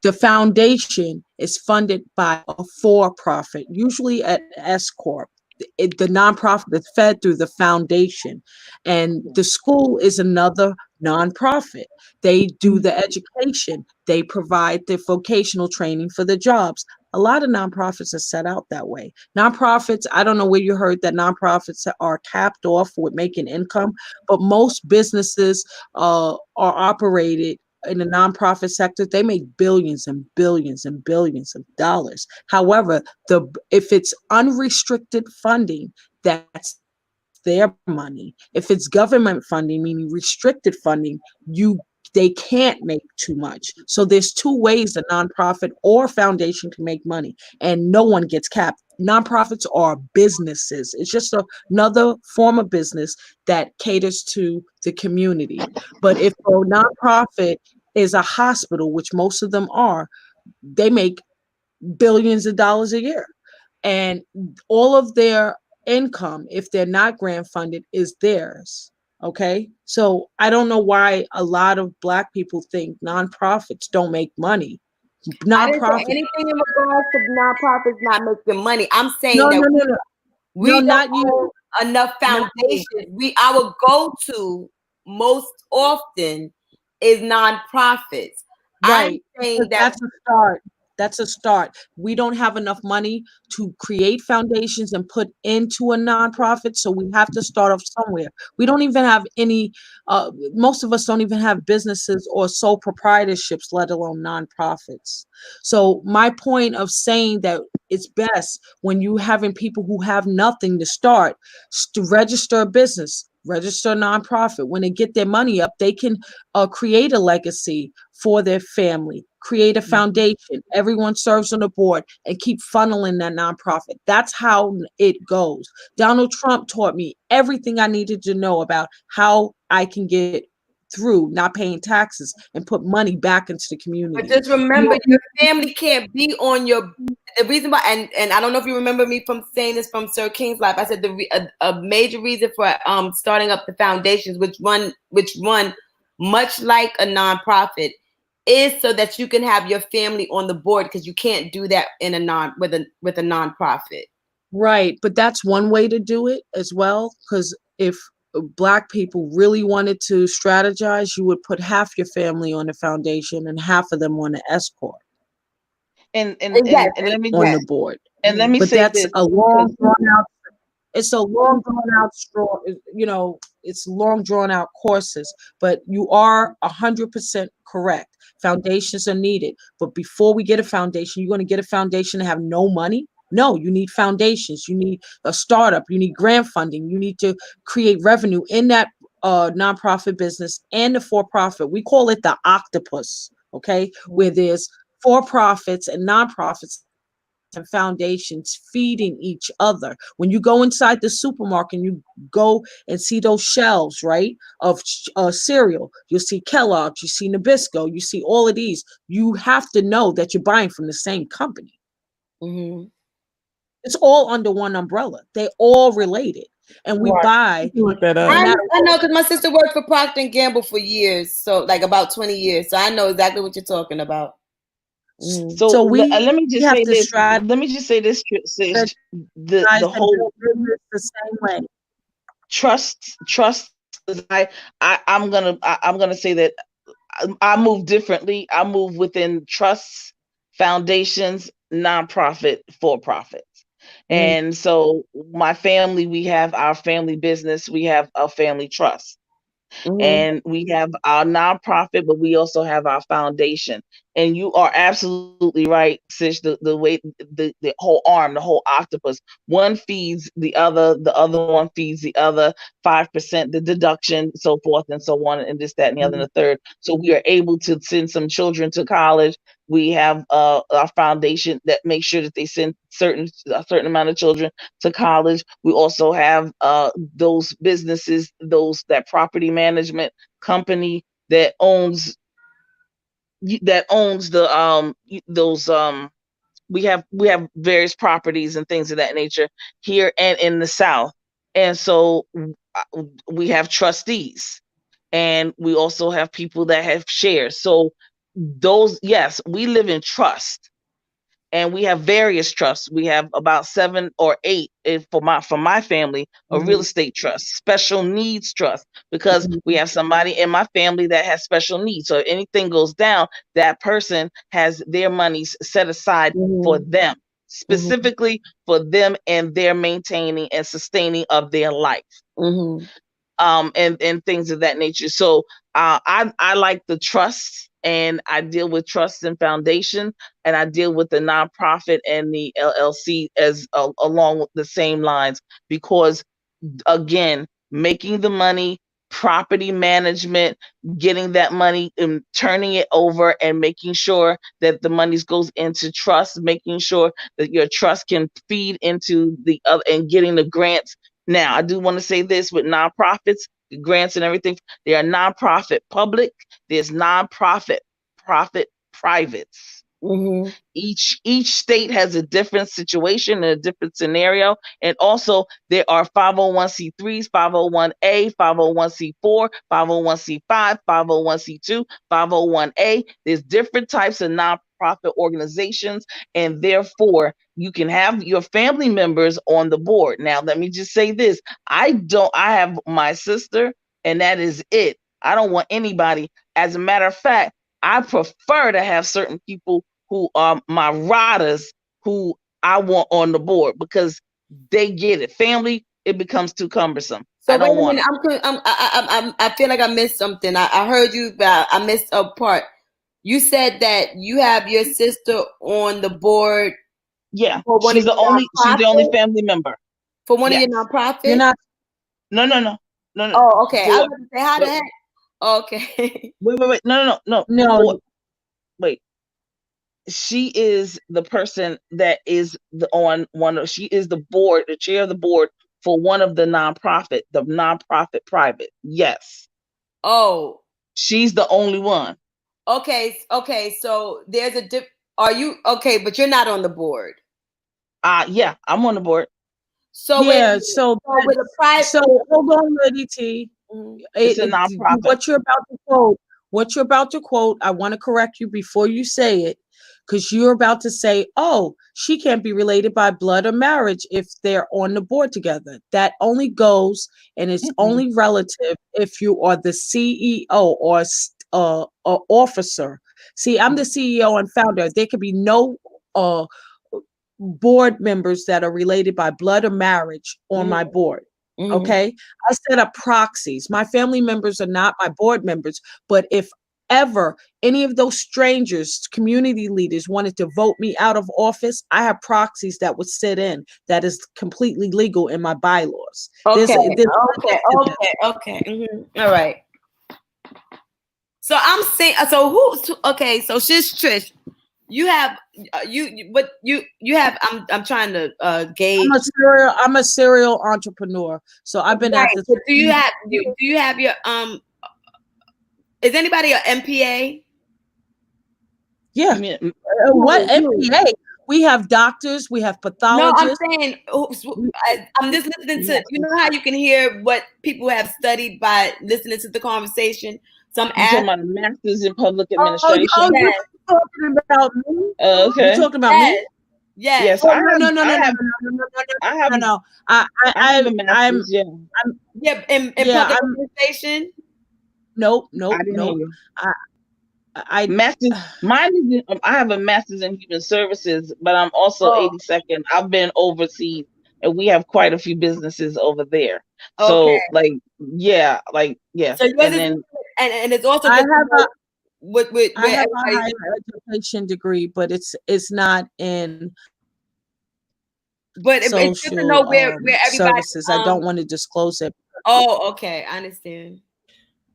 Speaker 4: The foundation is funded by a for-profit, usually an S corp. The nonprofit is fed through the foundation, and the school is another nonprofit. They do the education. They provide the vocational training for the jobs. A lot of nonprofits are set out that way. Nonprofits, I don't know where you heard that nonprofits are capped off with making income, but most businesses are operated in the nonprofit sector. They make billions and billions and billions of dollars. However, if it's unrestricted funding, that's their money. If it's government funding, meaning restricted funding, they can't make too much. So there's two ways a nonprofit or foundation can make money, and no one gets capped. Nonprofits are businesses. It's just another form of business that caters to the community. But if a nonprofit is a hospital, which most of them are, they make billions of dollars a year. And all of their income, if they're not grant funded, is theirs. Okay. So I don't know why a lot of Black people think nonprofits don't make money.
Speaker 2: I didn't say anything in regards to nonprofits not making money. I'm saying we don't own enough foundations. Our go-to most often is nonprofits.
Speaker 4: Right.
Speaker 2: I'm saying
Speaker 4: That's a start. That's a start. We don't have enough money to create foundations and put into a nonprofit, so we have to start off somewhere. We don't even have any, most of us don't even have businesses or sole proprietorships, let alone nonprofits. So my point of saying that it's best when you having people who have nothing to start, to register a business, register a nonprofit. When they get their money up, they can create a legacy for their family, create a foundation. Everyone serves on the board and keep funneling that nonprofit. That's how it goes. Donald Trump taught me everything I needed to know about how I can get through not paying taxes and put money back into the community.
Speaker 2: But just remember, your family can't be on your. The reason why, and I don't know if you remember me from saying this from Sir King's Life. I said a major reason for starting up the foundations, which run much like a nonprofit, is so that you can have your family on the board, because you can't do that in with a nonprofit.
Speaker 4: Right, but that's one way to do it as well. Because if Black people really wanted to strategize, you would put half your family on the foundation and half of them on the S corp.
Speaker 3: And let me
Speaker 4: on the board.
Speaker 3: And let me
Speaker 4: but
Speaker 3: say
Speaker 4: that's
Speaker 3: this.
Speaker 4: a long drawn out. It's a long drawn out straw. It's long drawn out courses. But you are 100% correct. Foundations are needed. But before we get a foundation, you're going to get a foundation and have no money. No, you need foundations. You need a startup. You need grant funding. You need to create revenue in that nonprofit business and the for-profit. We call it the octopus, okay? Where there's for-profits and nonprofits and foundations feeding each other. When you go inside the supermarket and you go and see those shelves, right, of cereal, you'll see Kellogg's, you see Nabisco, you see all of these. You have to know that you're buying from the same company.
Speaker 2: Mm-hmm.
Speaker 4: It's all under one umbrella. They all related, and we buy.
Speaker 1: Look that up.
Speaker 2: I know, because my sister worked for Procter & Gamble for years, so like about 20 years. So I know exactly what you're talking about.
Speaker 3: So
Speaker 4: we
Speaker 3: let me just say this.
Speaker 4: Let
Speaker 3: me just say this. The whole
Speaker 4: the same way.
Speaker 3: Trust. I'm gonna say that I move differently. I move within trusts, foundations, nonprofit, for profits. And so my family, we have our family business, we have a family trust. And we have our nonprofit, but we also have our foundation. And you are absolutely right, sis. The way the whole arm, the whole octopus, one feeds the other one feeds the other, 5%, the deduction, so forth and so on, and this, that, and the other, and the third. So we are able to send some children to college. We have our foundation that makes sure that they send a certain amount of children to college. We also have those businesses, that property management company that owns the those we have various properties and things of that nature here and in the South. And so we have trustees, and we also have people that have shares. So those, yes, we live in trust. And we have various trusts. We have about 7 or 8 for my family, a real estate trust, special needs trust, because we have somebody in my family that has special needs. So if anything goes down, that person has their monies set aside for them, specifically for them and their maintaining and sustaining of their life. And things of that nature. So I like the trusts, and I deal with trusts and foundation, and I deal with the nonprofit and the LLC as along with the same lines, because again, making the money, property management, getting that money and turning it over, and making sure that the money goes into trust, making sure that your trust can feed into the other, and getting the grants. Now, I do want to say this with nonprofits, grants and everything, they are nonprofit public, there's nonprofit profit privates. Each state has a different situation and a different scenario. And also there are 501c3s, 501a, 501c4, 501c5, 501c2, 501a. There's different types of nonprofit organizations, and therefore you can have your family members on the board. Now, let me just say this. I have my sister, and that is it. I don't want anybody. As a matter of fact, I prefer to have certain people who are my riders, who I want on the board, because they get it. Family, it becomes too cumbersome.
Speaker 2: So
Speaker 3: I don't
Speaker 2: wait a
Speaker 3: want
Speaker 2: minute. I feel like I missed something. I heard you, but I missed a part. You said that you have your sister on the board.
Speaker 3: Yeah,
Speaker 2: For one
Speaker 3: she's
Speaker 2: of
Speaker 3: the
Speaker 2: your
Speaker 3: only
Speaker 2: nonprofits?
Speaker 3: family member.
Speaker 2: For one
Speaker 3: Yes.
Speaker 2: of your nonprofits?
Speaker 4: You're not.
Speaker 3: No.
Speaker 2: Oh, okay. I was
Speaker 3: For,
Speaker 2: going to say, how the heck? Okay.
Speaker 3: wait. No.
Speaker 4: No.
Speaker 3: Wait. She is the person that is she is the board, the chair of the board for one of the nonprofit private. Yes.
Speaker 2: Oh.
Speaker 3: She's the only one.
Speaker 2: Okay. So there's a are you okay, but you're not on the board.
Speaker 3: Yeah, I'm on the board.
Speaker 2: So
Speaker 4: Yeah,
Speaker 2: with
Speaker 4: a
Speaker 2: private,
Speaker 4: hold on, Lady T.
Speaker 3: It's a nonprofit.
Speaker 4: What you're about to quote, I want to correct you before you say it, because you're about to say, oh, she can't be related by blood or marriage if they're on the board together. That only goes, and it's only relative if you are the CEO or officer. See, I'm the CEO and founder. There could be no board members that are related by blood or marriage on my board. Okay. I set up proxies. My family members are not my board members, but if ever any of those strangers, community leaders, wanted to vote me out of office, I have proxies that would sit in. That is completely legal in my bylaws.
Speaker 2: Okay. All right. So I'm saying, so she's Trish. You have you have. I'm trying to gauge.
Speaker 4: I'm a serial entrepreneur. So I've been at this.
Speaker 2: Do you have your is anybody an MPA?
Speaker 4: Yeah. What MPA? We have doctors, we have pathologists.
Speaker 2: No, I'm saying, I'm just listening to, you know how you can hear what people have studied by listening to the conversation?
Speaker 3: You're talking about a master's in public administration?
Speaker 4: You're talking about me?
Speaker 3: Okay.
Speaker 4: You're talking about me?
Speaker 2: Yes.
Speaker 4: No. I have
Speaker 3: a master's,
Speaker 2: in public administration?
Speaker 4: Nope.
Speaker 3: Masters, mine is I have a master's in human services, but I'm also 82nd. I've been overseas, and we have quite a few businesses over there.
Speaker 2: Okay.
Speaker 3: So, like, yeah, like, yes,
Speaker 2: So yours
Speaker 3: and
Speaker 2: is,
Speaker 3: then
Speaker 2: and it's also
Speaker 4: I
Speaker 2: good to
Speaker 4: have
Speaker 2: know
Speaker 4: a
Speaker 2: what
Speaker 4: I
Speaker 2: where
Speaker 4: have a
Speaker 2: everybody's.
Speaker 4: higher education degree, but it's not in
Speaker 2: But it's good to know
Speaker 4: social
Speaker 2: where everybody.
Speaker 4: services. I don't want to disclose it.
Speaker 2: Oh, okay, I understand.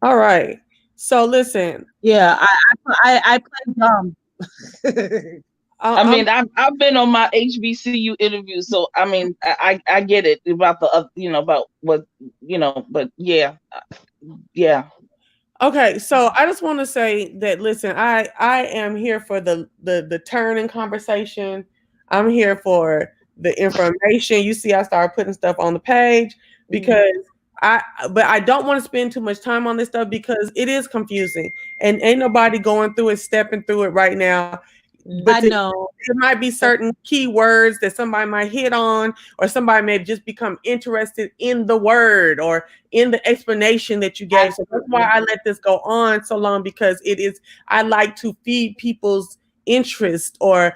Speaker 1: All right. So listen.
Speaker 4: Yeah, I play dumb.
Speaker 3: I mean, I've been on my HBCU interview, so I mean, I get it about the about what but yeah.
Speaker 1: Okay, so I just want to say that listen, I am here for the turn in conversation. I'm here for the information. You see, I started putting stuff on the page because but I don't want to spend too much time on this stuff because it is confusing and ain't nobody going through it, stepping through it right now. But
Speaker 4: I know.
Speaker 1: there might be certain key words that somebody might hit on, or somebody may just become interested in the word or in the explanation that you gave. So that's why I let this go on so long, because I like to feed people's interest or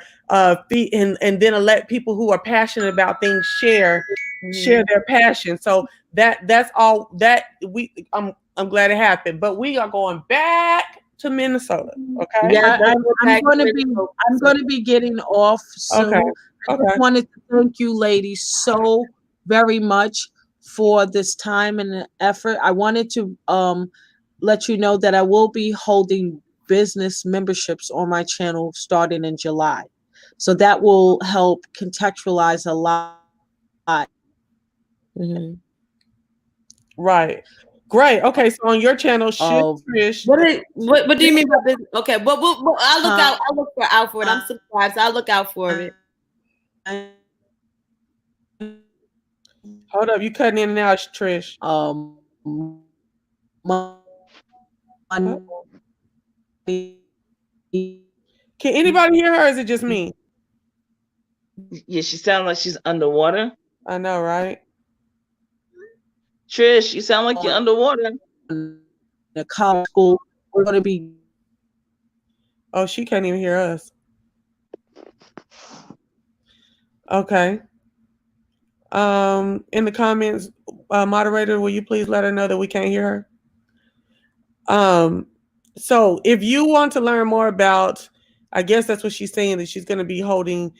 Speaker 1: feed and then let people who are passionate about things share their passion. So that's all that I'm glad it happened. But we are going back to Minnesota. Okay.
Speaker 4: Yeah, I'm going to be getting off soon.
Speaker 1: Okay.
Speaker 4: I just wanted to thank you ladies so very much for this time and effort. I wanted to let you know that I will be holding business memberships on my channel starting in July. So that will help contextualize a lot.
Speaker 1: Right. Great. Okay, so on your channel, Trish.
Speaker 2: What do you mean by business? Okay, but I'll look out. I'll look out for it. I'm subscribed, so I'll look out for it.
Speaker 1: Hold up, you cutting in and out, Trish. Can anybody hear her? Or is it just me?
Speaker 3: Yeah, she sounds like she's underwater.
Speaker 1: I know, right?
Speaker 3: Trish, you sound like you're underwater.
Speaker 4: The college school, we're going to be.
Speaker 1: Oh, she can't even hear us. Okay. In the comments, moderator, will you please let her know that we can't hear her? So if you want to learn more about, I guess that's what she's saying, that she's going to be holding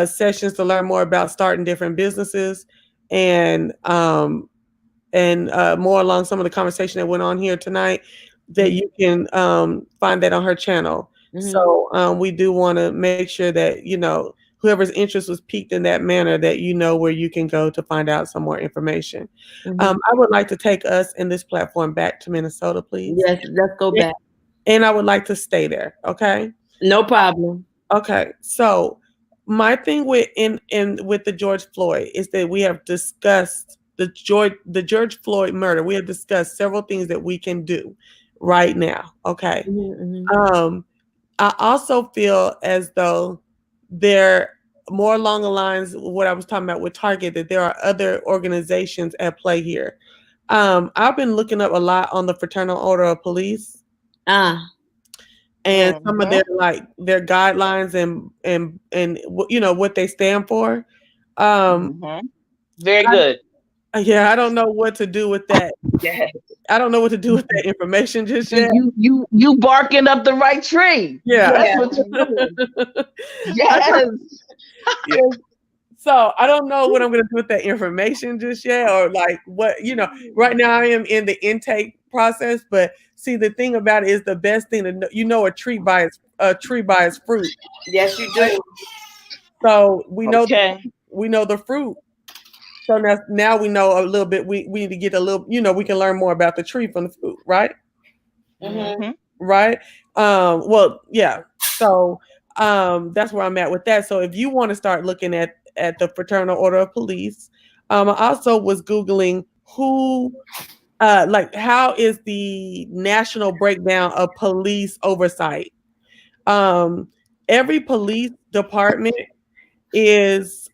Speaker 1: sessions to learn more about starting different businesses and more along some of the conversation that went on here tonight, that you can find that on her channel. So we do want to make sure that, whoever's interest was piqued in that manner, that where you can go to find out some more information. I would like to take us in this platform back to Minnesota, please.
Speaker 2: Yes, let's go back.
Speaker 1: And I would like to stay there. Okay.
Speaker 2: No problem.
Speaker 1: Okay. So my thing with the George Floyd is that we have discussed the George Floyd murder. We have discussed several things that we can do right now. Okay. I also feel as though they're more along the lines of what I was talking about with Target, that there are other organizations at play here. I've been looking up a lot on the Fraternal Order of Police. And some of their guidelines and what they stand for.
Speaker 3: Very good.
Speaker 1: I don't know what to do with that. I don't know what to do with that information just yet.
Speaker 3: You barking up the right tree.
Speaker 1: Yeah.
Speaker 3: That's what you're doing. Yes.
Speaker 1: Yes. So I don't know what I'm going to do with that information just yet, or like what, right now I am in the intake process, but see, the thing about it is the best thing to know, a tree by its fruit.
Speaker 2: Yes, you do.
Speaker 1: So we know the fruit. So now we know a little bit. We need to get a little, we can learn more about the tree from the fruit, right? Right. Well, yeah. So that's where I'm at with that. So if you want to start looking at the Fraternal Order of Police, I also was Googling how is the national breakdown of police oversight. Every police department is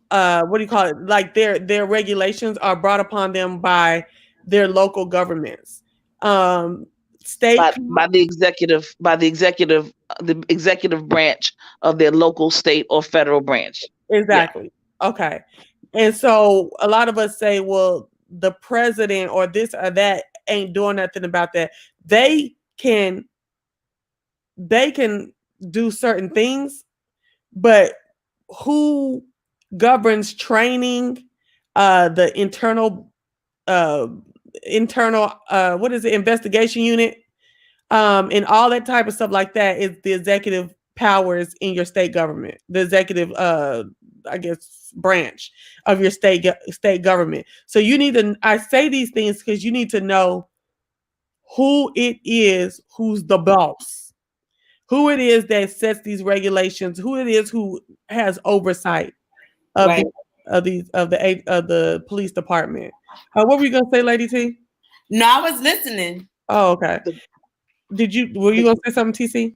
Speaker 1: what do you call it? Like their regulations are brought upon them by their local governments. state
Speaker 3: by the executive branch of their local, state, or federal branch.
Speaker 1: exactly. Okay. And so a lot of us say, well, the president or this or that ain't doing nothing about that. They can do certain things, but who governs training, the uh internal what is it, investigation unit, and all that type of stuff like that is the executive powers in your state government, the executive I guess branch of your state government. So you need to, I say these things because you need to know who it is who's the boss, who it is that sets these regulations, who it is who has oversight of
Speaker 2: Right.
Speaker 1: the police department. What were you gonna say, Lady T?
Speaker 2: No, I was listening.
Speaker 1: Oh, okay. Were you gonna say something, TC?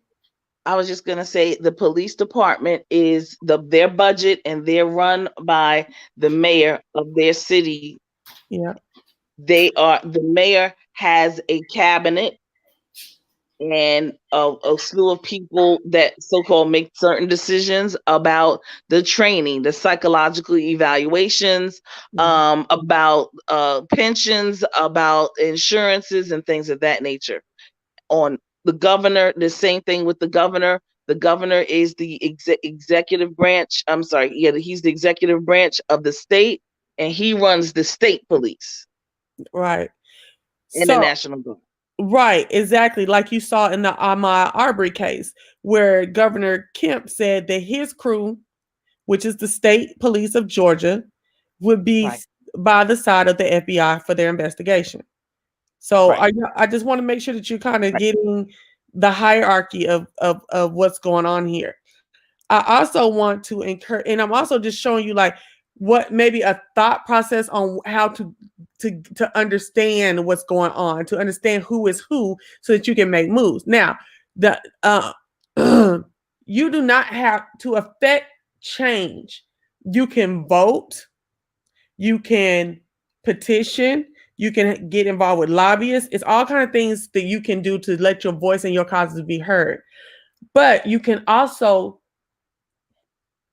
Speaker 3: I was just gonna say the police department is their budget, and they're run by the mayor of their city.
Speaker 1: Yeah.
Speaker 3: The mayor has a cabinet and a slew of people that so-called make certain decisions about the training, the psychological evaluations, about pensions, about insurances, and things of that nature. On the governor, the same thing with the governor. The governor is the executive branch. I'm sorry, yeah, he's the executive branch of the state, and he runs the state police.
Speaker 1: Right.
Speaker 3: And the National Guard.
Speaker 1: Right, exactly. Like you saw in the Ahmaud Arbery case, where Governor Kemp said that his crew, which is the state police of Georgia, would be by the side of the FBI for their investigation. So I just want to make sure that you're kind of getting the hierarchy of what's going on here. I also want to encourage, and I'm also just showing you like what maybe a thought process on how to understand what's going on, to understand who is who, so that you can make moves. Now, you do not have to affect change. You can vote, you can petition, you can get involved with lobbyists. It's all kind of things that you can do to let your voice and your causes be heard. But you can also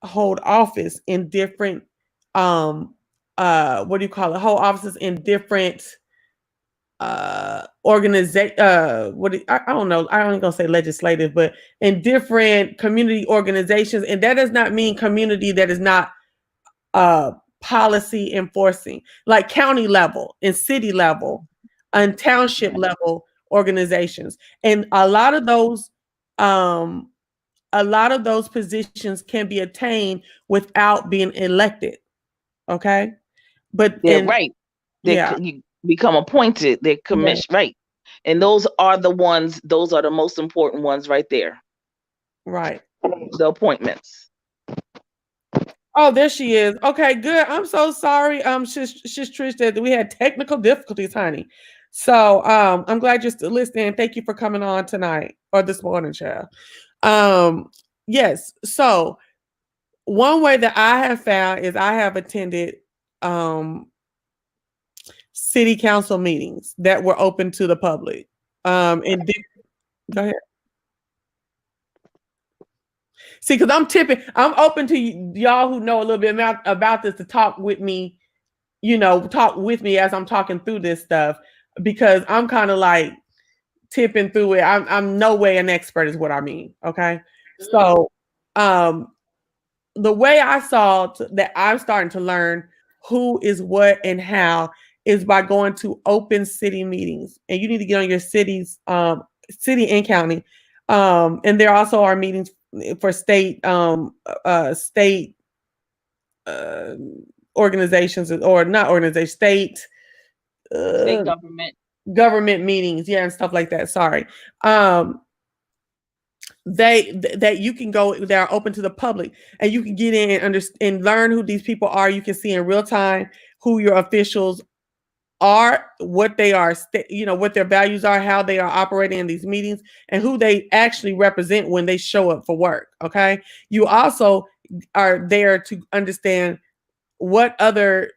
Speaker 1: hold office in different hold offices in different organization, I don't know, I don't gonna say legislative, but in different community organizations. And that does not mean community that is not policy enforcing, like county level and city level and township level organizations. And a lot of those positions can be attained without being elected. Okay. But
Speaker 3: right. You become appointed, they're commissioned, right. And those are the most important ones right there.
Speaker 1: Right.
Speaker 3: The appointments.
Speaker 1: Oh, there she is. Okay, good. I'm so sorry. She's Trish, that we had technical difficulties, honey. So I'm glad you're still listening. Thank you for coming on tonight or this morning, child. Yes. So one way that I have found is I have attended city council meetings that were open to the public. Go ahead. See, because I'm open to y'all who know a little bit about this to talk with me, talk with me as I'm talking through this stuff, because I'm kind of like tipping through it. I'm no way an expert is what I mean. Okay. So the way I saw that I'm starting to learn who is what and how is by going to open city meetings. And you need to get on your city's city and county. And there also are meetings for state organizations, or not organizations, state government meetings, and stuff like that. Sorry. That you can go, they're open to the public, and you can get in and understand and learn who these people are. You can see in real time who your officials are, what they are, what their values are, how they are operating in these meetings, and who they actually represent when they show up for work. Okay. You also are there to understand what other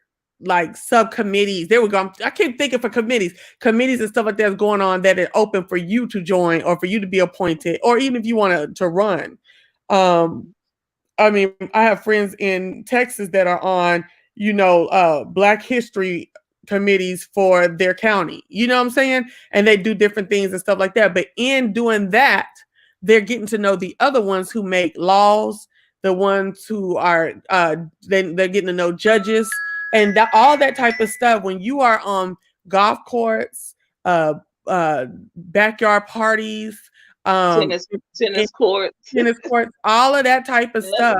Speaker 1: like subcommittees. There we go. I can't think of committees and stuff like that's going on that are open for you to join or for you to be appointed, or even if you want to run. I mean, I have friends in Texas that are on, Black History committees for their county. You know what I'm saying? And they do different things and stuff like that. But in doing that, they're getting to know the other ones who make laws, the ones who are they're getting to know judges and all that type of stuff. When you are on golf courts, backyard parties,
Speaker 3: tennis courts,
Speaker 1: all of that type of stuff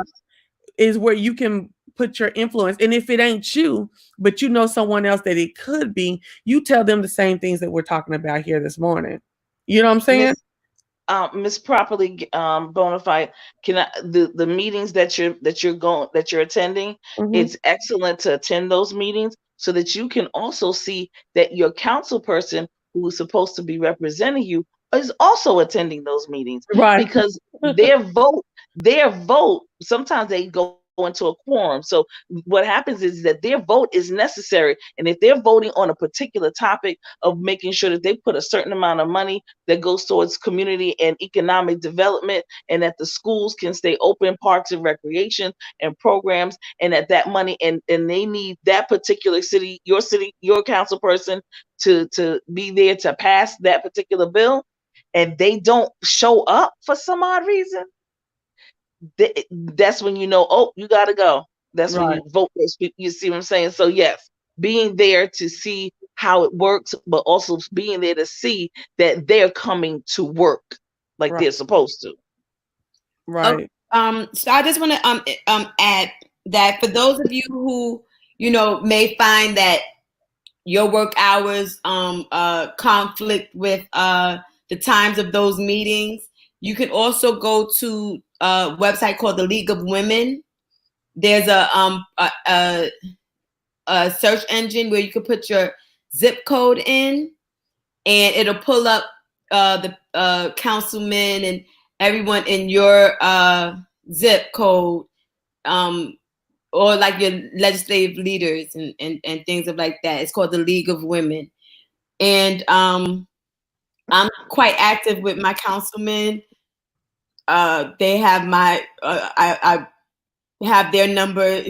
Speaker 1: is where you can put your influence. And if it ain't you, but you know someone else that it could be, you tell them the same things that we're talking about here this morning. You know what I'm saying?
Speaker 3: Miss Properly Bonafide, the meetings that you're attending, it's excellent to attend those meetings so that you can also see that your council person who is supposed to be representing you is also attending those meetings,
Speaker 1: right?
Speaker 3: Because their vote, sometimes they go into a quorum. So what happens is that their vote is necessary. And if they're voting on a particular topic of making sure that they put a certain amount of money that goes towards community and economic development, and that the schools can stay open, parks and recreation and programs, and that money, and they need that particular city, your council person to be there to pass that particular bill, and they don't show up for some odd reason, that's when you know, oh, you gotta go. That's right. When you vote those people. You see what I'm saying? So yes, being there to see how it works, but also being there to see that they're coming to work like they're supposed to.
Speaker 1: Right.
Speaker 2: So I just want to add that for those of you who may find that your work hours conflict with the times of those meetings, you can also go to a website called the League of Women. There's a search engine where you can put your zip code in, and it'll pull up the councilmen and everyone in your zip code, or like your legislative leaders and things like that. It's called the League of Women, and I'm quite active with my councilmen. They have my I have their number.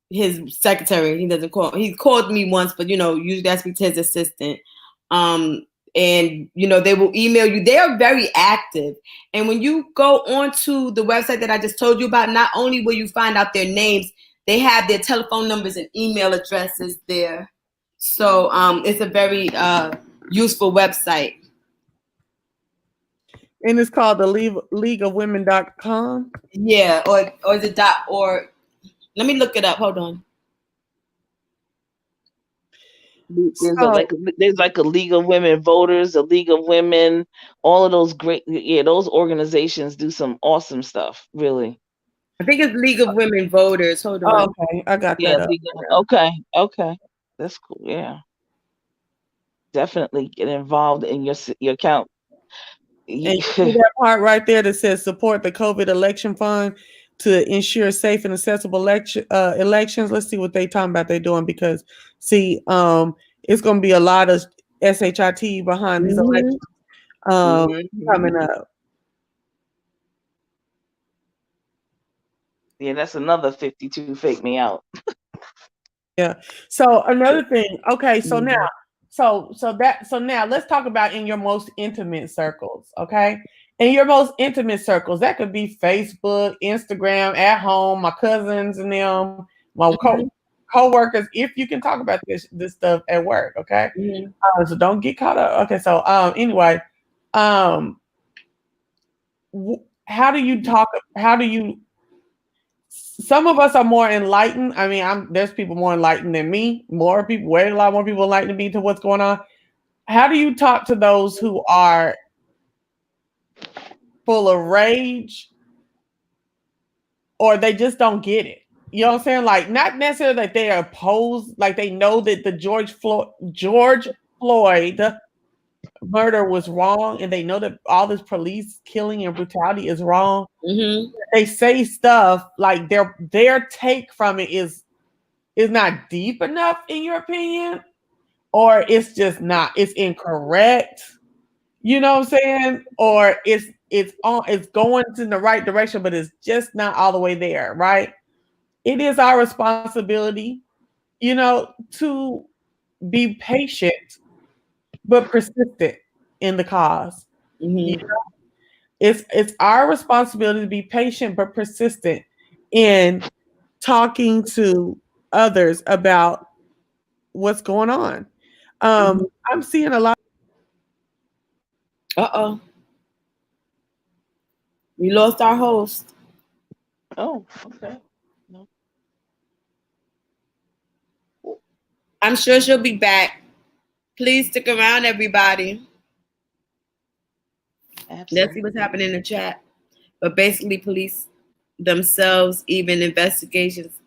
Speaker 2: His secretary, he doesn't call. He called me once, but usually I speak to his assistant. And they will email you. They are very active. And when you go onto the website that I just told you about, not only will you find out their names, they have their telephone numbers and email addresses there. So it's a very useful website.
Speaker 1: And it's called the leagueofwomen.com.
Speaker 2: Yeah, or is it .org? Let me look it up. Hold on.
Speaker 3: There's like a League of Women Voters, a League of Women, all of those those organizations do some awesome stuff, really.
Speaker 2: I think it's League of Women Voters. Hold on.
Speaker 1: Oh, okay, I got that up.
Speaker 3: Okay. That's cool. Yeah. Definitely get involved in your account.
Speaker 1: And you see that part right there that says support the COVID election fund to ensure safe and accessible elections. Let's see what they talking about they're doing, because see, it's going to be a lot of SHIT behind these elections coming up.
Speaker 3: Yeah, that's another 52 fake me out.
Speaker 1: Yeah. So another thing. Okay. So now, so now let's talk about in your most intimate circles. Okay. In your most intimate circles, that could be Facebook, Instagram, at home, my cousins and them, my co-workers, if you can talk about this stuff at work, okay? So don't get caught up. Okay, so anyway, how do you some of us are more enlightened. I mean, there's people more enlightened than me, a lot more people enlightened than me to what's going on. How do you talk to those who are full of rage, or they just don't get it? You know what I'm saying? Like, not necessarily that they are opposed, like they know that the George Floyd murder was wrong, and they know that all this police killing and brutality is wrong. They say stuff like their take from it is is not deep enough in your opinion, or it's just not, it's incorrect. You know what I'm saying? Or it's going in the right direction, but it's just not all the way there, right? It is our responsibility, to be patient but persistent in the cause. You
Speaker 2: Mm-hmm.
Speaker 1: know, it's our responsibility to be patient but persistent in talking to others about what's going on.
Speaker 2: Mm-hmm.
Speaker 1: I'm seeing a lot.
Speaker 2: Uh-oh. We lost our host.
Speaker 3: Oh, okay. No,
Speaker 2: I'm sure she'll be back. Please stick around, everybody. Let's see
Speaker 3: absolutely.
Speaker 2: what's happening in the chat. But basically, police themselves, even investigations,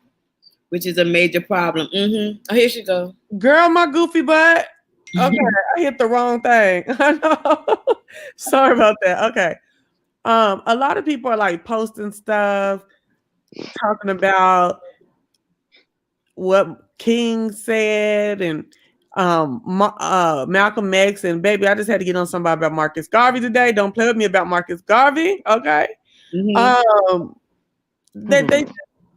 Speaker 2: which is a major problem. Mm-hmm. Oh, here she go.
Speaker 1: Girl, my goofy butt. Okay, I hit the wrong thing. I know. Sorry about that. Okay. A lot of people are like posting stuff, talking about what King said and Malcolm X, and baby, I just had to get on somebody about Marcus Garvey today. Don't play with me about Marcus Garvey, okay?
Speaker 2: Mm-hmm.
Speaker 1: Um, they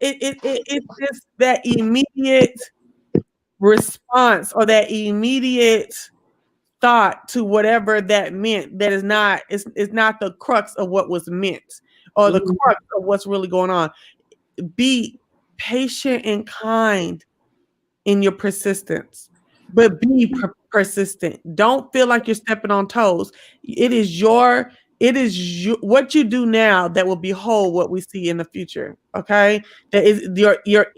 Speaker 1: it's just that immediate response or that immediate thought to whatever that meant that is not, it's not the crux of what was meant or the
Speaker 2: Mm-hmm.
Speaker 1: crux of what's really going on. Be patient and kind in your persistence, but be persistent. Don't feel like you're stepping on toes. It is what you do now that will behold what we see in the future. Okay, that is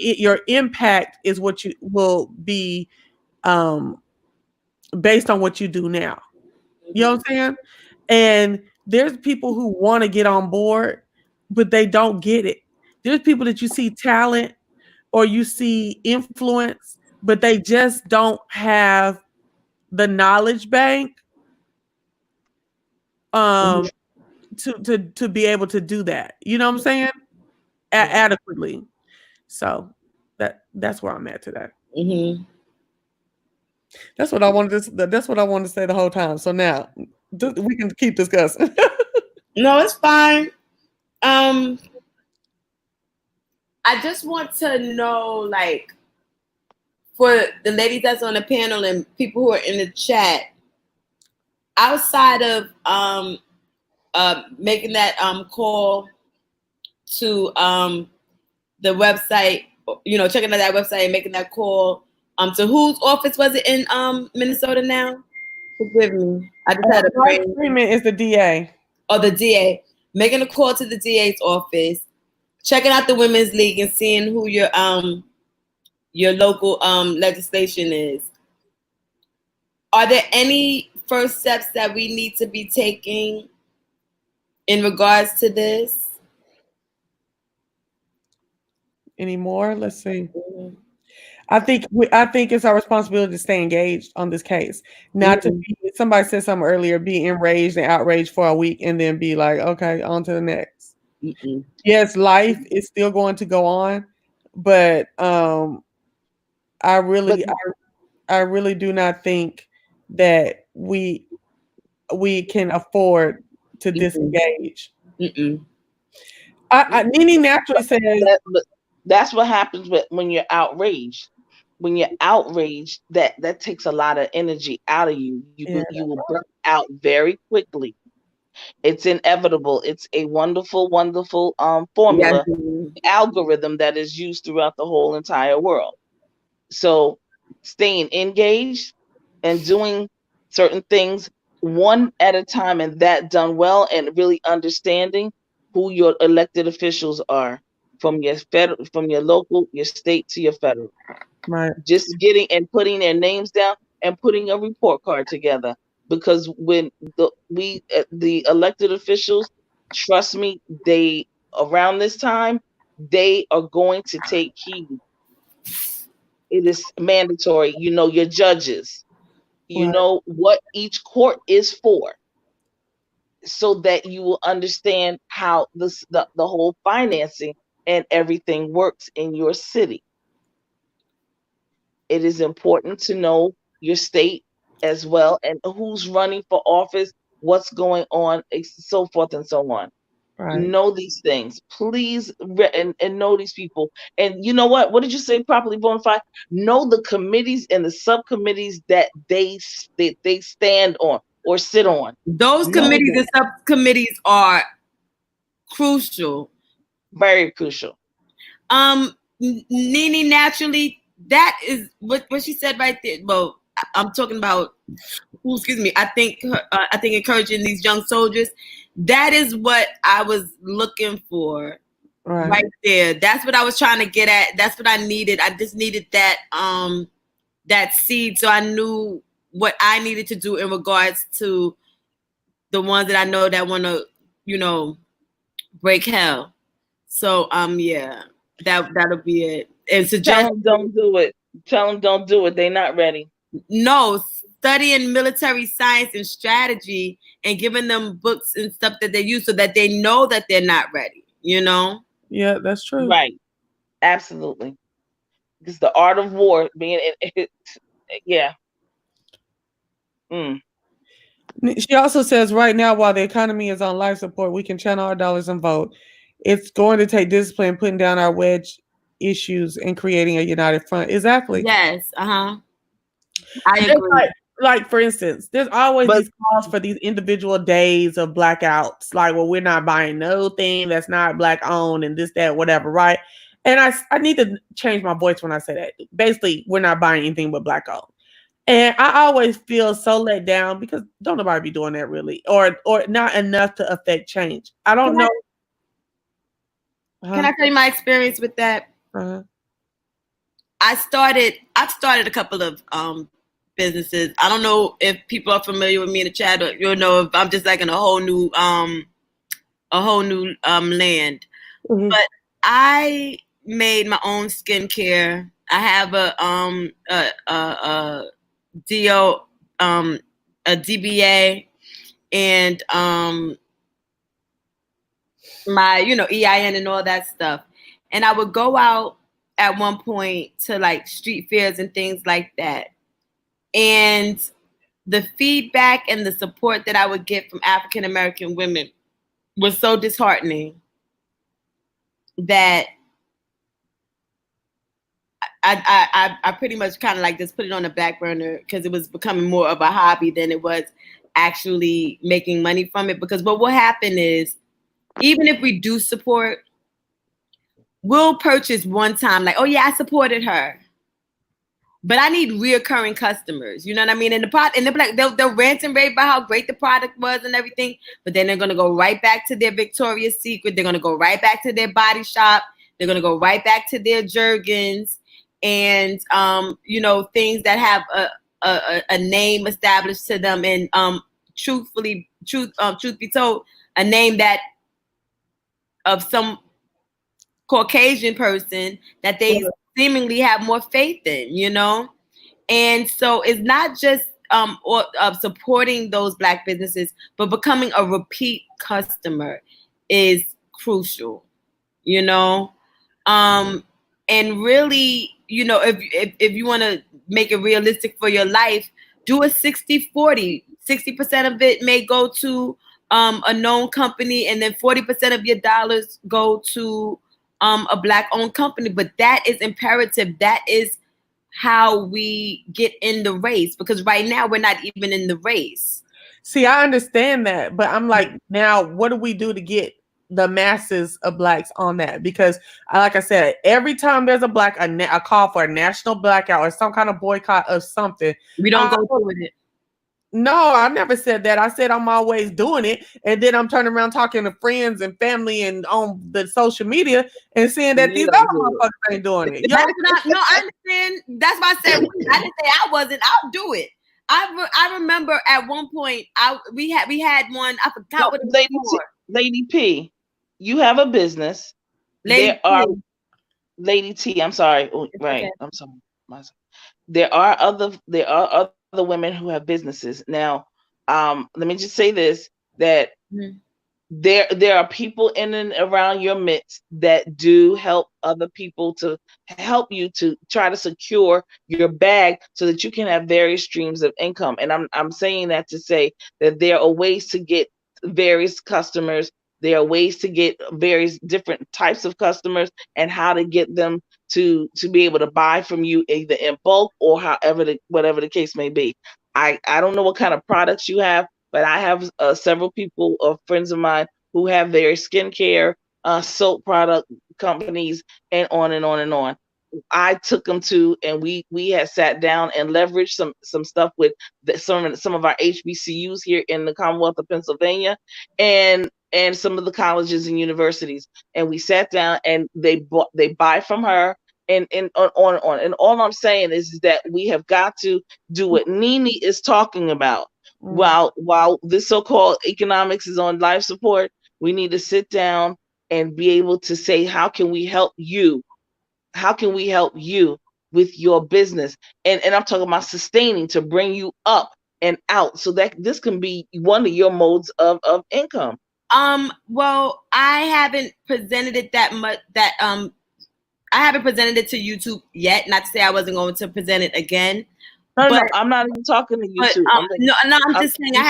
Speaker 1: your impact is what you will be, um based on what you do now. You know what I'm saying? And there's people who want to get on board, but they don't get it. There's people that you see talent or you see influence, but they just don't have the knowledge bank um to be able to do that. You know what I'm saying? Adequately. So that's where I'm at today.
Speaker 2: Mm-hmm.
Speaker 1: That's what I wanted to say the whole time. So now we can keep discussing.
Speaker 2: No, it's fine. Um, I just want to know, like, for the ladies that's on the panel and people who are in the chat, outside of making that call to the website, checking out that website and making that call, to whose office was it in Minnesota now? Forgive me. I just had a
Speaker 1: Life
Speaker 2: brain.
Speaker 1: agreement is the DA.
Speaker 2: Oh, the DA. Making a call to the DA's office, checking out the Women's League and seeing who your local legislation is. Are there any first steps that we need to be taking in regards to this?
Speaker 1: Anymore? Let's see. I think it's our responsibility to stay engaged on this case, not to be. Somebody said something earlier: be enraged and outraged for a week, and then be like, "Okay, on to the next."
Speaker 2: Mm-mm.
Speaker 1: Yes, life is still going to go on, but I really, I really do not think that we can afford to disengage.
Speaker 2: Mm-mm.
Speaker 1: Nene naturally says,
Speaker 3: But that's what happens when you're outraged. When you're outraged, that takes a lot of energy out of you.
Speaker 1: yeah,
Speaker 3: You will burn out very quickly. It's inevitable. It's a wonderful, wonderful
Speaker 2: Yes.
Speaker 3: formula, algorithm that is used throughout the whole entire world. So staying engaged and doing certain things one at a time, and that done well, and really understanding who your elected officials are, from your local, your state to your federal.
Speaker 1: right.
Speaker 3: Just getting and putting their names down and putting a report card together, because when the elected officials, trust me, they around this time, they are going to take heed. It is mandatory. You know your judges. You
Speaker 1: Right.
Speaker 3: know what each court is for, so that you will understand how the whole financing and everything works in your city. It is important to know your state as well and who's running for office, what's going on, so forth and so on.
Speaker 1: Right.
Speaker 3: Know these things, please, and know these people. And you know what? What did you say? Properly bona fide. Know the committees and the subcommittees that they stand on or sit on.
Speaker 2: Those
Speaker 3: Know
Speaker 2: committees
Speaker 3: them.
Speaker 2: and subcommittees are crucial.
Speaker 3: Very crucial.
Speaker 2: Nene, naturally, that is what she said right there. Well, I'm talking about. Excuse me. I think encouraging these young soldiers. That is what I was looking for. Right there. That's what I was trying to get at. That's what I needed. I just needed that that seed, so I knew what I needed to do in regards to the ones that I know that want to, you know, break hell. So yeah, that'll be it. And suggest
Speaker 3: Tell them don't do it. Tell them don't do it. They're not ready.
Speaker 2: No, studying military science and strategy and giving them books and stuff that they use so that they know that they're not ready. You know.
Speaker 1: Yeah, that's true.
Speaker 3: Right. Absolutely. Because the art of war being yeah.
Speaker 1: She also says right now, while the economy is on life support, we can channel our dollars and vote. It's going to take discipline, putting down our wedge issues and creating a united front. Exactly.
Speaker 2: Yes. I agree.
Speaker 1: Like for instance, there's always these calls for these individual days of blackouts. Like, well, we're not buying no thing that's not black owned and this, that, whatever, right? And I need to change my voice when I say that. Basically, we're not buying anything but black owned. And I always feel so let down because don't nobody be doing that really, or not enough to affect change. I don't know.
Speaker 2: Can I tell you my experience with that? I've started a couple of businesses. I don't know if people are familiar with me in the chat, or you'll know if I'm just like in a whole new land. Mm-hmm. But I made my own skincare. I have a DBA and my EIN and all that stuff. And I would go out at one point to like street fairs and things like that. And the feedback and the support that I would get from African American women was so disheartening that I pretty much kind of like just put it on the back burner because it was becoming more of a hobby than it was actually making money from it. Because what will happen is, even if we do support, we'll purchase one time, like, oh yeah, I supported her. But I need reoccurring customers. You know what I mean? And they'll rant and rave about how great the product was and everything, but then they're gonna go right back to their Victoria's Secret. They're gonna go right back to their Body Shop. They're gonna go right back to their Jergens and things that have a name established to them. And truth be told, a name that of some Caucasian person that they seemingly have more faith in, And so it's not just of supporting those Black businesses, but becoming a repeat customer is crucial, and really, if you want to make it realistic for your life, do a 60-40. 60% of it may go to a known company, and then 40% of your dollars go to a Black-owned company. But that is imperative. That is how we get in the race, because right now we're not even in the race.
Speaker 1: See, I understand that, but I'm like, now what do we do to get the masses of Blacks on that? Because like I said, every time there's a call for a national blackout or some kind of boycott of something,
Speaker 2: we don't go through with it.
Speaker 1: No, I never said that. I said I'm always doing it, and then I'm turning around talking to friends and family and on the social media and seeing that these other motherfuckers ain't doing it.
Speaker 2: I understand. That's why I said I didn't say I wasn't. I'll do it. I remember at one point we had one. I forgot what it was for.
Speaker 3: Lady P, you have a business. Lady T. I'm sorry. Right. Okay. I'm sorry. There are other women who have businesses. Now, let me just say this, that there are people in and around your midst that do help other people to help you to try to secure your bag so that you can have various streams of income. And I'm saying that to say that there are ways to get various customers. There are ways to get various different types of customers and how to get them to be able to buy from you either in bulk or whatever the case may be. I don't know what kind of products you have, but I have several people, friends of mine, who have their skincare, soap product companies, and on and on and on. I took them to, and we had sat down and leveraged some stuff with some of our HBCUs here in the Commonwealth of Pennsylvania, and some of the colleges and universities, and we sat down and they buy from her. And on and on. And all I'm saying is that we have got to do what Nene is talking about. While this so-called economics is on life support, we need to sit down and be able to say, how can we help you? How can we help you with your business? And I'm talking about sustaining to bring you up and out so that this can be one of your modes of income.
Speaker 2: Well, I haven't presented it that much I haven't presented it to YouTube yet. Not to say I wasn't going to present it again.
Speaker 3: No, I'm not even talking to YouTube.
Speaker 2: I'm just saying I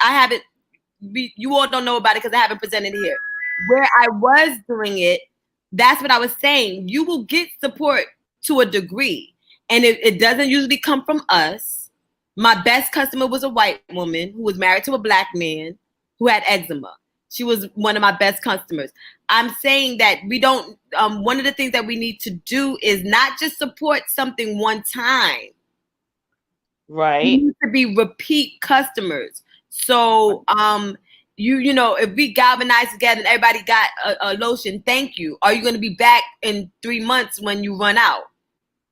Speaker 2: haven't. You all don't know about it because I haven't presented it here. Where I was doing it, that's what I was saying. You will get support to a degree, and it doesn't usually come from us. My best customer was a white woman who was married to a black man who had eczema. She was one of my best customers. I'm saying that we don't, one of the things that we need to do is not just support something one time.
Speaker 3: Right.
Speaker 2: We need to be repeat customers. So, you know, if we galvanize together and everybody got a lotion, thank you. Are you going to be back in 3 months when you run out?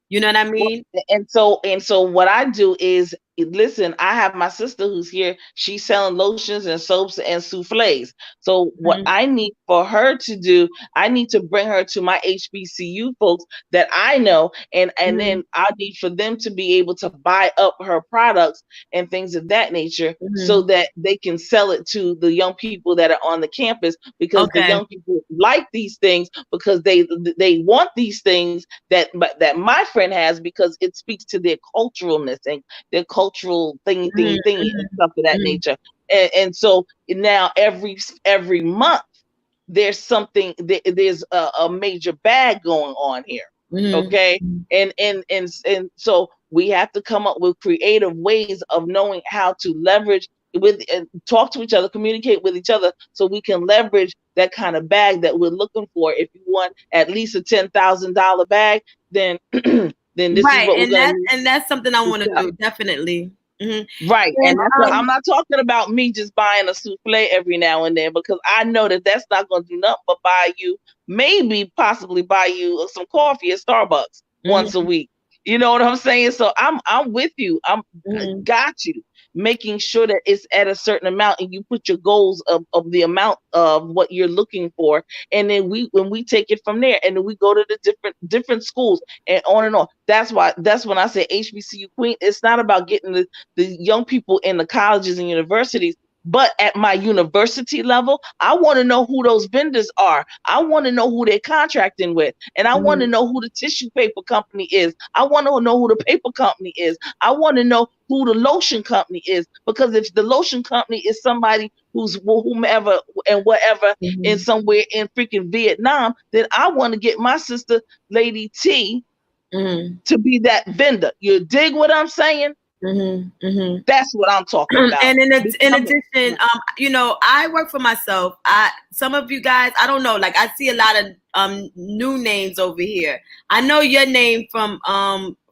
Speaker 2: You know what I mean?
Speaker 3: And so what I do is, listen, I have my sister who's here. She's selling lotions and soaps and souffles. So what I need for her to do, I need to bring her to my HBCU folks that I know. And then I need for them to be able to buy up her products and things of that nature so that they can sell it to the young people that are on the campus, because the young people like these things because they want these things that my friend has, because it speaks to their culturalness and their cultural thing and stuff of that nature. And so now every month there's something, there's a major bag going on here. Okay. And so we have to come up with creative ways of knowing how to leverage with and talk to each other, communicate with each other, so we can leverage that kind of bag that we're looking for. If you want at least a $10,000 bag, then then this is what we're going to do.
Speaker 2: And that's something I want to do, definitely.
Speaker 3: Right. And I'm not talking about me just buying a souffle every now and then, because I know that that's not going to do nothing but buy you, possibly buy you some coffee at Starbucks once a week. You know what I'm saying? So I'm with you. Got you. Making sure that it's at a certain amount, and you put your goals of the amount of what you're looking for, and then when we take it from there, and then we go to the different schools and on and on. That's when I say HBCU queen. It's not about getting the young people in the colleges and universities. But at my university level, I want to know who those vendors are. I want to know who they're contracting with. And I want to know who the tissue paper company is. I want to know who the paper company is. I want to know who the lotion company is. Because if the lotion company is somebody who's whomever and whatever in somewhere in freaking Vietnam, then I want to get my sister, Lady T, to be that vendor. You dig what I'm saying? That's what I'm talking about.
Speaker 2: And in addition, you know, I work for myself. Some of you guys, I don't know, like I see a lot of new names over here. I know your name from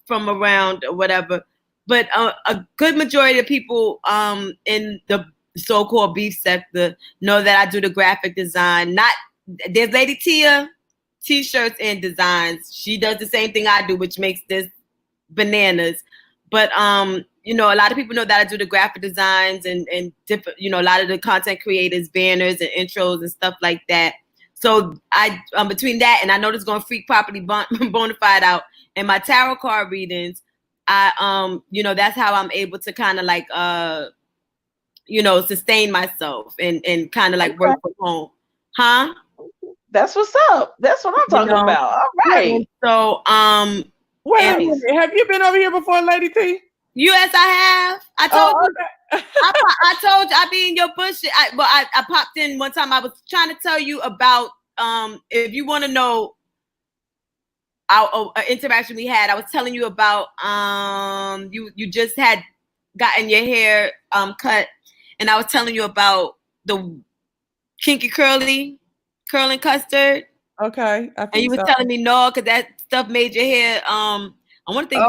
Speaker 2: around or whatever, but a good majority of people in the so-called beef sector know that I do the graphic design. There's Lady Tia, t-shirts and designs. She does the same thing I do, which makes this bananas. But you know, a lot of people know that I do the graphic designs and different, you know, a lot of the content creators, banners and intros and stuff like that. So I between that and I know this is going to freak property bona fide out, and my tarot card readings, I you know, that's how I'm able to kind of like sustain myself and kind of like work from home. Huh?
Speaker 3: That's what's up. That's what I'm talking about. All right.
Speaker 2: So,
Speaker 1: wait a minute. Have you been over here before, Lady T?
Speaker 2: Yes, I have. I told you.
Speaker 1: Okay.
Speaker 2: I told you I be in your bush. I popped in one time. I was trying to tell you about if you want to know our interaction we had. I was telling you about you just had gotten your hair cut, and I was telling you about the kinky curling custard.
Speaker 1: Okay, I think
Speaker 2: and you were telling me no, because that stuff made your hair. I want to think.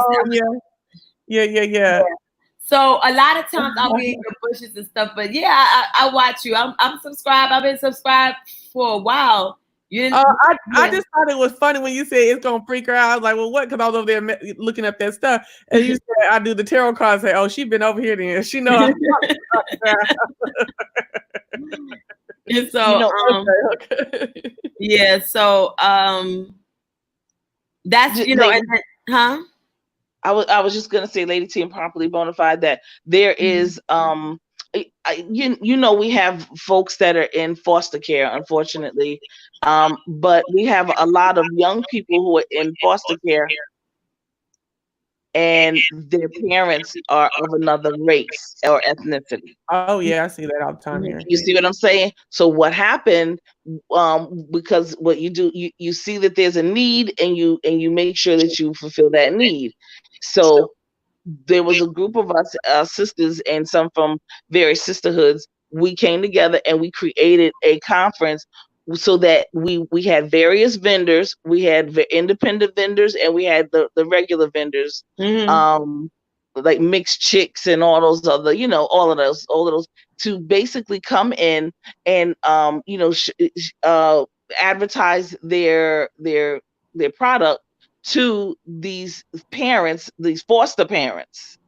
Speaker 1: Yeah.
Speaker 2: So a lot of times I'll be in your bushes and stuff, but yeah, I watch you. I'm subscribed. I've been subscribed for a while. You didn't?
Speaker 1: I just thought it was funny when you said it's gonna freak her out. I was like, well, what? Because I was over there looking up that stuff, and you said I do the tarot cards. Say, oh, she's been over here. Then she know.
Speaker 2: And so, yeah. So, that's and then, huh?
Speaker 3: I was just gonna say, Lady T and Properly Bonafide, that there is we have folks that are in foster care, unfortunately, but we have a lot of young people who are in foster care and their parents are of another race or ethnicity.
Speaker 1: Oh yeah, I see that all the time here.
Speaker 3: You see what I'm saying? So what happened, because what you do, you see that there's a need and you make sure that you fulfill that need. So there was a group of us sisters and some from various sisterhoods. We came together and we created a conference so that we had various vendors. We had independent vendors and we had the regular vendors, like Mixed Chicks and all those other, all of those to basically come in and advertise their product to these parents, these foster parents.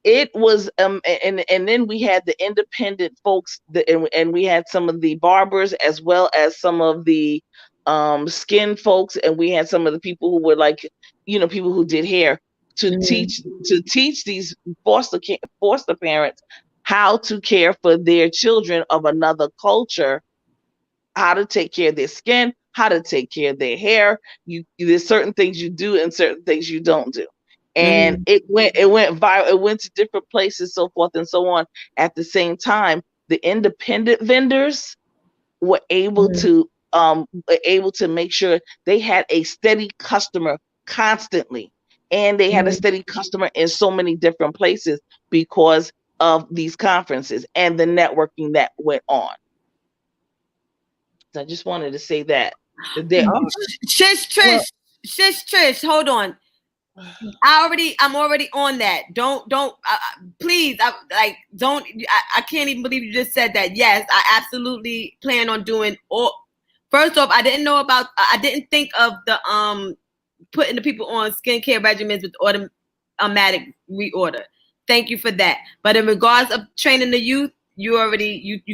Speaker 3: It was and then we had the independent folks and we had some of the barbers as well as some of the skin folks, and we had some of the people who were like people who did hair to teach these foster parents how to care for their children of another culture, how to take care of their skin, how to take care of their hair. There's certain things you do and certain things you don't do. And it went viral. It went to different places, so forth and so on. At the same time, the independent vendors were able to make sure they had a steady customer constantly, and they had a steady customer in so many different places because of these conferences and the networking that went on. So I just wanted to say that.
Speaker 2: Shush, Trish, hold on. I'm already on that. Don't please. I can't even believe you just said that. Yes, I absolutely plan on doing all. First off, I didn't think of the putting the people on skincare regimens with automatic reorder. Thank you for that. But in regards of training the youth, you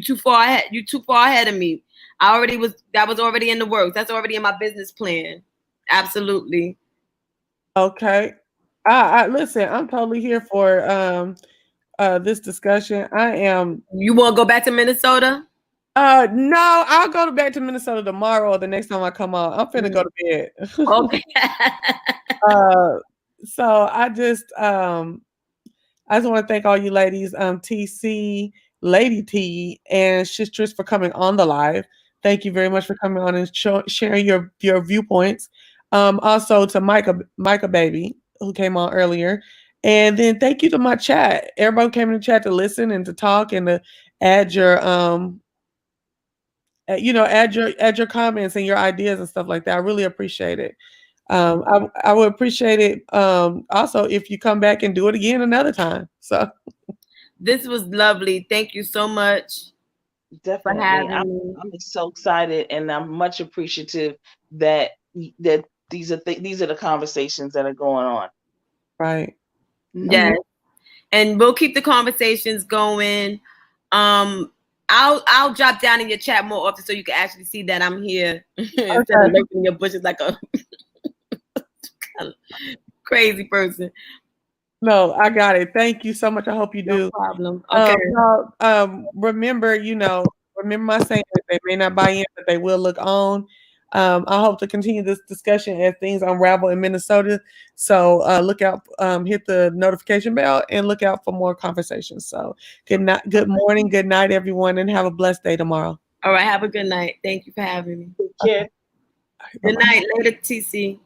Speaker 2: too far ahead. You too far ahead of me. That was already in the works. That's already in my business plan. Absolutely.
Speaker 1: Okay. Listen, I'm totally here for this discussion. I am.
Speaker 2: You want to go back to Minnesota?
Speaker 1: No, I'll go back to Minnesota tomorrow or the next time I come on. I'm finna go to bed.
Speaker 2: Okay.
Speaker 1: So I just want to thank all you ladies, TC, Lady T, and Shistress for coming on the live. Thank you very much for coming on and sharing your viewpoints. Also to Micah Baby, who came on earlier. And then thank you to my chat. Everybody came in the chat to listen and to talk and to add your add your comments and your ideas and stuff like that. I really appreciate it. I would appreciate it also if you come back and do it again another time. So
Speaker 2: this was lovely. Thank you so much.
Speaker 3: Definitely. I'm so excited and I'm much appreciative that these are the conversations that are going on.
Speaker 1: Right.
Speaker 2: Yes. And we'll keep the conversations going. I'll drop down in your chat more often so you can actually see that I'm here instead of lurking in your bushes like a crazy person.
Speaker 1: No, I got it. Thank you so much. I hope you
Speaker 2: No
Speaker 1: do.
Speaker 2: problem. Okay.
Speaker 1: Remember, remember my saying that they may not buy in, but they will look on. I hope to continue this discussion as things unravel in Minnesota. So look out, hit the notification bell and look out for more conversations. So good night, good morning, good night, everyone, and have a blessed day tomorrow.
Speaker 2: All right. Have a good night. Thank you for having me.
Speaker 5: Take care.
Speaker 2: Good night. Later, TC.